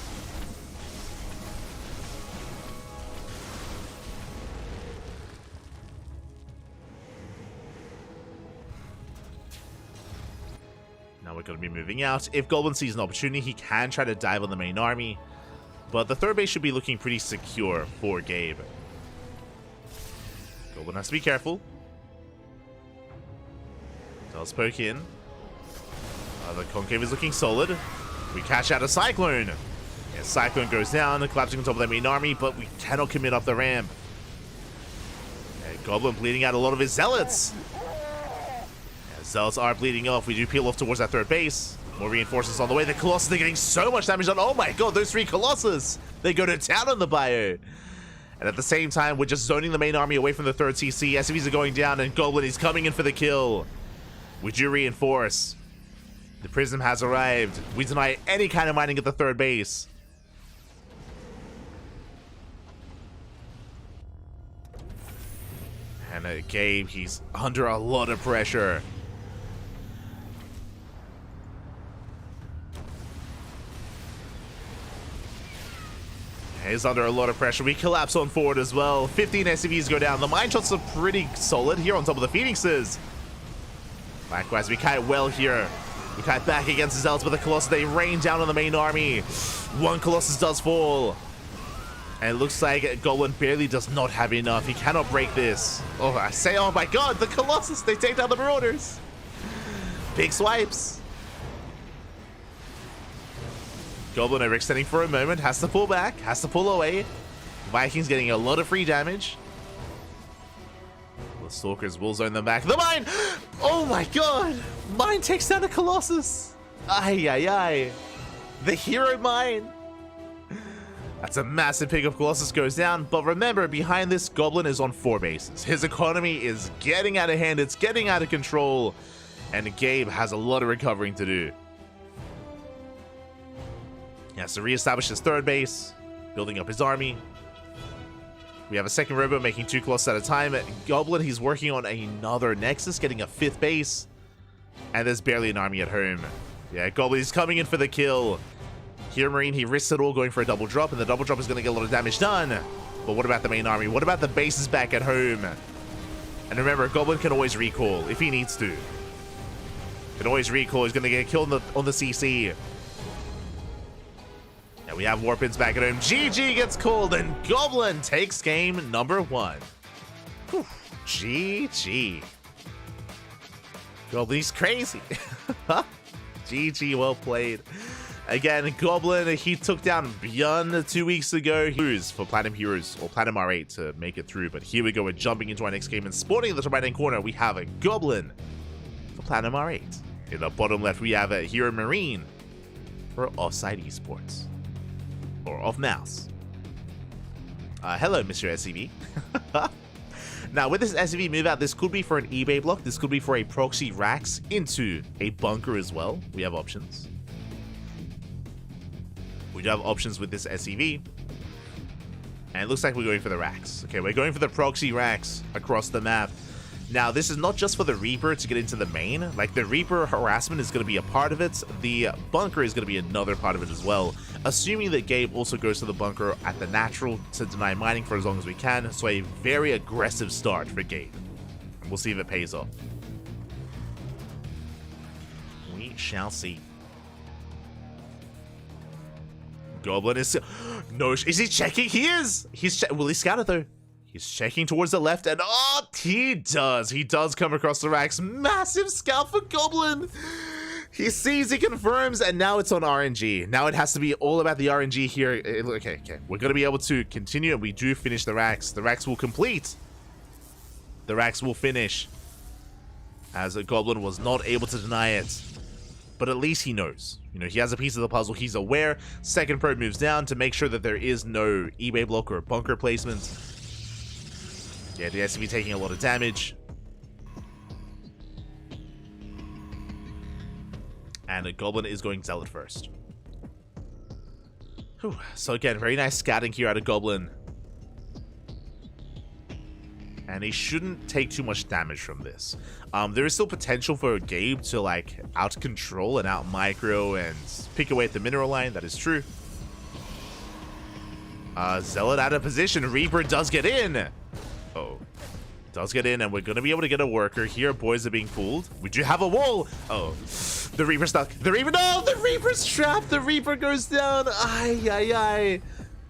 Now we're going to be moving out. If Goblin sees an opportunity, he can try to dive on the main army. But the third base should be looking pretty secure for Gabe. Goblin has to be careful. Does poke in. The concave is looking solid. We catch out a Cyclone. Yeah, Cyclone goes down, collapsing on top of their main army, but we cannot commit up the ramp. Yeah, Goblin bleeding out a lot of his Zealots. Yeah, Zealots are bleeding off. We do peel off towards that third base. More reinforcements on the way. The Colossus, they're getting so much damage done. Oh my god, those 3 Colossus! They go to town on the bio. And at the same time, we're just zoning the main army away from the third CC. SCVs are going down, and Goblin is coming in for the kill. We do reinforce. The Prism has arrived. We deny any kind of mining at the third base. And Gabe, he's under a lot of pressure. He's under a lot of pressure. We collapse on forward as well. 15 SCVs go down. The mine shots are pretty solid here on top of the Phoenixes. Likewise, we kite well here. We kite back against the Zealots, but the Colossus, they rain down on the main army. 1 Colossus does fall. And it looks like Goblin barely does not have enough. He cannot break this. Oh, I say, oh my god, the Colossus, they take down the Marauders. Big swipes. Goblin overextending for a moment, has to pull back, has to pull away. Vikings getting a lot of free damage. The Stalkers will zone them back. The mine! Oh my god! Mine takes down the Colossus! Ay, ay, ay. The hero mine! That's a massive pick of Colossus goes down, but remember, behind this, Goblin is on 4 bases. His economy is getting out of hand, it's getting out of control, and Gabe has a lot of recovering to do. He has to reestablish his third base, building up his army. We have a second robot making 2 Colossus at a time. Goblin, he's working on another Nexus, getting a 5th base. And there's barely an army at home. Yeah, Goblin is coming in for the kill. Here, Marine, he risks it all going for a double drop, and the double drop is going to get a lot of damage done. But what about the main army? What about the bases back at home? And remember, Goblin can always recall if he needs to. Can always recall. He's going to get killed on the CC. And we have Warpins back at home. GG gets called, and Goblin takes game number 1. Whew. GG. Goblin, he's crazy. GG, well played. Again, Goblin, he took down Beyond 2 weeks ago. Heroes for Platinum Heroes, or Platinum R8 to make it through. But here we go, we're jumping into our next game, and spawning in the top right-hand corner, we have a Goblin for Platinum R8. In the bottom left, we have a Hero Marine for Offside Esports. Or off mouse. Hello, Mr. SCV. Now, with this SCV move out, this could be for an eBay block. This could be for a proxy racks into a bunker as well. We have options. We do have options with this SCV. And it looks like we're going for the racks. Okay, we're going for the proxy racks across the map. Now, this is not just for the Reaper to get into the main. Like, the Reaper harassment is going to be a part of it. The bunker is going to be another part of it as well. Assuming that Gabe also goes to the bunker at the natural to deny mining for as long as we can. So a very aggressive start for Gabe. We'll see if it pays off. We shall see. Goblin is... No, is he checking? He is! Will he scout it though? He's checking towards the left, and oh, he does. He does come across the racks. Massive scout for Goblin. He sees, he confirms, and now it's on RNG. Now it has to be all about the RNG here. Okay. We're going to be able to continue, and we do finish the racks. The racks will complete. The racks will finish. As a Goblin was not able to deny it. But at least he knows. You know, he has a piece of the puzzle. He's aware. Second probe moves down to make sure that there is no eBay block or bunker placement. Yeah, the SCV taking a lot of damage. And a Goblin is going Zealot first. Whew. So again, very nice scouting here out of Goblin. And he shouldn't take too much damage from this. There is still potential for Gabe to like out control and out micro and pick away at the mineral line. That is true. Zealot out of position. Reaper does get in. Oh, does get in, and we're gonna be able to get a worker here. Boys are being pulled. We do have a wall. Oh, the Reaper stuck. The Reaper, no, the Reaper's trapped. The Reaper goes down. Ay.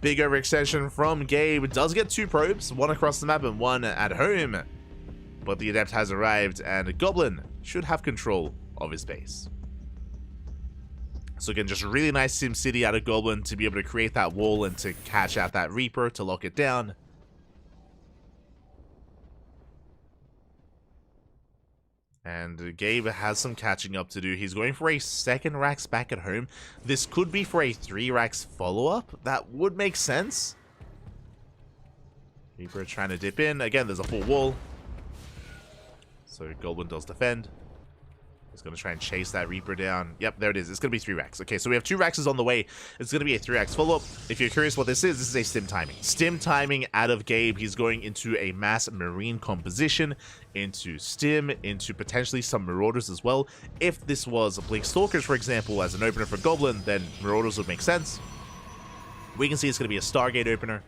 Big overextension from Gabe. Does get 2 probes, one across the map and one at home. But the Adept has arrived, and a Goblin should have control of his base. So again, just really nice SimCity out of Goblin to be able to create that wall and to catch out that Reaper to lock it down. And Gabe has some catching up to do. He's going for a second racks back at home. This could be for a 3 racks follow-up. That would make sense. Reaper trying to dip in. Again, there's a full wall. So Goblin does defend. He's going to try and chase that Reaper down. Yep, there it is. It's going to be 3 racks. Okay, so we have 2 racks on the way. It's going to be a 3 racks follow-up. If you're curious what this is a stim timing. Stim timing out of Gabe. He's going into a mass marine composition, into stim, into potentially some marauders as well. If this was Blink Stalkers, for example, as an opener for Goblin, then marauders would make sense. We can see it's going to be a Stargate opener.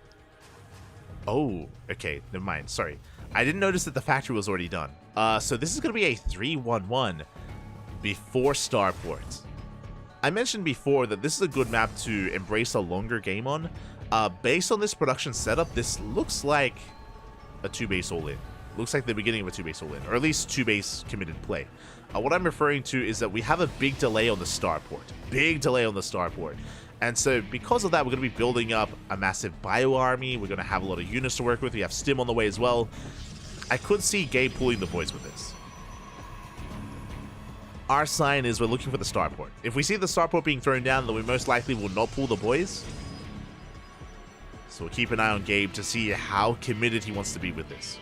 Oh, okay, never mind. Sorry. I didn't notice that the factory was already done. So this is going to be a 3-1-1 before Starport. I mentioned before that this is a good map to embrace a longer game on. Based on this production setup, this looks like a 2-base all-in. Looks like the beginning of a 2-base all-in, or at least 2-base committed play. What I'm referring to is that we have a big delay on the Starport. Big delay on the Starport. And so because of that, we're going to be building up a massive bio army. We're going to have a lot of units to work with. We have Stim on the way as well. I could see Gabe pulling the boys with this. Our sign is we're looking for the Starport. If we see the Starport being thrown down, then we most likely will not pull the boys. So we'll keep an eye on Gabe to see how committed he wants to be with this.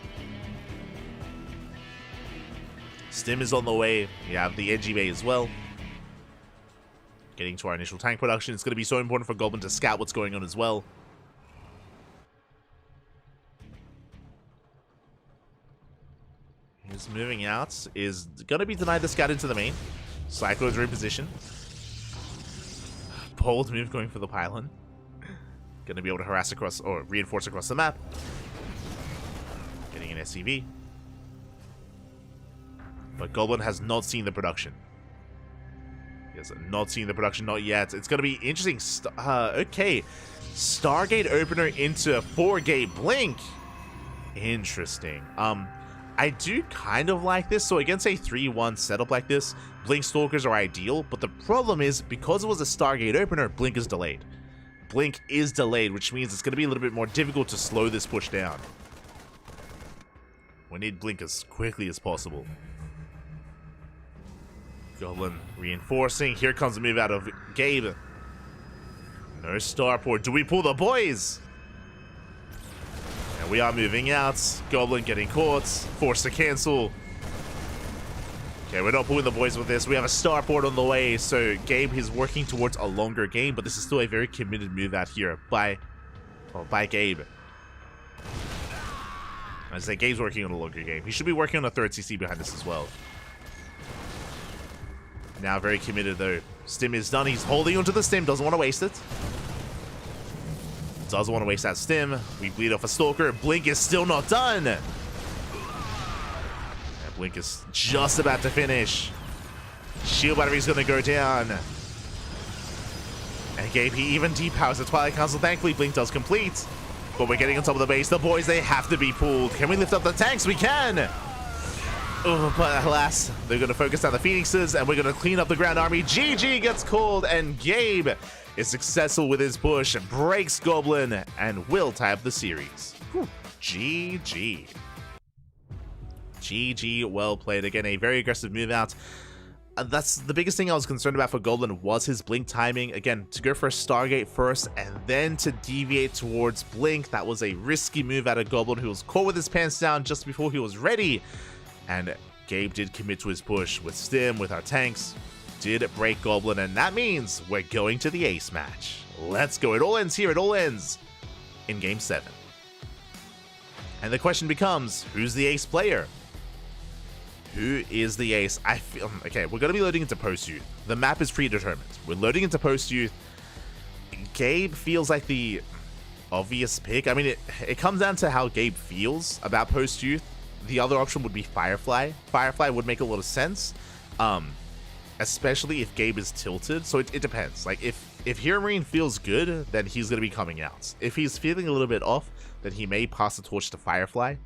Stim is on the way. We have the Edgy Bay as well. Getting to our initial tank production. It's going to be so important for Goblin to scout what's going on as well. His moving out is going to be denied the scout into the main. Cyclone's reposition. Bold move going for the pylon. Going to be able to harass across, or reinforce across the map. Getting an SCV. But Goblin has not seen the production. He has not seen the production, not yet. It's going to be interesting. Okay. Stargate opener into 4-gate blink. Interesting. I do kind of like this. So against a 3-1 setup like this, Blink Stalkers are ideal. But the problem is, because it was a Stargate opener, Blink is delayed. Blink is delayed, which means it's going to be a little bit more difficult to slow this push down. We need Blink as quickly as possible. Goblin reinforcing. Here comes the move out of Gabe. No Starport. Do we pull the boys? And we are moving out. Goblin getting caught. Forced to cancel. Okay, we're not pulling the boys with this. We have a Starport on the way. So Gabe is working towards a longer game, but this is still a very committed move out here by Gabe. I say Gabe's working on a longer game. He should be working on a third CC behind this as well. Now very committed though. Stim is done. He's holding onto the stim. Doesn't want to waste it. Doesn't want to waste that stim. We bleed off a Stalker. Blink is still not done. And Blink is just about to finish. Shield battery's going to go down. And Gabe, he even depowers the Twilight Council. Thankfully, Blink does complete. But we're getting on top of the base. The boys, they have to be pulled. Can we lift up the tanks? We can. Oh, but alas, they're going to focus on the Phoenixes, and we're going to clean up the ground army. GG gets called, and Gabe is successful with his push, breaks Goblin, and will tie up the series. Whew. GG. GG, well played. Again, a very aggressive move out. That's the biggest thing I was concerned about for Goblin was his Blink timing. Again, to go for a Stargate first and then to deviate towards Blink, that was a risky move out of Goblin, who was caught with his pants down just before he was ready. And Gabe did commit to his push with Stim, with our tanks, did break Goblin, and that means we're going to the ace match. Let's go. It all ends here. It all ends in Game 7. And the question becomes, who's the ace player? Who is the ace? I feel okay. We're gonna be loading into Post Youth. The map is predetermined. We're loading into Post Youth. Gabe feels like the obvious pick. I mean, it comes down to how Gabe feels about Post Youth. The other option would be Firefly. Firefly would make a lot of sense, especially if Gabe is tilted. So it depends. Like if Hero Marine feels good, then he's gonna be coming out. If he's feeling a little bit off, then he may pass the torch to Firefly.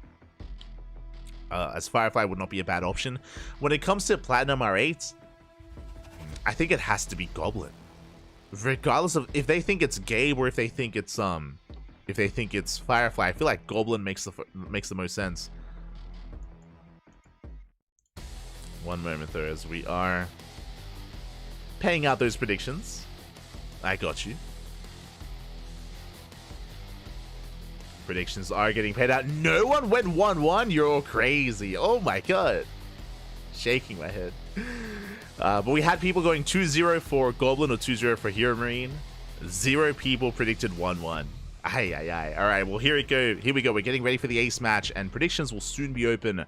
As Firefly would not be a bad option. When it comes to Platinum R8, I think it has to be Goblin. Regardless of if they think it's Gabe or if they think it's Firefly, I feel like Goblin makes the most sense. One moment though, as we are paying out those predictions. I got you. Predictions are getting paid out. No one went 1-1. You're all crazy. Oh my god. Shaking my head. But we had people going 2-0 for Goblin or 2-0 for Hero Marine. 0 people predicted 1-1. Aye, aye, aye. All right, well, here we go. Here we go. We're getting ready for the ace match, and predictions will soon be open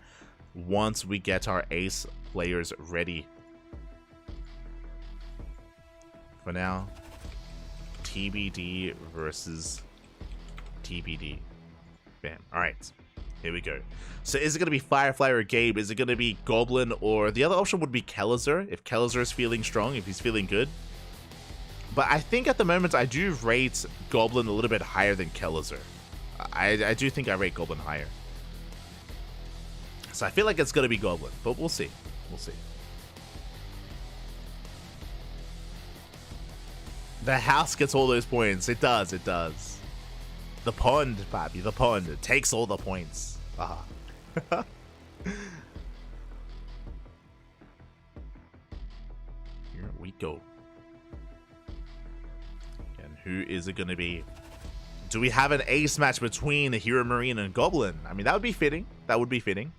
once we get our ace players ready. For now, TBD versus TBD. Bam. All right, here we go. So is it going to be Firefly or Gabe? Is it going to be Goblin, or the other option would be Kellizer, if Kellizer is feeling strong, if he's feeling good. But I think at the moment I do rate Goblin a little bit higher than Kellizer. I do think I rate Goblin higher. So I feel like it's going to be Goblin, but we'll see. We'll see. The house gets all those points. It does, it does. The pond, Bobby, the pond. It takes all the points. Ah. Here we go. And who is it going to be? Do we have an ace match between Hero Marine and Goblin? I mean, that would be fitting. That would be fitting.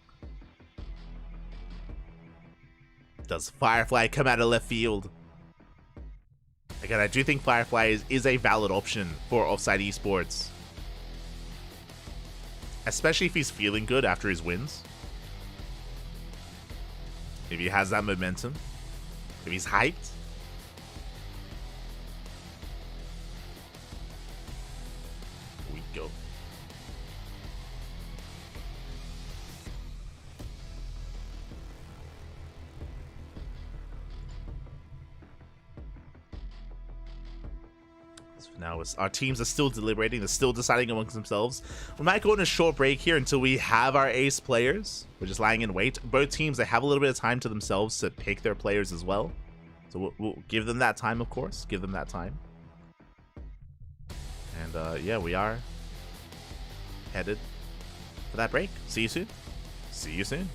Does Firefly come out of left field? Again, I do think Firefly is a valid option for Offside Esports. Especially if he's feeling good after his wins. If he has that momentum. If he's hyped. We go. Now our teams are still deliberating. They're still deciding amongst themselves. We might go on a short break here until we have our ace players. We're just lying in wait. Both teams, they have a little bit of time to themselves to pick their players as well. So we'll give them that time, of course. Give them that time. And yeah, we are headed for that break. See you soon. See you soon.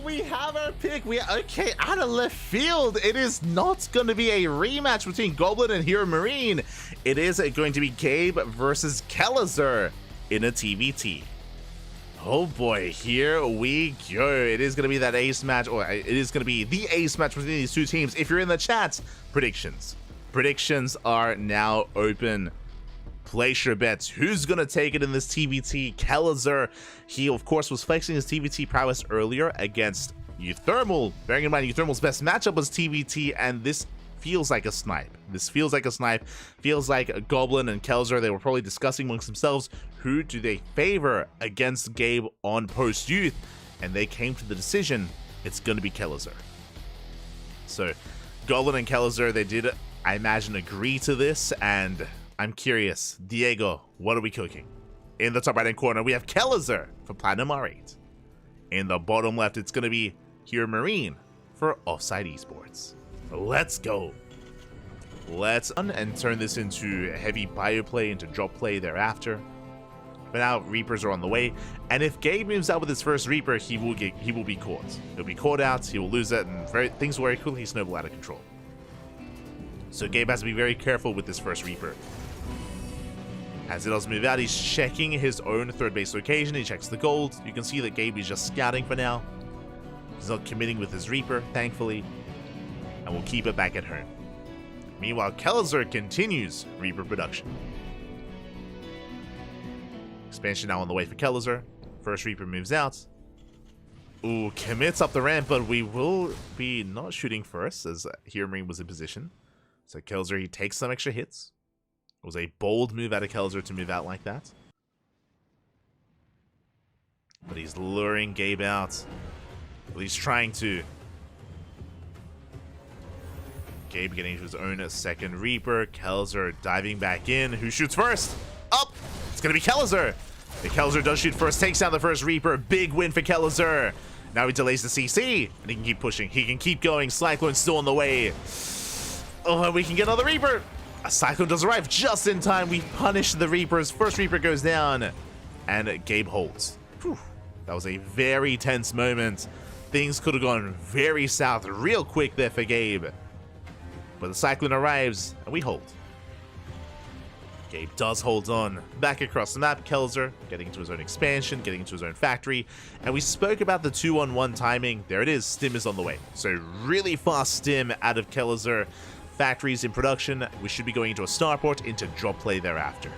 we have our pick. Okay, out of left field. It is not going to be a rematch between Goblin and Hero Marine. It is going to be Gabe versus Kellizer in a TVT. Oh boy, here we go. It is going to be that ace match, or it is going to be the ace match between these two teams. If you're in the chat, predictions. Predictions are now open. Place your bets. Who's going to take it in this TVT? Kellizer, he of course was flexing his TVT prowess earlier against Euthermal. Bearing in mind, Euthermal's best matchup was TVT, and this feels like a snipe. This feels like a snipe. Feels like Goblin and Kellizer, they were probably discussing amongst themselves, who do they favor against Gabe on post-youth? And they came to the decision, it's going to be Kellizer. So, Goblin and Kellizer, they did, I imagine, agree to this, and I'm curious, Diego, what are we cooking? In the top right-hand corner, we have Kellizer for Platinum R8. In the bottom left, it's going to be Hero Marine for Offside Esports. Let's go. Let's and turn this into heavy bio play, into drop play thereafter. But now Reapers are on the way, and if Gabe moves out with his first Reaper, he will be caught. He'll be caught out, he will lose it, and things will very quickly snowball out of control. So Gabe has to be very careful with this first Reaper. As it does move out, he's checking his own third base location. He checks the gold. You can see that Gabe is just scouting for now. He's not committing with his Reaper, thankfully, and will keep it back at home. Meanwhile, Kellizer continues Reaper production. Expansion now on the way for Kellizer. First Reaper moves out. Ooh, commits up the ramp, but we will be not shooting first as Hero Marine was in position. So Kellizer, he takes some extra hits. It was a bold move out of Kellizer to move out like that. But he's luring Gabe out. Well, he's trying to. Gabe getting into his own second Reaper. Kellizer diving back in. Who shoots first? Up! It's going to be Kellizer. The Kellizer does shoot first. Takes down the first Reaper. Big win for Kellizer. Now he delays the CC. And he can keep pushing. He can keep going. Cyclone's still on the way. Oh, and we can get another Reaper. A Cyclone does arrive just in time. We punish the Reapers. First Reaper goes down. And Gabe holds. Whew. That was a very tense moment. Things could have gone very south real quick there for Gabe. But the Cyclone arrives, and we hold. Gabe does hold on. Back across the map, Kellizer getting into his own expansion, getting into his own factory. And we spoke about the 2-on-1 timing. There it is. Stim is on the way. So really fast stim out of Kellizer. Factories in production. We should be going into a starport, into drop play thereafter.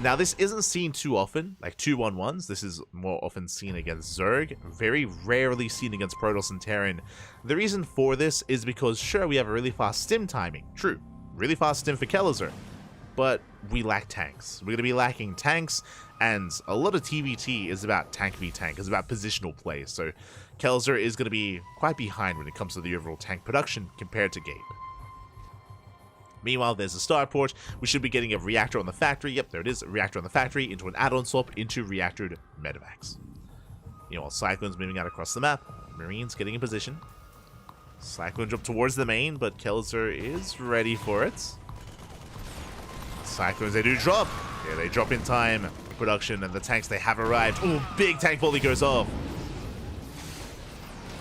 Now, this isn't seen too often, like 2-on-1s. This is more often seen against Zerg, very rarely seen against Protoss and Terran. The reason for this is because, sure, we have a really fast stim timing. True, really fast stim for Kellizer, but we lack tanks. We're going to be lacking tanks, and a lot of TVT is about tank v tank, it's about positional play, so Kellizer is going to be quite behind when it comes to the overall tank production compared to Gabe. Meanwhile, there's a starport. We should be getting a reactor on the factory. Yep, there it is. A reactor on the factory into an add-on swap into reactored medevacs. While Cyclone's moving out across the map, Marine's getting in position. Cyclone drop towards the main, but Kellizer is ready for it. Cyclones, they do drop. Yeah, they drop in time. Production and the tanks, they have arrived. Oh, big tank volley goes off.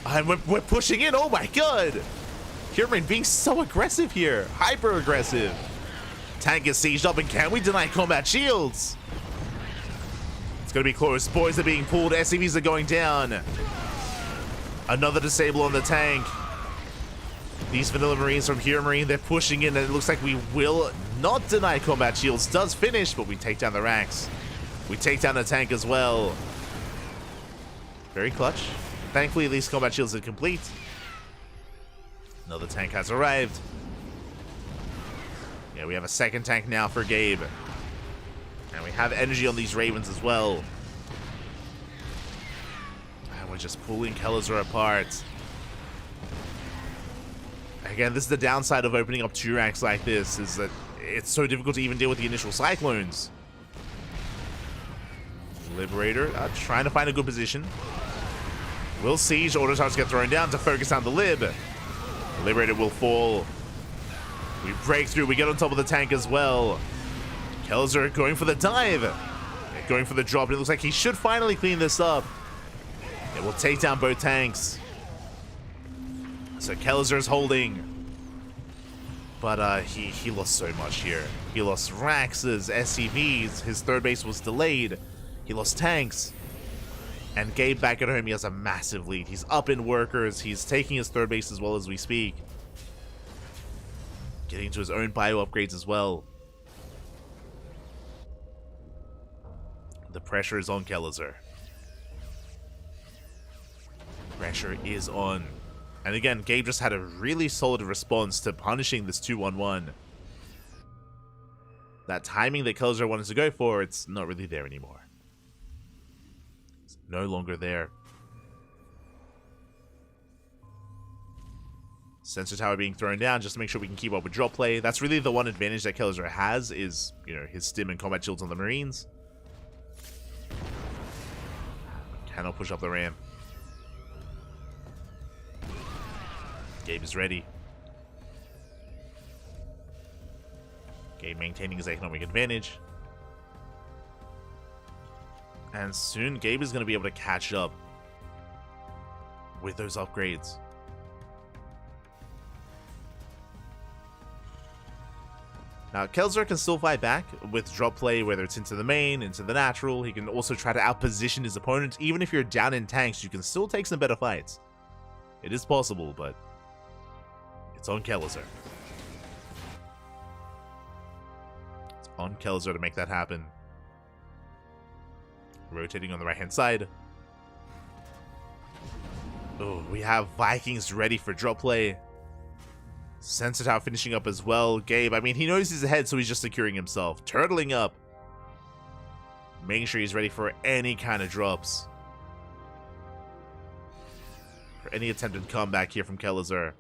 And we're pushing in. Oh my god. Hero Marine being so aggressive here. Hyper aggressive. Tank is sieged up, and can we deny combat shields? It's going to be close. Boys are being pulled. SCVs are going down. Another disable on the tank. These vanilla Marines from Hero Marine, they're pushing in, and it looks like we will not deny combat shields. Does finish, but we take down the racks. We take down the tank as well. Very clutch. Thankfully, these combat shields are complete. Another tank has arrived. Yeah, we have a second tank now for Gabe. And we have energy on these Ravens as well. And we're just pulling Kellizer apart. Again, this is the downside of opening up 2 ranks like this, is that it's so difficult to even deal with the initial Cyclones. Liberator trying to find a good position. Will siege, auto targets get thrown down to focus on the Lib. The Liberator will fall. We break through, we get on top of the tank as well. Kellizer going for the dive. Going for the drop, and it looks like he should finally clean this up. It will take down both tanks. So Kelzer's holding. But he lost so much here. He lost Raxes, SCVs, his third base was delayed. He lost tanks. And Gabe back at home, he has a massive lead. He's up in workers, he's taking his third base as well as we speak. Getting to his own bio upgrades as well. The pressure is on Kelzer. Pressure is on. And again, Gabe just had a really solid response to punishing this 2-1-1. That timing that Kelzer wanted to go for, it's not really there anymore. It's no longer there. Sensor tower being thrown down just to make sure we can keep up with drop play. That's really the one advantage that Kelzer has is, you know, his stim and combat shields on the Marines. Cannot push up the ramp. Gabe is ready. Gabe maintaining his economic advantage. And soon Gabe is going to be able to catch up with those upgrades. Now, Kelzer can still fight back with drop play, whether it's into the main, into the natural. He can also try to outposition his opponent. Even if you're down in tanks, you can still take some better fights. It is possible, but it's on Kelzer. It's on Kelzer to make that happen. Rotating on the right-hand side. Oh, we have Vikings ready for drop play. Sensor tower finishing up as well. Gabe, I mean, he knows he's ahead, so he's just securing himself. Turtling up. Making sure he's ready for any kind of drops. For any attempted comeback here from Kelzer.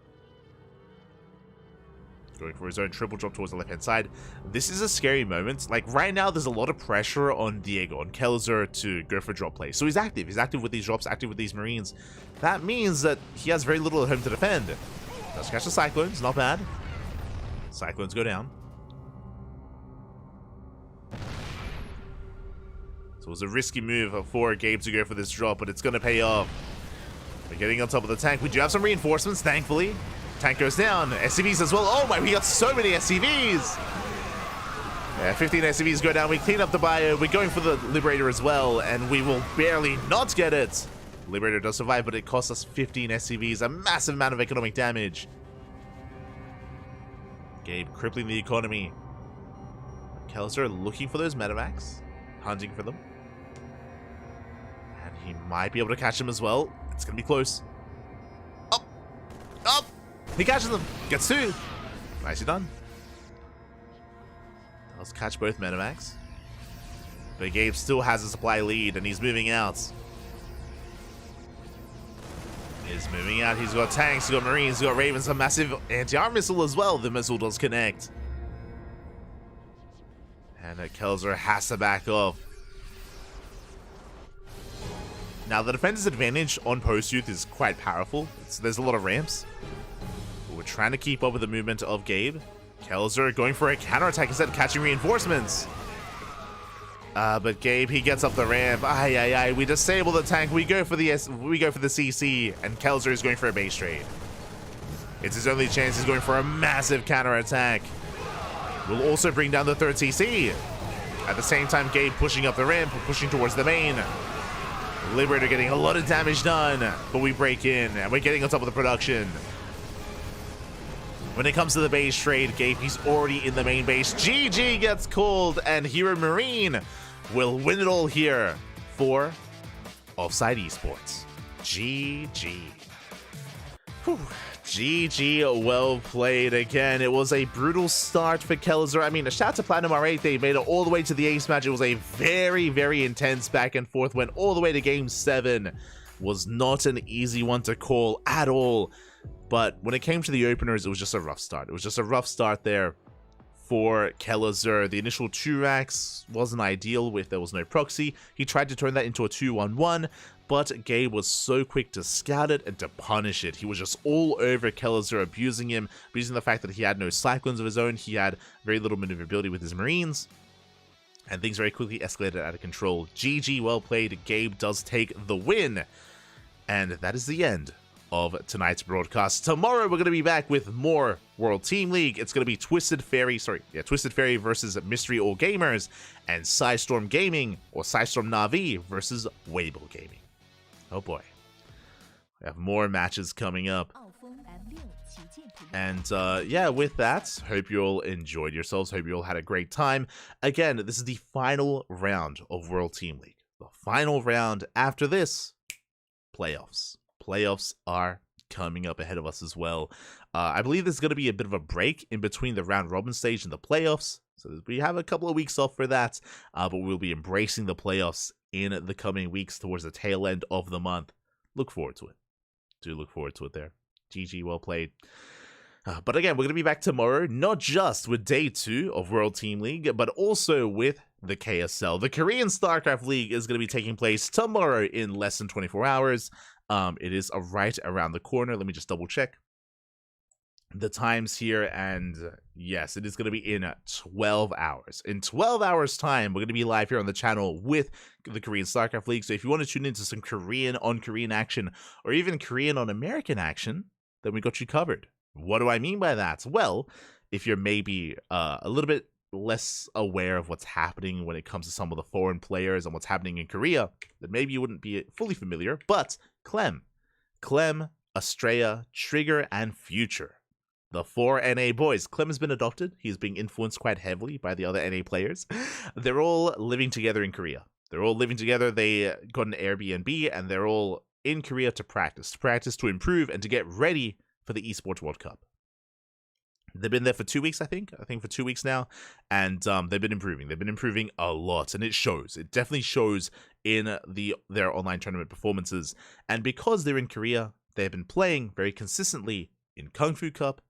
Going for his own triple drop towards the left-hand side. This is a scary moment. Like, right now, there's a lot of pressure on Diego, on Kelzer, to go for drop play. So he's active. He's active with these drops, active with these Marines. That means that he has very little at home to defend. Does catch the Cyclones, not bad. Cyclones go down. So it was a risky move for Gabe to go for this drop, but it's going to pay off. We're getting on top of the tank. We do have some reinforcements, thankfully. Tank goes down. SCVs as well. Oh my, we got so many SCVs. Yeah, 15 SCVs go down. We clean up the bio. We're going for the Liberator as well, and we will barely not get it. Liberator does survive, but it costs us 15 SCVs, a massive amount of economic damage. Gabe crippling the economy. Kelzer looking for those medevacs, hunting for them. And he might be able to catch them as well. It's going to be close. Up! Up! He catches them. Gets two. Nicely done. Let's catch both medevacs. But Gabe still has a supply lead, and he's moving out. Is moving out. He's got tanks, he's got Marines, he's got Ravens, a massive anti-armor missile as well. The missile does connect. And Kelzer has to back off. Now, the defender's advantage on post-youth is quite powerful. There's a lot of ramps. But we're trying to keep up with the movement of Gabe. Kelzer going for a counterattack instead of catching reinforcements. But Gabe, he gets up the ramp. We disable the tank. We go for the CC, and Kelzer is going for a base trade. It's his only chance. He's going for a massive counterattack. We'll also bring down the third CC. At the same time, Gabe pushing up the ramp, pushing towards the main. Liberator getting a lot of damage done, but we break in, and we're getting on top of the production. When it comes to the base trade, Gabe, he's already in the main base. GG gets called, and Hero Marine will win it all here for Offside Esports. GG. Whew. GG, well played again. It was a brutal start for Kelzer. I mean, a shout out to Platinum R8. They made it all the way to the ace match. It was a very, very intense back and forth. Went all the way to game 7. Was not an easy one to call at all. But when it came to the openers, it was just a rough start. It was just a rough start there for Kelzer. The initial 2 racks wasn't ideal with there was no proxy. He tried to turn that into a 2-1-1, but Gabe was so quick to scout it and to punish it. He was just all over Kelzer, abusing him, abusing the fact that he had no cyclones of his own. He had very little maneuverability with his Marines, and things very quickly escalated out of control. GG, well played. Gabe does take the win, and that is the end of tonight's broadcast. Tomorrow, we're going to be back with more World Team League. It's going to be Twisted Fairy versus Mystery All Gamers, and Psystorm Gaming, or Psystorm Na'Vi, versus Weibo Gaming. Oh boy. We have more matches coming up. And yeah, with that, hope you all enjoyed yourselves. Hope you all had a great time. Again, this is the final round of World Team League. The final round. After this, playoffs. Playoffs are coming up ahead of us as well. I believe there's going to be a bit of a break in between the round robin stage and the playoffs. So we have a couple of weeks off for that. But we'll be embracing the playoffs in the coming weeks towards the tail end of the month. Look forward to it. Do look forward to it there. GG, well played. But again, we're going to be back tomorrow, not just with Day 2 of World Team League, but also with the KSL. The Korean StarCraft League is going to be taking place tomorrow in less than 24 hours. It is right around the corner. Let me just double check the times here. And yes, it is going to be in 12 hours. In 12 hours time, we're going to be live here on the channel with the Korean StarCraft League. So if you want to tune into some Korean on Korean action, or even Korean on American action, then we got you covered. What do I mean by that? Well, if you're maybe a little bit less aware of what's happening when it comes to some of the foreign players and what's happening in Korea, then maybe you wouldn't be fully familiar. But Clem, Estrella, Trigger, and Future, the 4 NA boys. Clem has been adopted. He's being influenced quite heavily by the other NA players. They're all living together in Korea. They're all living together. They got an Airbnb, and they're all in Korea to practice, to improve, and to get ready for the Esports World Cup. They've been there for 2 weeks, I think for 2 weeks now, and they've been improving. They've been improving a lot, and it shows. It definitely shows in their online tournament performances. And because they're in Korea, they've been playing very consistently in Kung Fu Cup,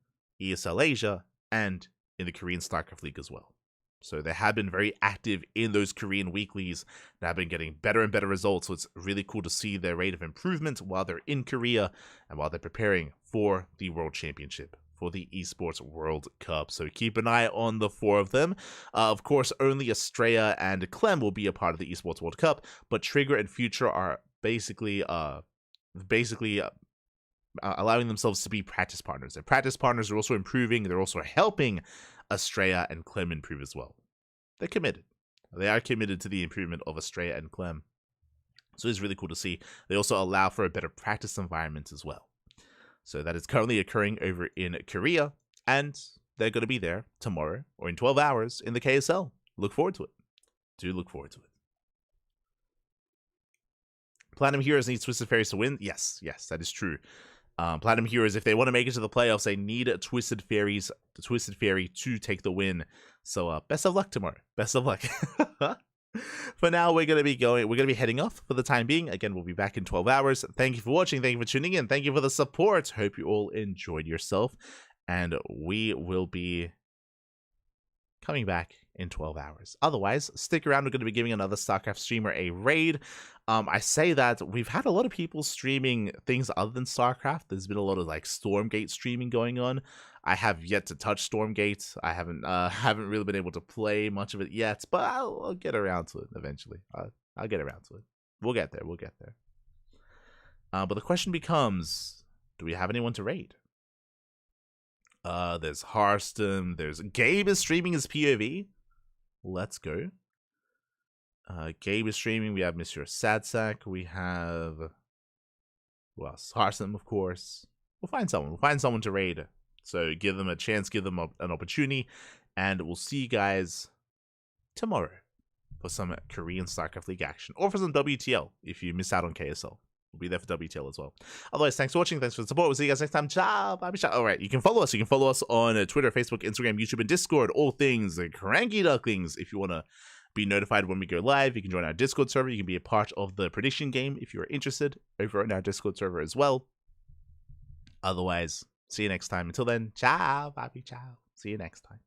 ESL Asia, and in the Korean StarCraft League as well. So they have been very active in those Korean weeklies and have been getting better and better results. So it's really cool to see their rate of improvement while they're in Korea and while they're preparing for the World Championship, for the Esports World Cup. So keep an eye on the 4 of them. Of course, only Estrella and Clem will be a part of the Esports World Cup, but Trigger and Future are basically allowing themselves to be practice partners. Their practice partners are also improving. They're also helping Estrella and Clem improve as well. They're committed. They are committed to the improvement of Estrella and Clem. So it's really cool to see. They also allow for a better practice environment as well. So that is currently occurring over in Korea, and they're going to be there tomorrow or in 12 hours in the KSL. Look forward to it. Do look forward to it. Platinum Heroes need Twisted Fairies to win. Yes, that is true. Platinum Heroes, if they want to make it to the playoffs, they need the Twisted Fairy to take the win. So best of luck tomorrow. Best of luck. For now, we're gonna be heading off for the time being. Again, we'll be back in 12 hours. Thank you for watching. Thank you for tuning in. Thank you for the support. Hope you all enjoyed yourself. And we will be coming back in 12 hours. Otherwise, stick around. We're going to be giving another StarCraft streamer a raid. I say that we've had a lot of people streaming things other than StarCraft. There's been a lot of like Stormgate streaming going on. I have yet to touch Stormgate. I haven't really been able to play much of it yet, but I'll get around to it eventually. I'll get around to it. We'll get there. But the question becomes, do we have anyone to raid? There's Harston. There's Gabe is streaming his POV. Let's go. Gabe is streaming. We have Mr. Sadsack. We have, who else? Harston, of course. We'll find someone. We'll find someone to raid. So give them a chance. Give them an opportunity. And we'll see you guys tomorrow for some Korean StarCraft League action. Or for some WTL if you miss out on KSL. We'll be there for WTL as well. Otherwise, thanks for watching. Thanks for the support. We'll see you guys next time. Ciao. Bye. All right. You can follow us. You can follow us on Twitter, Facebook, Instagram, YouTube, and Discord. All things CranKy Ducklings. If you want to be notified when we go live, you can join our Discord server. You can be a part of the prediction game if you're interested over on our Discord server as well. Otherwise, see you next time. Until then, ciao. Bye. Ciao. See you next time.